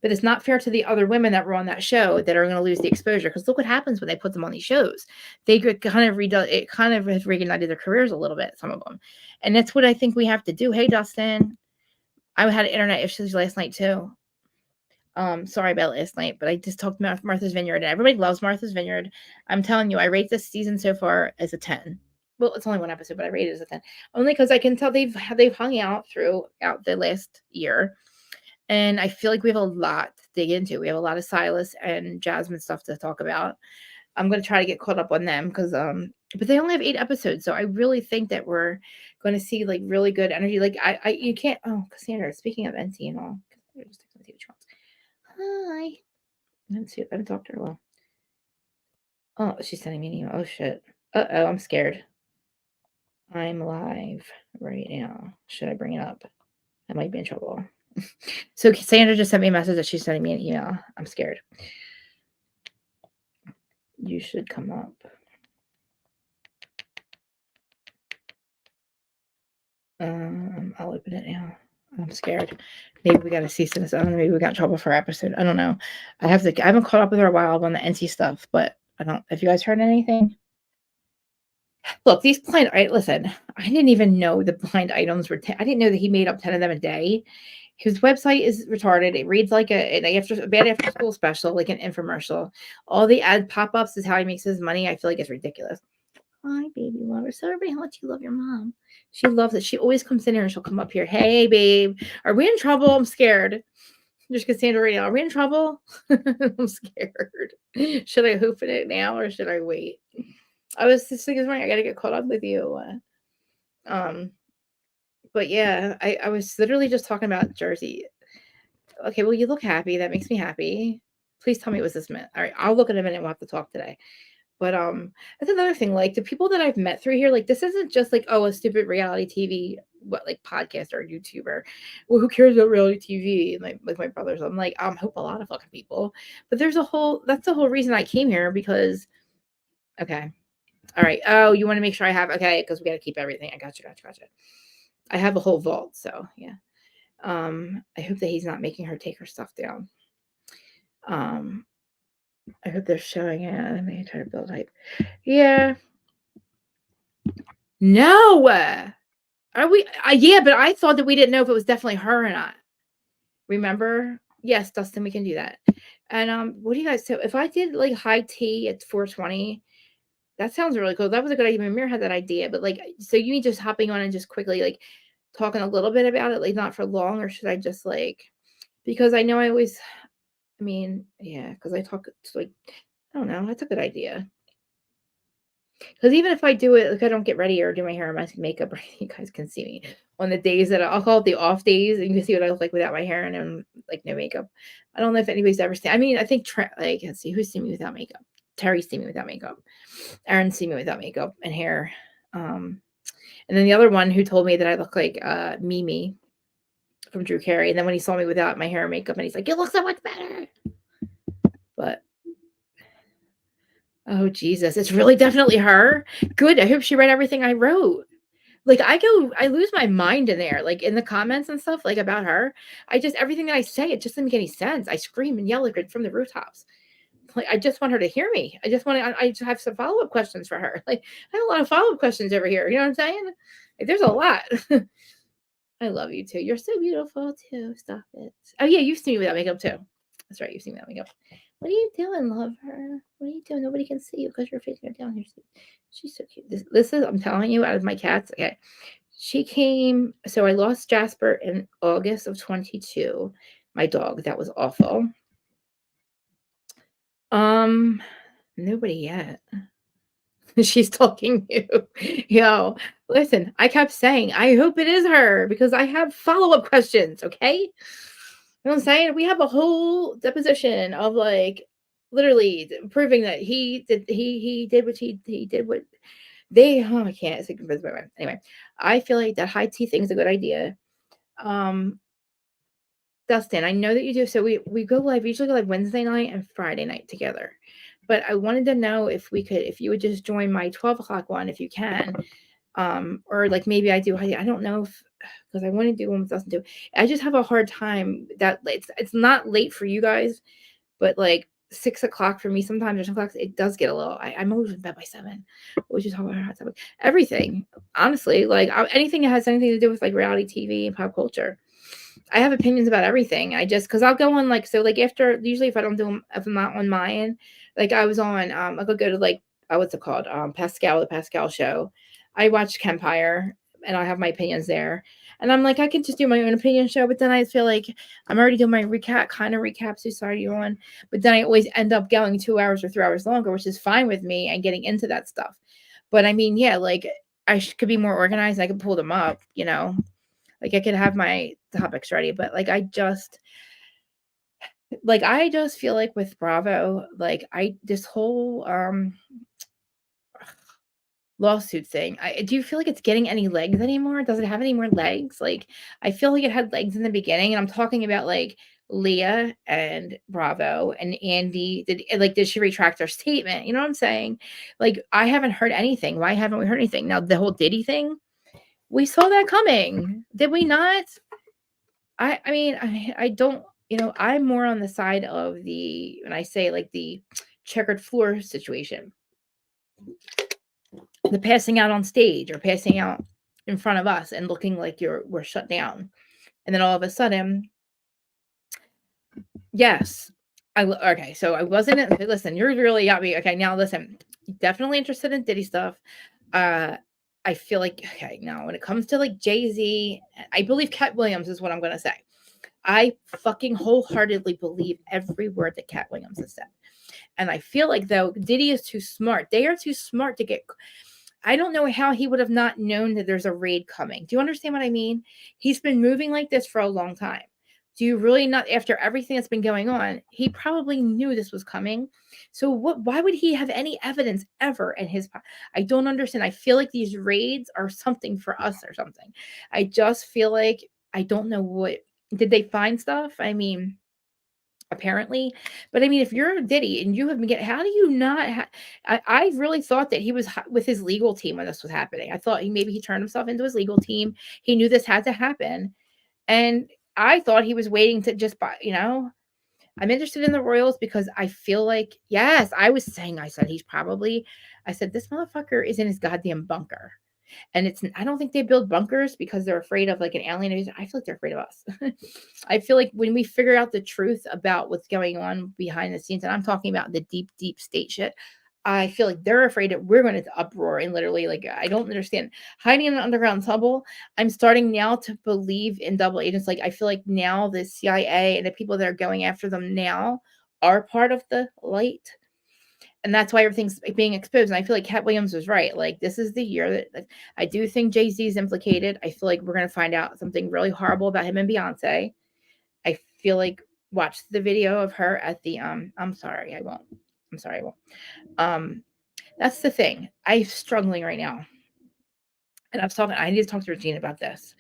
But it's not fair to the other women that were on that show that are going to lose the exposure, because look what happens when they put them on these shows. They get kind of it kind of has reignited their careers a little bit, some of them. And that's what I think we have to do. Hey, Dustin. I had internet issues last night too. Sorry about last night, but I just talked about Martha's Vineyard, and everybody loves Martha's Vineyard. I'm telling you, I rate this season so far as a 10. Well, it's only one episode, but I rate it as a 10. Only because I can tell they've hung out throughout the last year. And I feel like we have a lot to dig into. We have a lot of Silas and Jasmine stuff to talk about. I'm going to try to get caught up on them because, but they only have 8 episodes. So I really think that we're going to see like really good energy. Like you can't, Cassandra, speaking of NT and all, hi. I haven't talked to her a while. Oh, she's sending me an email. Oh shit. Uh-oh, I'm scared. I'm live right now. Should I bring it up? I might be in trouble. So Cassandra just sent me a message that she's sending me an email. I'm scared. You should come up. I'll open it now. I'm scared. Maybe we got to cease and desist. I don't know. Maybe we got in trouble for our episode. I don't know. I haven't caught up with her a while on the NC stuff, but I don't. Have you guys heard anything? Look, these blind. Listen, I didn't even know the blind items were. I didn't know that he made up 10 of them a day. His website is retarded. It reads like a bad after school special, like an infomercial. All the ad pop ups is how he makes his money. I feel like it's ridiculous. Hi, baby lover. So everybody, how much you love your mom? She loves it. She always comes in here and she'll come up here. Hey, babe, are we in trouble? I'm scared. There's Cassandra right now. Are we in trouble? I'm scared. Should I open it now or should I wait? I was just thinking, I got to get caught up with you. But yeah, I was literally just talking about Jersey. Okay, well, you look happy. That makes me happy. Please tell me it was this minute. All right, I'll look in a minute. We'll have to talk today. But that's another thing. Like the people that I've met through here, like this isn't just like, oh, a stupid reality TV, like podcaster or YouTuber. Well, who cares about reality TV? And like my brothers, I'm like, I hope a lot of fucking people. But that's the whole reason I came here because, okay, all right. Oh, you want to make sure I have okay because we got to keep everything. I got you. I have a whole vault, so yeah. I hope that he's not making her take her stuff down. I hope they're showing it. Let me try to build hype. Yeah. No. Are we? Yeah, but I thought that we didn't know if it was definitely her or not. Remember? Yes, Dustin, we can do that. And what do you guys? So if I did like high tea at 420, that sounds really cool. That was a good idea. Mir had that idea, but like, so you mean just hopping on and just quickly like talking a little bit about it, like not for long, or should I just like? Because I know I always. I mean, yeah, because I talk like I don't know. That's a good idea. Because even if I do it, like I don't get ready or do my hair or my makeup, right? You guys can see me on the days that I'll call it the off days, and you can see what I look like without my hair and then like no makeup. I don't know if anybody's ever seen. I mean, I think like let's see who's seen me without makeup. Terry's seen me without makeup. Aaron's seen me without makeup and hair. And then the other one who told me that I look like Mimi from Drew Carey. And then when he saw me without my hair and makeup, and he's like, "You look so much better." But oh Jesus, it's really definitely her. Good. I hope she read everything I wrote. Like I lose my mind in there, like in the comments and stuff, like about her. Everything that I say, it just doesn't make any sense. I scream and yell at her from the rooftops. Like I just want her to hear me. I just have some follow-up questions for her. Like I have a lot of follow-up questions over here. You know what I'm saying? Like there's a lot. I love you too. You're so beautiful too. Stop it. Oh yeah, you've seen me without makeup too. That's right, you've seen me without makeup. What are you doing, lover? What are you doing? Nobody can see you because you're facing her down here. She's so cute. This is, I'm telling you, out of my cats. Okay. She came, so I lost Jasper in August of 22. My dog. That was awful. Nobody yet. She's talking to you. Yo, listen, I kept saying, I hope it is her because I have follow-up questions, okay? You know what I'm saying? We have a whole deposition of like literally proving that he did what he did what they I can't say anyway. I feel like that high tea thing is a good idea. Dustin, I know that you do. So we go live, we usually go live Wednesday night and Friday night together. But I wanted to know if you would just join my 12 o'clock one if you can. Or like maybe I do. I don't know if because I want to do one with Dustin too. I just have a hard time that it's not late for you guys, but like 6 o'clock for me sometimes or 7 o'clock, it does get a little. I'm always in bed by 7. We should talk about hot topic. Everything, honestly, like anything that has anything to do with like reality TV and pop culture. I have opinions about everything. Because I'll go on like so like after usually if I'm not on mine, like I was on I could go to like what's it called Pascal, the Pascal show. I watched Kempire and I have my opinions there. And I'm like, I could just do my own opinion show, but then I feel like I'm already doing my recaps who started you on. But then I always end up going 2 hours or 3 hours longer, which is fine with me and getting into that stuff. But I mean, yeah, like I could be more organized. I could pull them up, you know. Like I could have my topics ready, but like I just feel like with Bravo, like this whole lawsuit thing. Do you feel like it's getting any legs anymore? Does it have any more legs? Like I feel like it had legs in the beginning, and I'm talking about like Leah and Bravo and Andy. Did she retract her statement? You know what I'm saying? Like I haven't heard anything. Why haven't we heard anything? Now the whole Diddy thing, we saw that coming, did we not? I mean, I don't, I'm more on the side of when I say like the checkered floor situation, the passing out on stage or passing out in front of us and looking like we're shut down. And then all of a sudden, yes. Okay, so I wasn't listen, you're really got me. Okay, now listen, definitely interested in Diddy stuff. Uh I feel like okay, now when it comes to like Jay-Z, I believe Cat Williams is what I'm gonna say. I fucking wholeheartedly believe every word that Cat Williams has said. And I feel like though Diddy is too smart. They are too smart to get I don't know how he would have not known that there's a raid coming. Do you understand what I mean? He's been moving like this for a long time. Do you really not after everything that's been going on, he probably knew this was coming. So why would he have any evidence ever in his I don't understand. I feel like these raids are something for us or something. I just feel like I don't know what did they find stuff? I mean, apparently. But I mean, if you're Diddy and you have been getting, how do you not? I really thought that he was with his legal team when this was happening. I thought maybe he turned himself into his legal team. He knew this had to happen, and I thought he was waiting to just buy. I'm interested in the Royals because I feel like yes, I said he's probably. I said this motherfucker is in his goddamn bunker. And I don't think they build bunkers because they're afraid of like an alien invasion. I feel like they're afraid of us. I feel like when we figure out the truth about what's going on behind the scenes, and I'm talking about the deep, deep state shit, I feel like they're afraid that we're going to uproar and literally like I don't understand hiding in an underground tunnel. I'm starting now to believe in double agents. Like I feel like now the CIA and the people that are going after them now are part of the light, and that's why everything's being exposed. And I feel like Cat Williams was right. Like this is the year that I do think Jay-Z is implicated. I feel like we're gonna find out something really horrible about him and Beyonce. I feel like watch the video of her at the I'm sorry, I won't. I'm sorry, I won't. Um, that's the thing. I'm struggling right now. And I need to talk to Regina about this.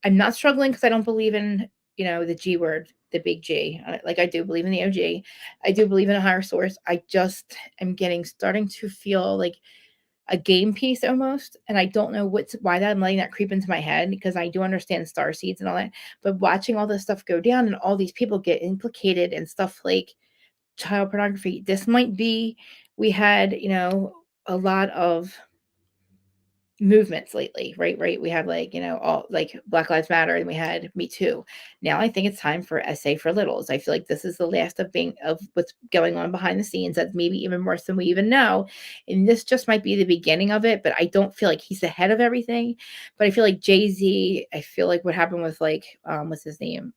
I'm not struggling because I don't believe in, the G word, the big G. Like I do believe in the OG. I do believe in a higher source. I just am starting to feel like a game piece almost. And I don't know why I'm letting that creep into my head because I do understand star seeds and all that. But watching all this stuff go down and all these people get implicated and stuff like child pornography, this might be, we had, a lot of movements lately, right? We have like, all like Black Lives Matter and we had Me Too. Now I think it's time for SA for Littles. I feel like this is the last of what's going on behind the scenes. That's maybe even worse than we even know. And this just might be the beginning of it, but I don't feel like he's ahead of everything. But I feel like Jay-Z, I feel like what happened with like, what's his name?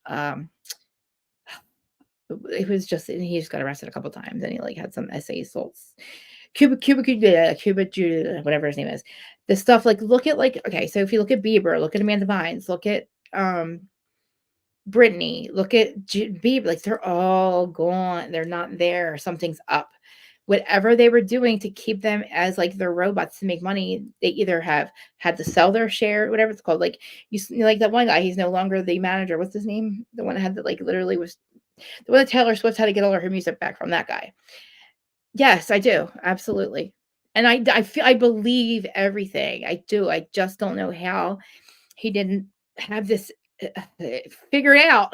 It was just he just got arrested a couple times and he like had some SA assaults. Cuba, whatever his name is. The stuff like look at like okay, so if you look at Bieber, look at Amanda Bynes, look at Britney, look at Bieber, like they're all gone. They're not there. Something's up. Whatever they were doing to keep them as like their robots to make money, they either have had to sell their share, whatever it's called. Like like that one guy, he's no longer the manager. What's his name? The one that had that like literally was the one that Taylor Swift had to get all of her music back from that guy. Yes, I do. Absolutely. And I believe everything. I do. I just don't know how he didn't have this figured out.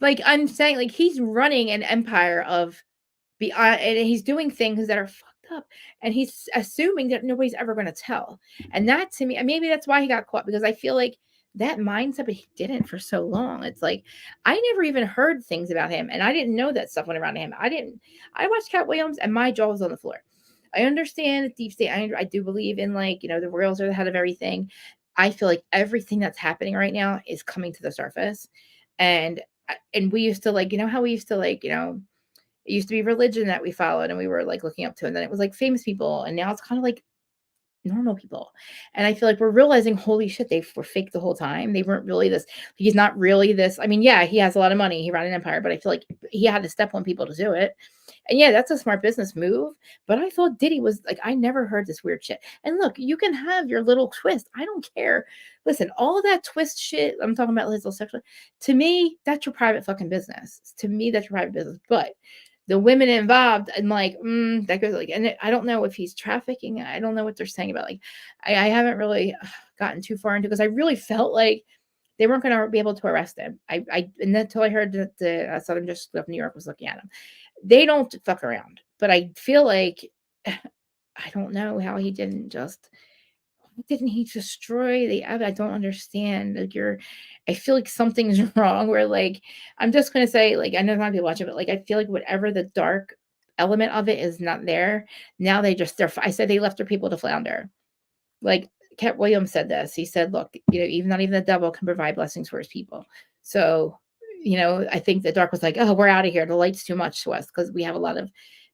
Like I'm saying, like he's running an empire of and he's doing things that are fucked up, and he's assuming that nobody's ever going to tell. And that to me, and maybe that's why he got caught because I feel like that mindset, but he didn't for so long. It's like I never even heard things about him, and I didn't know that stuff went around him. I watched Cat Williams, and my jaw was on the floor. I understand deep state. I do believe in like the Royals are the head of everything. I feel like everything that's happening right now is coming to the surface, and we used to like how we used to like it used to be religion that we followed and we were like looking up to, and then it was like famous people, and now it's kind of like normal people. And I feel like we're realizing, holy shit, they were fake the whole time. They weren't really this. He's not really this. I mean, yeah, he has a lot of money. He ran an empire, but I feel like he had to step on people to do it. And yeah, that's a smart business move. But I thought Diddy was like, I never heard this weird shit. And look, you can have your little twist. I don't care. Listen, all that twist shit, I'm talking about his little sexual. To me, that's your private fucking business. To me, that's your private business. But the women involved, and like, that goes like, and I don't know if he's trafficking. I don't know what they're saying about like, I haven't really gotten too far into because I really felt like they weren't going to be able to arrest him. And until I heard that the Southern District of New York was looking at him, they don't fuck around. But I feel like I don't know how he didn't just didn't he destroy the I don't understand. Like I feel like something's wrong where like I'm just gonna say, like, I know not people watch it, but like I feel like whatever the dark element of it is not there. Now I said they left their people to flounder. Like Cat Williams said this. He said, look, even not even the devil can provide blessings for his people. So, I think the dark was like, oh, we're out of here. The light's too much to us because we have a lot of,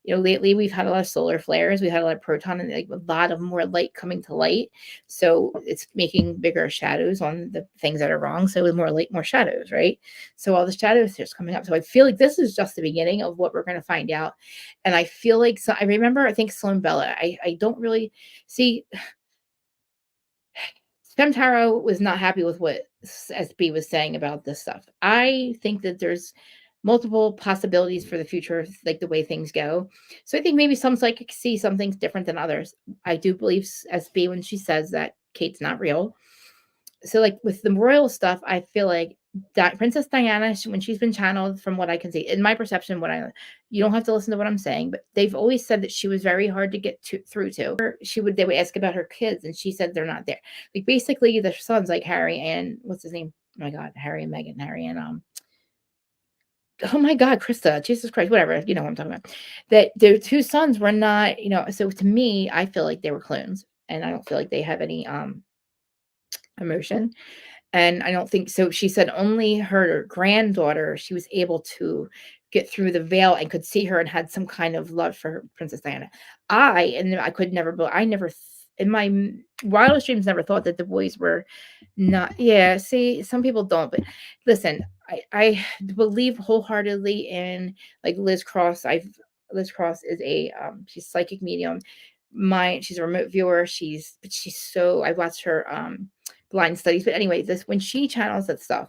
lately we've had a lot of solar flares. We've had a lot of proton and like a lot of more light coming to light. So it's making bigger shadows on the things that are wrong. So with more light, more shadows, right? So all the shadows just coming up. So I feel like this is just the beginning of what we're going to find out. And I feel like, so I remember, I think Sloan Bella, I don't really see Femtaro was not happy with what SB was saying about this stuff. I think that there's multiple possibilities for the future, like the way things go. So I think maybe some psychics see some things different than others. I do believe SB when she says that Kate's not real. So like with the royal stuff, I feel like that Princess Diana, when she's been channeled, from what I can see, in my perception, you don't have to listen to what I'm saying, but they've always said that she was very hard to get through to. They would ask about her kids, and she said they're not there. Like basically, their sons, like Harry and what's his name? Oh my God, Harry and Meghan, Harry and oh my God, Krista, Jesus Christ, whatever, you know what I'm talking about. That their two sons were not, So to me, I feel like they were clones, and I don't feel like they have any emotion. And I don't think so. She said only her granddaughter, she was able to get through the veil and could see her and had some kind of love for Princess Diana. I could never, but I never, in my wildest dreams, never thought that the boys were not. Yeah, see, some people don't, but listen, I believe wholeheartedly in like Liz Cross. Liz Cross is she's psychic medium. She's a remote viewer. She's so I watched her blind studies. But anyway, when she channels that stuff,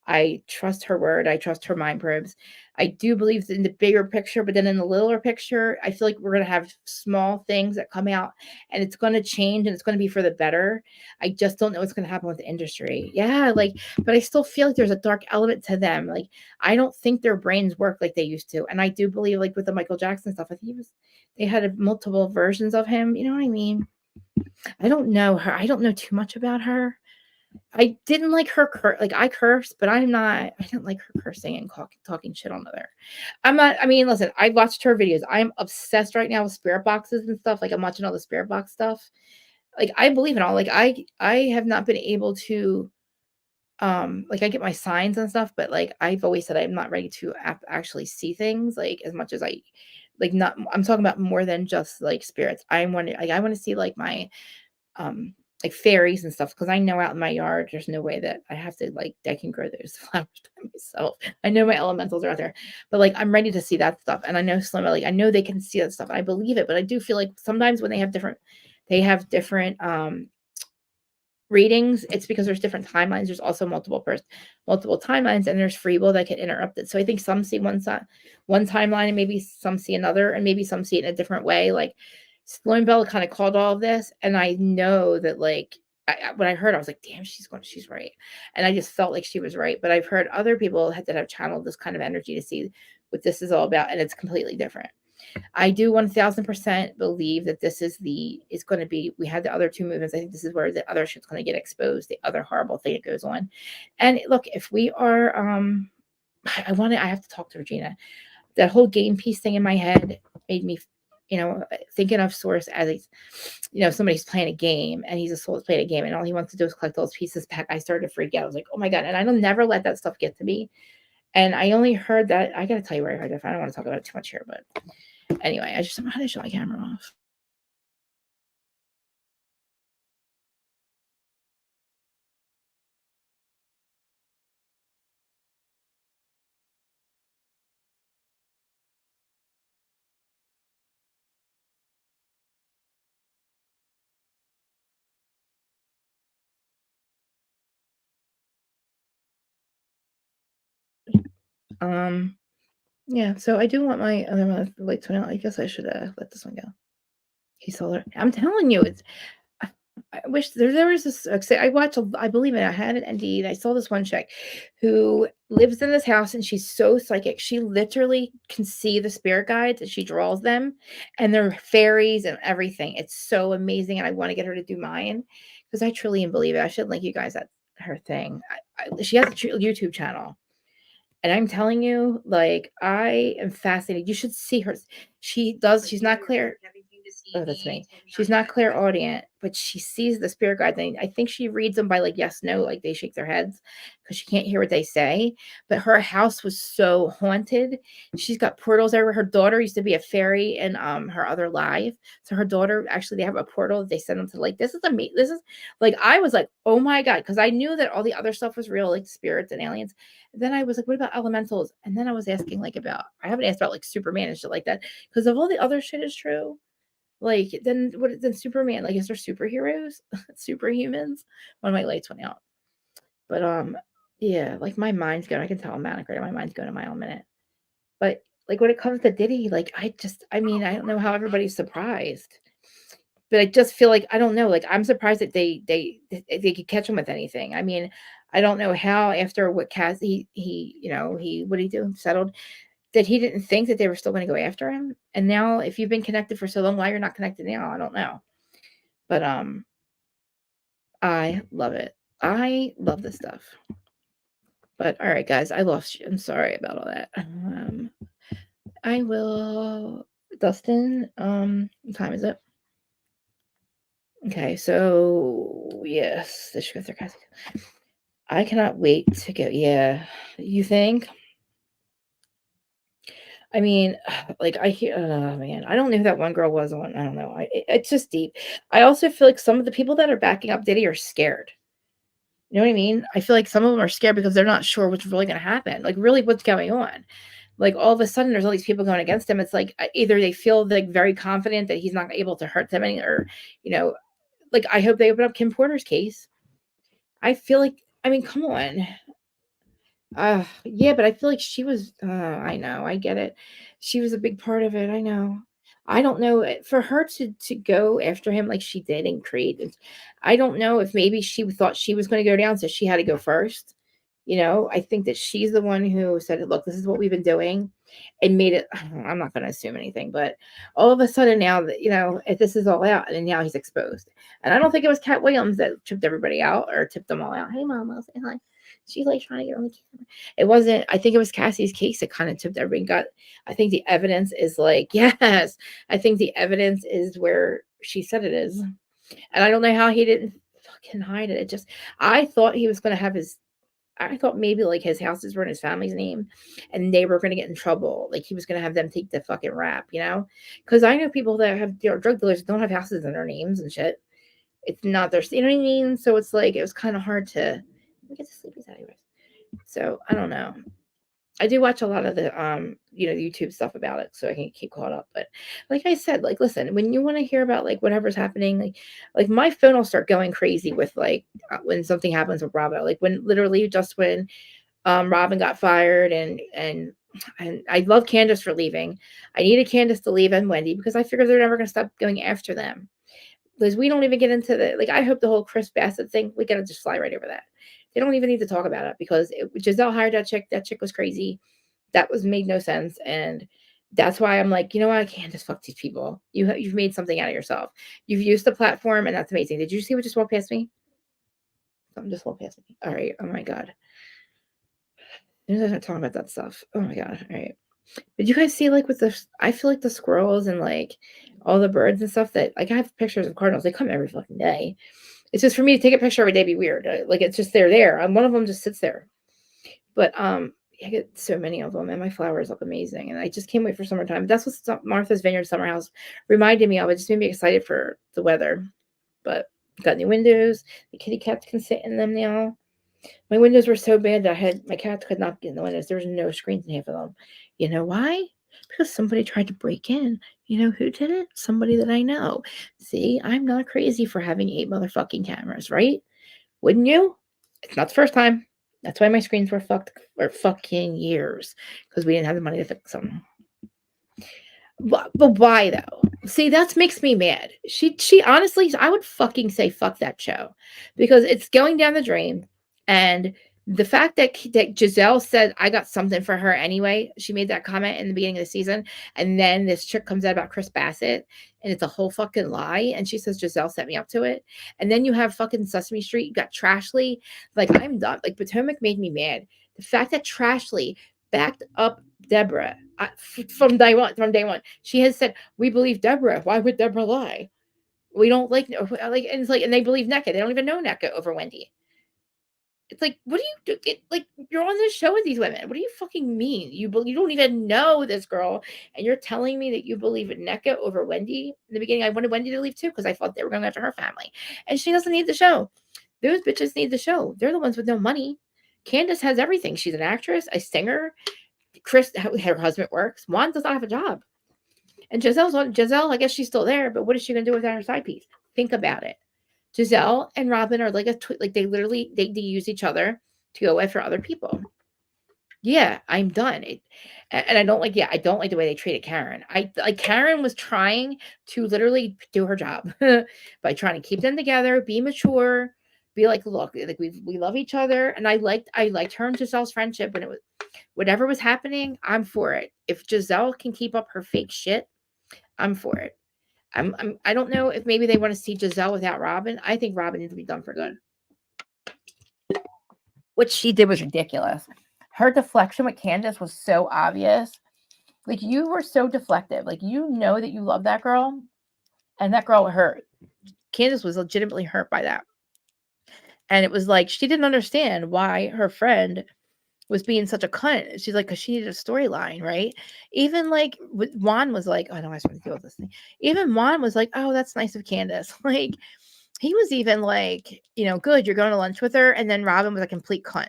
I trust her word. I trust her mind probes. I do believe in the bigger picture, but then in the littler picture, I feel like we're going to have small things that come out and it's going to change and it's going to be for the better. I just don't know what's going to happen with the industry. Yeah, but I still feel like there's a dark element to them. Like, I don't think their brains work like they used to. And I do believe, like with the Michael Jackson stuff, I think they had multiple versions of him. You know what I mean? I don't know her. I don't know too much about her. I didn't like her like I curse, but I didn't like her cursing and talking shit on other. I'm not, I mean, listen, I watched her videos. I'm obsessed right now with spirit boxes and stuff. Like I'm watching all the spirit box stuff. Like I believe in all, like I have not been able to, like I get my signs and stuff, but like I've always said, I'm not ready to actually see things like as much as I'm talking about more than just like spirits. I want to see like my, um like fairies and stuff because I know out in my yard there's no way that I can grow those flowers by myself. I know my elementals are out there, but like I'm ready to see that stuff. And I know I know they can see that stuff. I believe it, but I do feel like sometimes when they have different readings, it's because there's different timelines. There's also multiple timelines, and there's free will that can interrupt it. So I think some see one timeline, and maybe some see another, and maybe some see it in a different way. Like Sloan Bell kind of called all of this, and I know that like when I heard, I was like, damn, she's right, and I just felt like she was right. But I've heard other people that have channeled this kind of energy to see what this is all about, and it's completely different. I do 1000% believe that it's going to be, we had the other two movements. I think this is where the other shit's going to get exposed, the other horrible thing that goes on. And look, if we are, I have to talk to Regina. That whole game piece thing in my head made me, thinking of Source as somebody's playing a game and he's a soul that's playing a game and all he wants to do is collect those pieces back. I started to freak out. I was like, oh my God. And I don't never let that stuff get to me. And I only heard that, I got to tell you where I heard it. I don't want to talk about it too much here, but anyway, I just don't know how to shut my camera off. Um, yeah, so I do want my other one lights went out. I guess I should let this one go. He's solar. I'm telling you, I wish there was this. I watched. I believe it. I had it indeed. I saw this one chick who lives in this house, and she's so psychic. She literally can see the spirit guides, and she draws them, and they're fairies and everything. It's so amazing, and I want to get her to do mine because I truly believe it. I should link you guys at her thing. She has a YouTube channel. And I'm telling you, like, I am fascinated. You should see her. She's not clear. Oh, that's me. She's not clairaudient, but she sees the spirit guide thing. I think she reads them by like yes, no, like they shake their heads because she can't hear what they say. But her house was so haunted. She's got portals everywhere. Her daughter used to be a fairy in her other life. So her daughter actually they have a portal that they send them to like this is amazing. This is like I was like, oh my God, because I knew that all the other stuff was real, like spirits and aliens. And then I was like, what about elementals? And then I was asking like about I haven't asked about like Superman and shit like that. Because if all the other shit is true, like, then Superman, like, is there superheroes? Superhumans? One of my lights went out. But, yeah, like, my mind's going I can tell I'm manic right now, my mind's going a mile a minute. But, like, when it comes to Diddy, like, I mean, I don't know how everybody's surprised. But I just feel like I don't know, like, I'm surprised that they could catch him with anything. I mean, I don't know how after what Cass you know, what did he do? Settled that he didn't think that they were still gonna go after him, and now if you've been connected for so long, why you're not connected now, I don't know. But, I love it. I love this stuff. But, alright, guys, I lost you. I'm sorry about all that. I will Dustin, what time is it? Okay, so, yes, this should go through Cassie. I cannot wait to go yeah. You think? I mean, like I hear, oh man, I don't know who that one girl was on. I don't know. It's just deep. I also feel like some of the people that are backing up Diddy are scared. You know what I mean? I feel like some of them are scared because they're not sure what's really going to happen. Like, really, what's going on? Like, all of a sudden, there's all these people going against him. It's like either they feel like very confident that he's not able to hurt them, or you know, like I hope they open up Kim Porter's case. I feel like, I mean, come on. Yeah, but I feel like she was I know, I get it. She was a big part of it, I know. I don't know, for her to go after him like she did and create this, I don't know if maybe she thought she was gonna go down, so she had to go first. You know, I think that she's the one who said, "Look, this is what we've been doing," and made it I'm not gonna assume anything, but all of a sudden now that, if this is all out and now he's exposed. And I don't think it was Cat Williams that tripped everybody out or tipped them all out. "Hey, mama," say hi. She's like trying to get on the camera. It wasn't, I think it was Cassie's case that kind of tipped everybody. I think the evidence is like, yes, I think the evidence is where she said it is. And I don't know how he didn't fucking hide it. I thought he was going to have I thought maybe like his houses were in his family's name and they were going to get in trouble. Like he was going to have them take the fucking rap, Because I know people that have drug dealers don't have houses in their names and shit. It's not their, you know what I mean? So it's like, it was kind of hard to get to sleep anyways. So I don't know. I do watch a lot of the YouTube stuff about it so I can keep caught up. But like I said, like listen, when you want to hear about like whatever's happening, like my phone will start going crazy with like when something happens with Bravo. Like when literally just when Robin got fired and I love Candace for leaving. I needed Candace to leave and Wendy because I figured they're never gonna stop going after them. Because we don't even get into I hope the whole Chris Bassett thing, we gotta just fly right over that. They don't even need to talk about it because Giselle hired that chick. That chick was crazy. That made no sense. And that's why I'm like, you know what? I can't just fuck these people. You've made something out of yourself. You've used the platform and that's amazing. Did you see what just walked past me? Something just walked past me. All right. Oh my God. I'm not talking about that stuff. Oh my God. All right. Did you guys see like I feel like the squirrels and like all the birds and stuff that like I have pictures of cardinals. They come every fucking day. It's just for me to take a picture every day be weird. Like it's just they're there. And one of them just sits there. But I get so many of them and my flowers look amazing. And I just can't wait for summertime. That's what Martha's Vineyard Summer House reminded me of. It just made me excited for the weather. But got new windows. The kitty cats can sit in them now. My windows were so bad that my cats could not get in the windows. There was no screens in half of them. You know why? Because somebody tried to break in. You know who did it? Somebody that I know. See, I'm not crazy for having 8 motherfucking cameras, right? Wouldn't you? It's not the first time. That's why my screens were fucked for fucking years. Because we didn't have the money to fix them. But why though? See, that makes me mad. She honestly, I would fucking say fuck that show because it's going down the drain. And the fact that Giselle said I got something for her anyway, she made that comment in the beginning of the season, and then this chick comes out about Chris Bassett, and it's a whole fucking lie, and she says Giselle set me up to it, and then you have fucking Sesame Street, you got Trashly, like I'm done. Like Potomac made me mad. The fact that Trashly backed up Deborah from day one. From day one, she has said, "We believe Deborah. Why would Deborah lie? We don't like and it's like, and they believe NECA. They don't even know NECA over Wendy. It's like, what do you do? Like, you're on this show with these women. What do you fucking mean? You don't even know this girl, and you're telling me that you believe in NECA over Wendy? In the beginning, I wanted Wendy to leave too because I thought they were going after her family, and she doesn't need the show. Those bitches need the show. They're the ones with no money. Candace has everything. She's an actress, a singer. Chris, her husband works. Juan does not have a job. And Giselle, I guess she's still there, but what is she going to do without her side piece? Think about it. Giselle and Robin are like like they literally they use each other to go after other people. Yeah, I'm done. And I don't like the way they treated Karen. Karen was trying to literally do her job by trying to keep them together, be mature, be like, look, like we love each other. And I liked her and Giselle's friendship when it was whatever was happening, I'm for it. If Giselle can keep up her fake shit, I'm for it. I don't know if maybe they want to see Giselle without Robin. I think Robin needs to be done for good. What she did was ridiculous. Her deflection with Candace was so obvious. Like, you were so deflective. Like, you know that you love that girl, and that girl hurt. Candace was legitimately hurt by that. And it was like she didn't understand why her friend was being such a cunt. She's like, because she needed a storyline, right? Even like Juan was like, oh, I don't want to deal with this thing. Even Juan was like, oh, that's nice of Candace. Like, he was even like, good, you're going to lunch with her. And then Robin was a complete cunt.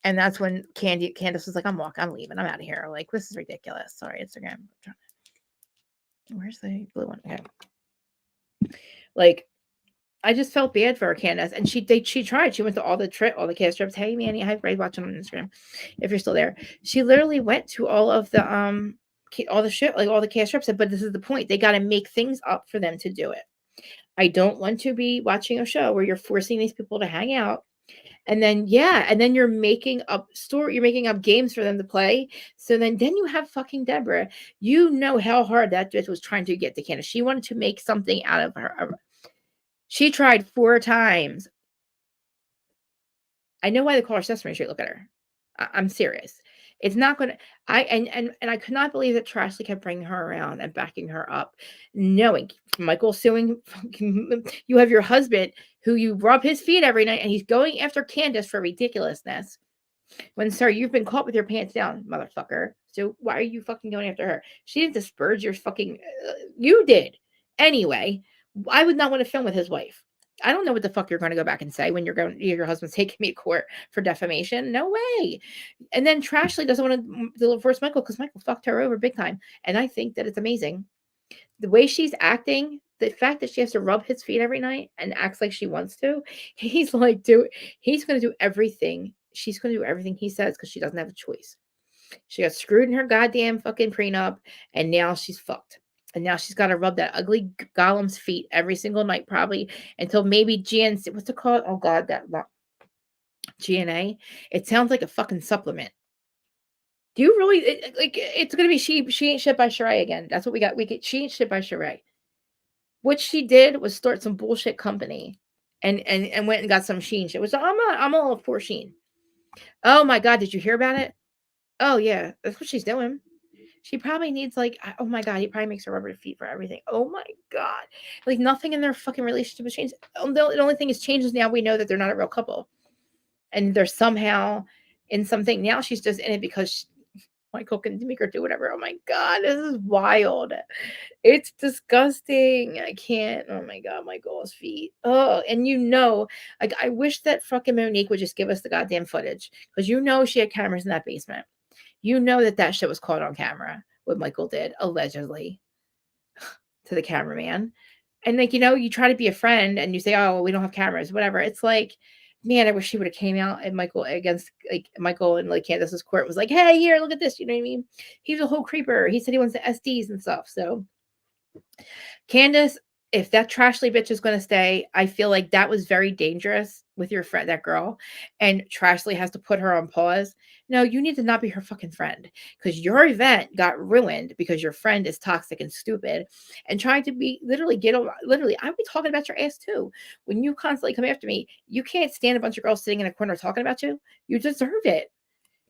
And that's when Candace was like, I'm leaving, I'm out of here. Like, this is ridiculous. Sorry, Instagram. Where's the blue one? Okay. Like, I just felt bad for her, Candace, and she tried. She went to all the cast trips. Hey, Manny, hi, Ray, watching on Instagram. If you're still there, she literally went to all of the all the shit, like all the cast trips. But this is the point: they got to make things up for them to do it. I don't want to be watching a show where you're forcing these people to hang out, and then you're making up you're making up games for them to play. So then you have fucking Deborah. You know how hard that bitch was trying to get to Candace. She wanted to make something out of her. She tried 4 times. I know why they call her Sesame Street. Look at her. I'm serious. It's not going to. And I could not believe that Trashley kept bringing her around and backing her up, knowing Michael suing. You have your husband who you rub his feet every night, and he's going after Candace for ridiculousness. When, sir, you've been caught with your pants down, motherfucker. So why are you fucking going after her? She didn't disperse your fucking. You did. Anyway, I would not want to film with his wife. I don't know what the fuck you're going to go back and say when your husband's taking me to court for defamation. No way. And then Trashley doesn't want to divorce Michael because Michael fucked her over big time. And I think that it's amazing. The way she's acting, the fact that she has to rub his feet every night and acts like she wants to, he's like, he's going to do everything. She's going to do everything he says because she doesn't have a choice. She got screwed in her goddamn fucking prenup, and now she's fucked. And now she's got to rub that ugly golem's feet every single night, probably until maybe GNC. What's it called? Oh God, that GNA. It sounds like a fucking supplement. Do you really it's gonna be she ain't shit by Sheree again? That's what we got. She ain't shit by Sheree. What she did was start some bullshit company, and went and got some Sheen shit. Which I'm all for Sheen. Oh my God, did you hear about it? Oh yeah, that's what she's doing. She probably needs oh my God, he probably makes her rubber feet for everything. Oh my God. Like nothing in their fucking relationship has changed. The only thing is changes now we know that they're not a real couple. And they're somehow in something. Now she's just in it because Michael can make her do whatever. Oh my God, this is wild. It's disgusting. I can't. Oh my God, Michael's feet. Oh, and I wish that fucking Monique would just give us the goddamn footage because she had cameras in that basement. You know that shit was caught on camera, what Michael did, allegedly, to the cameraman. And, you try to be a friend and you say, oh, well, we don't have cameras, whatever. It's like, man, I wish she would have came out and Michael against like Michael and like Candace's court was like, hey, here, look at this. You know what I mean? He's a whole creeper. He said he wants the SDs and stuff. So Candace, if that trashly bitch is going to stay, I feel like that was very dangerous with your friend, that girl, and Trashly has to put her on pause. No, you need to not be her fucking friend because your event got ruined because your friend is toxic and stupid and trying to be literally literally. I'd be talking about your ass too when you constantly come after me. You can't stand a bunch of girls sitting in a corner talking about you. You deserve it.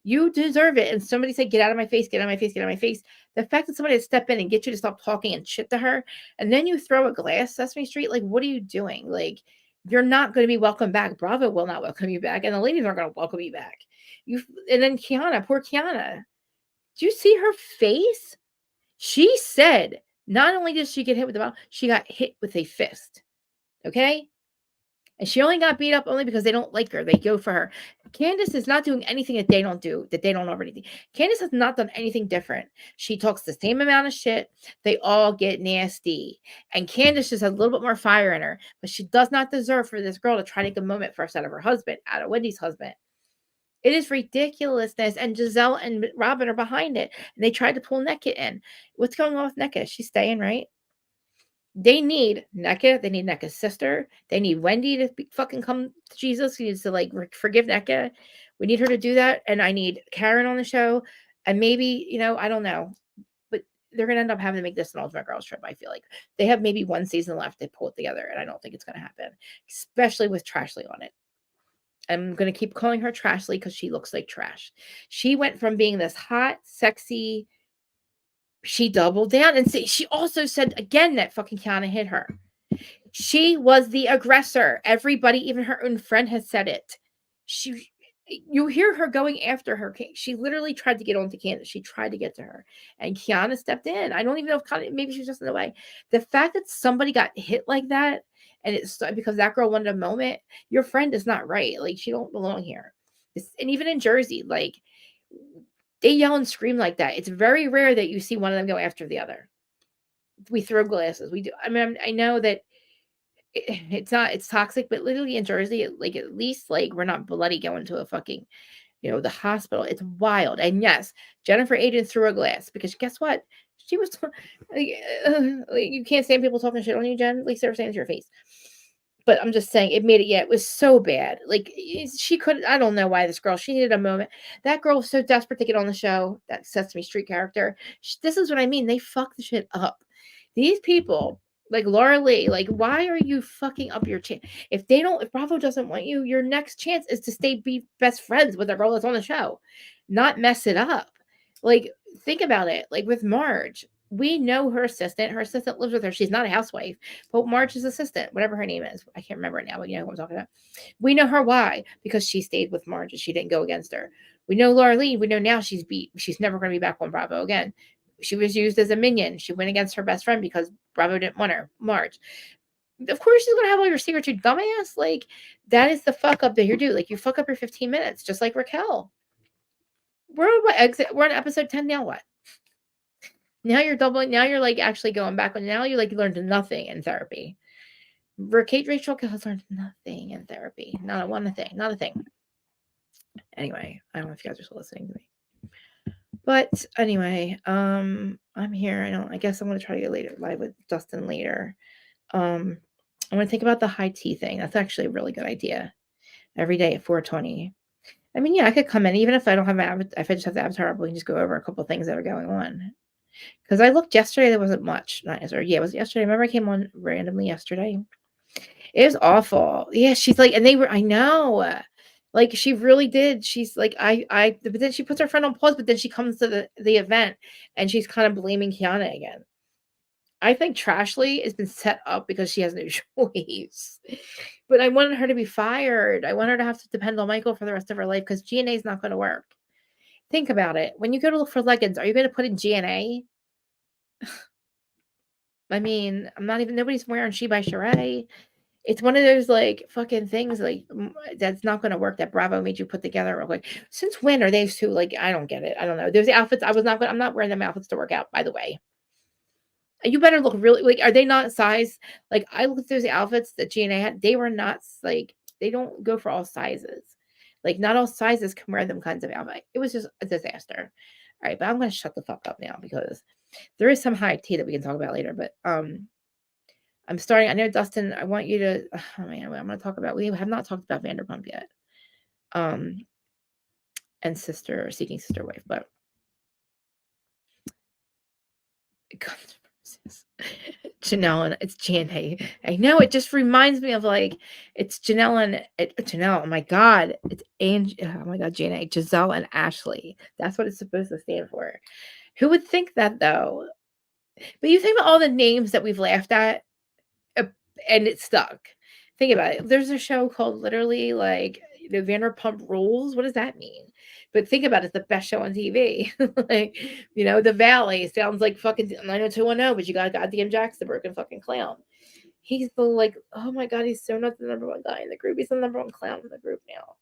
You deserve it. And somebody said, get out of my face, get out of my face, get out of my face. The fact that somebody would step in and get you to stop talking and shit to her, and then you throw a glass Sesame Street, like, what are you doing? Like, you're not going to be welcome back. Bravo will not welcome you back, and the ladies aren't going to welcome you back. And then Kiana, poor Kiana. Do you see her face? She said, not only did she get hit with the ball, she got hit with a fist. Okay? And she only got beat up only because they don't like her. They go for her. Candace is not doing anything that they don't do, that they don't already do. Candace has not done anything different. She talks the same amount of shit. They all get nasty. And Candace just has a little bit more fire in her. But she does not deserve for this girl to try to take a moment first out of her husband, out of Wendy's husband. It is ridiculousness. And Giselle and Robin are behind it. And they tried to pull Nneka in. What's going on with Nneka? She's staying, right? They need Nneka. They need Nneka's sister. They need Wendy to fucking come to Jesus. He needs to like forgive Nneka. We need her to do that. And I need Karen on the show. And maybe, you know, I don't know. But they're going to end up having to make this an Ultimate Girls trip, I feel like. They have maybe one season left to pull it together. And I don't think it's going to happen, especially with Trashly on it. I'm going to keep calling her Trashly because she looks like trash. She went from being this hot, sexy, she doubled down and she also said again that fucking Kiana hit her. She was the aggressor. Everybody, even her own friend, has said it. You hear her going after her. She literally tried to get onto Candace. She tried to get to her, and Kiana stepped in. I don't even know if maybe she was just in the way. The fact that somebody got hit like that, and it's because that girl wanted a moment. Your friend is not right. Like, she don't belong here. And even in Jersey, like, they yell and scream like that. It's very rare that you see one of them go after the other. We throw glasses. We do. I mean, I know that it's toxic, but literally in Jersey, like, at least like we're not bloody going to a fucking, you know, the hospital. It's wild. And yes, Jennifer Aiden threw a glass because guess what? She was like, you can't stand people talking shit on you, Jen. At least they're saying to your face. But I'm just saying, it made it, yeah, it was so bad. Like, she could, I don't know why this girl, she needed a moment. That girl was so desperate to get on the show, that Sesame Street character. This is what I mean. They fuck the shit up. These people, like Laura Lee, like, why are you fucking up your chance? If Bravo doesn't want you, your next chance is to be best friends with the girl that's on the show, not mess it up. Like, think about it. Like with Marge, we know her assistant. Her assistant lives with her. She's not a housewife, but Marge's assistant, whatever her name is, I can't remember it now, but you know who I'm talking about. We know her why, because she stayed with Marge and she didn't go against her. We know Laura Lee. We know now she's beat. She's never going to be back on Bravo again. She was used as a minion. She went against her best friend because Bravo didn't want her, Marge. Of course she's going to have all your secrets, you dumbass. Like, that is the fuck up that you're doing. Like, you fuck up your 15 minutes, just like Raquel. We're on episode 10 now. What? Now you're doubling. Now you're like actually going back on. Now you like learned nothing in therapy. Rachel has learned nothing in therapy. Not a thing. Anyway, I don't know if you guys are still listening to me. But anyway, I'm here. I guess I'm gonna try to get live with Dustin later. I'm gonna think about the high tea thing. That's actually a really good idea. Every day at 4:20. I mean, yeah, I could come in even if I don't have if I just have the avatar up, we can just go over a couple things that are going on. Because I looked yesterday, there wasn't much. Not yesterday. Yeah, it was yesterday. Remember, I came on randomly yesterday. It was awful. Yeah, she's like, and they were. I know. Like, she really did. She's like, but then she puts her friend on pause, but then she comes to the event and she's kind of blaming Kiana again. I think Trashly has been set up because she has no choice. But I wanted her to be fired. I want her to have to depend on Michael for the rest of her life because GNA is not going to work. Think about it. When you go to look for leggings, are you going to put in GNA? I mean, nobody's wearing She by Sheree. It's one of those like fucking things like that's not going to work that Bravo made you put together real quick. Since when are these two like, I don't get it. I don't know. There's outfits I'm not wearing them outfits to work out, by the way. You better look really like, are they not size? Like, I looked at those outfits that GNA had. They were not like, they don't go for all sizes. Like not all sizes can wear them kinds of outfit. It was just a disaster. All right, but I'm gonna shut the fuck up now because there is some high tea that we can talk about later. But I'm starting. I know Dustin. I want you to. Oh man, I'm gonna talk about. We have not talked about Vanderpump yet. And sister seeking sister wife, but Janelle and it's Janae. I know it just reminds me of like it's Janelle and Janelle. Oh my god, it's oh my god, Janae, Giselle and Ashley. That's what it's supposed to stand for. Who would think that though? But you think about all the names that we've laughed at, and it stuck. Think about it. There's a show called literally like the Vanderpump Rules. What does that mean? But think about it, it's the best show on TV. Like, The Valley sounds like fucking 90210, but you got goddamn Jax, the broken fucking clown. He's the like, oh my god, he's so not the number one guy in the group. He's the number one clown in the group now.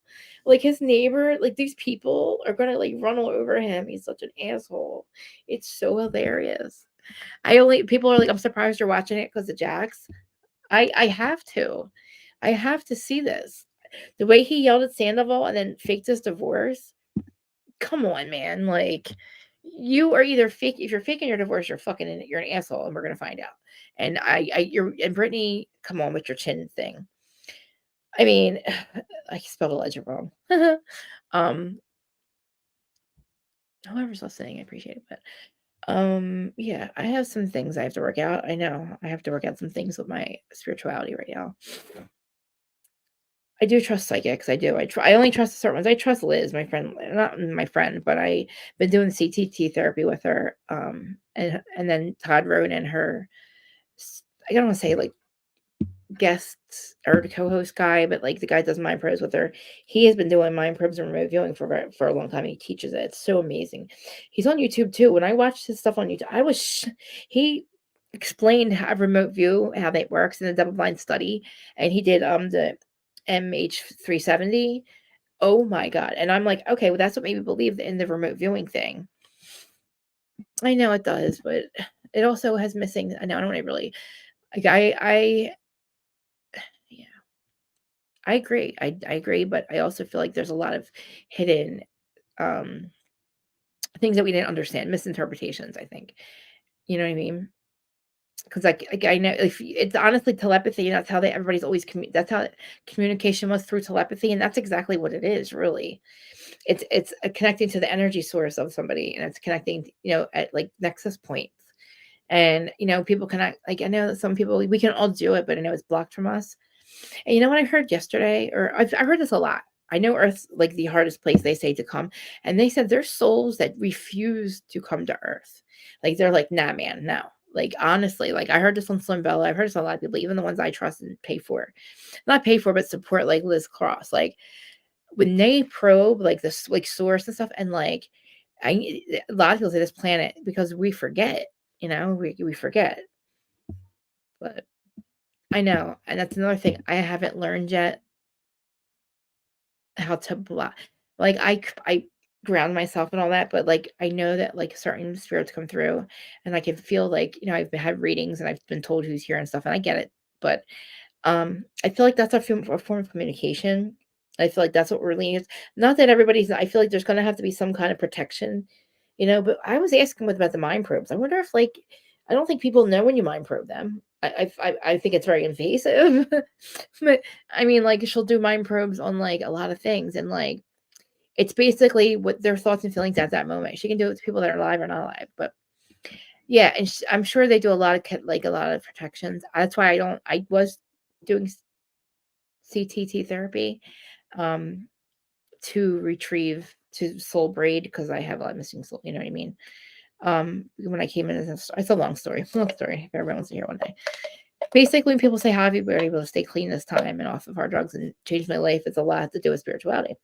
Like his neighbor, like these people are gonna like run all over him. He's such an asshole. It's so hilarious. People are like, I'm surprised you're watching it because of Jax. I have to. I have to see this. The way he yelled at Sandoval and then faked his divorce. Come on, man. Like you are either fake if you're faking your divorce, you're you're an asshole, and we're gonna find out. And and Brittany, come on with your chin thing. I mean, I spelled a legend wrong. Whoever's listening, I appreciate it. But yeah, I have some things I have to work out. I know I have to work out some things with my spirituality right now. I do trust psychics. I do. I only trust certain ones. I trust Liz, my friend, not my friend, but I've been doing CTT therapy with her. And then Todd Roden, her, I don't want to say like guests or the co-host guy, but like the guy does mind probes with her. He has been doing mind probes and remote viewing for a long time. He teaches it. It's so amazing. He's on YouTube too. When I watched his stuff on YouTube, he explained how remote view, how that works in a double blind study, and he did the MH370. Oh my god. And I'm like, okay, well that's what made me believe in the remote viewing thing. I know it does, but it also has missing. I know I don't really like yeah. I agree. I agree, but I also feel like there's a lot of hidden um things that we didn't understand, misinterpretations, I think. You know what I mean? Because like I know if it's honestly telepathy, and that's how everybody's always that's how communication was through telepathy, and that's exactly what it is, really. It's connecting to the energy source of somebody, and it's connecting, at like nexus points. And people cannot, like, I know that some people, we can all do it, but I know it's blocked from us. And you know what I heard yesterday, or I've heard this a lot. I know Earth's like the hardest place, they say, to come. And they said there's souls that refuse to come to Earth. Like they're like, nah, man, no. Like honestly, like I heard this on Slim Bella. I've heard this on a lot of people, even the ones I trust and pay for. Not pay for, but support, like Liz Cross. Like when they probe like this like source and stuff, and like a lot of people say this planet, because we forget, we forget. But I know, and that's another thing I haven't learned yet, how to block. Like I ground myself and all that, but like I know that like certain spirits come through, and I can feel like, I've had readings and I've been told who's here and stuff, and I get it. But I feel like that's a form of communication. I feel like that's what we're leaning is. Not that everybody's. I feel like there's going to have to be some kind of protection, But I was asking about the mind probes. I wonder if like I don't think people know when you mind probe them. I think it's very invasive, but I mean, like she'll do mind probes on like a lot of things, and like it's basically what their thoughts and feelings at that moment. She can do it with people that are alive or not alive, but yeah, and I'm sure they do a lot of like a lot of protections. That's why I was doing CTT therapy to retrieve to soul braid because I have a lot of missing soul. You know what I mean? When I came in, it's a long story. Long story. If everyone wants to hear one day. Basically, when people say how have you been able to stay clean this time and off of hard drugs and change my life, it's a lot to do with spirituality.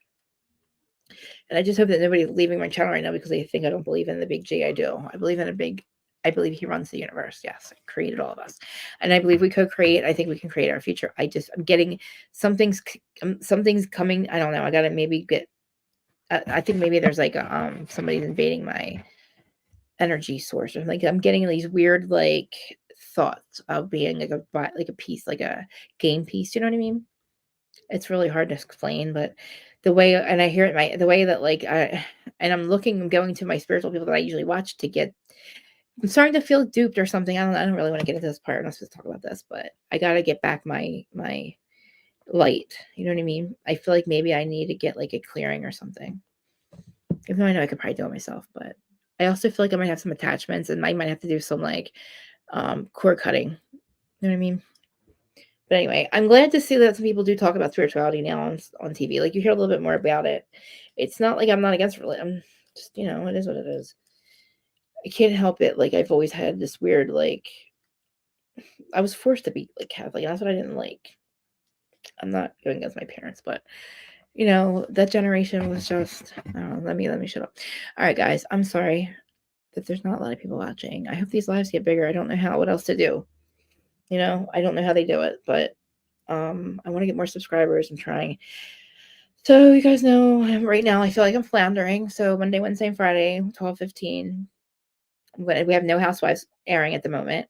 And I just hope that nobody's leaving my channel right now because they think I don't believe in the big G. I do. I believe I believe he runs the universe. Yes, created all of us, and I believe we co-create. I think we can create our future. I'm getting something's coming. I don't know. I gotta maybe get. I think maybe there's like somebody's invading my energy source, or like I'm getting these weird like thoughts of being like a piece, like a game piece. You know what I mean? It's really hard to explain, but the way, and I hear it, the way that like and I'm going to my spiritual people that I usually watch to get. I'm starting to feel duped or something. I don't really want to get into this part. I'm not supposed to talk about this, but I gotta get back my light. You know what I mean? I feel like maybe I need to get like a clearing or something. Even though I know I could probably do it myself, but I also feel like I might have some attachments and I might have to do some like cord cutting. You know what I mean? But anyway, I'm glad to see that some people do talk about spirituality now on TV. Like you hear a little bit more about it. It's not like I'm not against it. I'm just, it is what it is. I can't help it. Like I've always had this weird, like I was forced to be like Catholic. And that's what I didn't like. I'm not going against my parents, but that generation was just, I don't know, let me shut up. All right, guys, I'm sorry that there's not a lot of people watching. I hope these lives get bigger. I don't know what else to do. I don't know how they do it, but I want to get more subscribers. I'm trying. So you guys know right now I feel like I'm floundering. So Monday, Wednesday, and Friday, 12:15. We have no Housewives airing at the moment,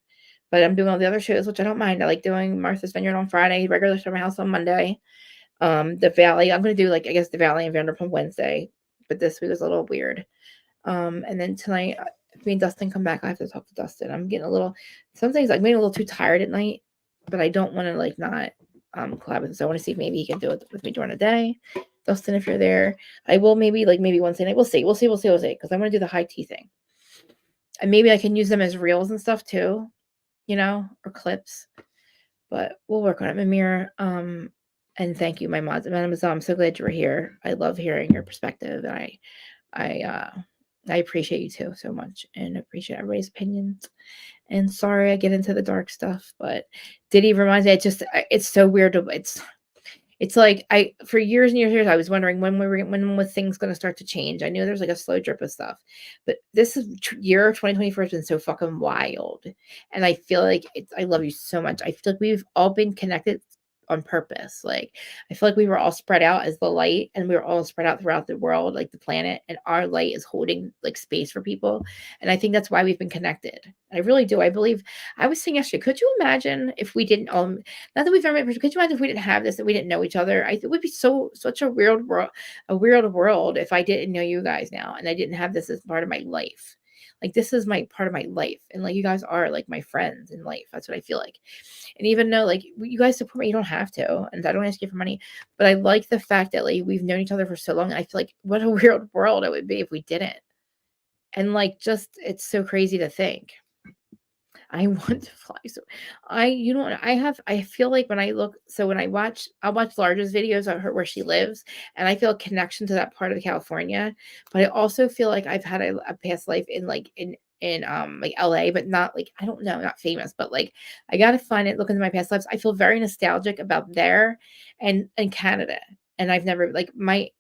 but I'm doing all the other shows, which I don't mind. I like doing Martha's Vineyard on Friday, regular Summer House on Monday. The Valley, I'm gonna do like I guess the Valley and Vanderpump Wednesday, but this week was a little weird. And then tonight, if me and Dustin come back, I have to talk to Dustin. I'm getting some things I'm getting a little too tired at night, but I don't want to like not collab with him. So I want to see if maybe he can do it with me during the day. Dustin, if you're there, I will maybe Wednesday night. We'll see. Because I want to do the high tea thing. And maybe I can use them as reels and stuff too, or clips. But we'll work on it. Mimir, and thank you, my mods. Madam Azam, I'm so glad you were here. I love hearing your perspective. And I appreciate you too so much and appreciate everybody's opinions. And sorry I get into the dark stuff, but Diddy reminds me, it's so weird. It's like for years and years, I was wondering when was things going to start to change. I knew there's like a slow drip of stuff, but this year of 2024 has been so fucking wild. And I feel like I love you so much. I feel like we've all been connected on purpose. Like I feel like we were all spread out as the light, and we were all spread out throughout the world, like the planet, and our light is holding like space for people. And I think that's why we've been connected. I really do. I believe. I was saying yesterday, could you imagine if we didn't not that we've ever met, could you imagine if we didn't have this, that we didn't know each other? It would be such a weird world if I didn't know you guys now and I didn't have this as part of my life. Like this is my part of my life, and like you guys are like my friends in life. That's what I feel like. And even though like you guys support me, you don't have to, and I don't ask you for money, but I like the fact that like we've known each other for so long. And I feel like what a weird world it would be if we didn't. And like just it's so crazy to think. I want to fly. So I feel like when I'll watch Large's videos of her where she lives, and I feel a connection to that part of California. But I also feel like I've had a past life in like LA, but not like, I don't know, not famous, but like I gotta find it, look into my past lives. I feel very nostalgic about there and Canada. And I've never my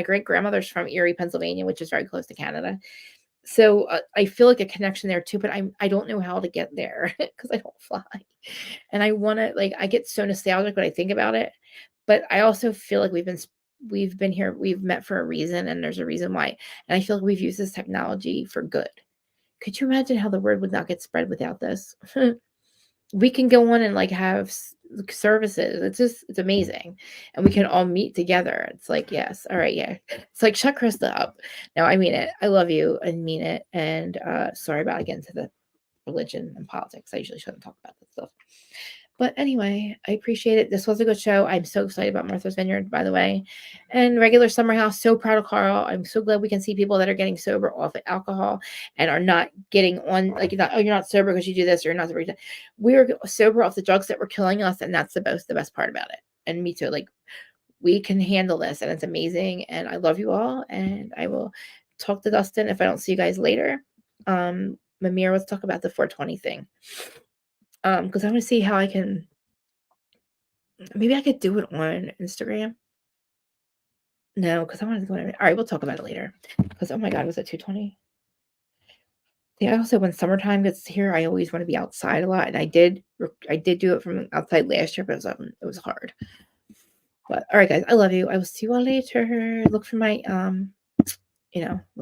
great grandmother's from Erie, Pennsylvania, which is very close to Canada. So I feel like a connection there too, but I don't know how to get there because I don't fly. And I want to I get so nostalgic when I think about it, but I also feel like we've been here, we've met for a reason, and there's a reason why. And I feel like we've used this technology for good. Could you imagine how the word would not get spread without this? We can go on and have services. It's amazing. And we can all meet together. It's like, yes. All right. Yeah. It's like, shut Krista up. No, I mean it. I love you and mean it. And sorry about getting to the religion and politics. I usually shouldn't talk about this stuff. But anyway, I appreciate it. This was a good show. I'm so excited about Martha's Vineyard, by the way. And regular Summer House, so proud of Carl. I'm so glad we can see people that are getting sober off of alcohol and are not getting on, you're not sober because you do this, or you're not sober. We're sober off the drugs that were killing us, and that's the best part about it. And me too. We can handle this, and it's amazing. And I love you all. And I will talk to Dustin if I don't see you guys later. Mimir, let's talk about the 420 thing. Because I want to see how I can, maybe I could do it on Instagram. No, because I want to go. All right, we'll talk about it later. Because oh my God, was it 220? Yeah. Also, when summertime gets here, I always want to be outside a lot, and I did do it from outside last year, but it was hard. But all right, guys, I love you. I will see you all later. Look for my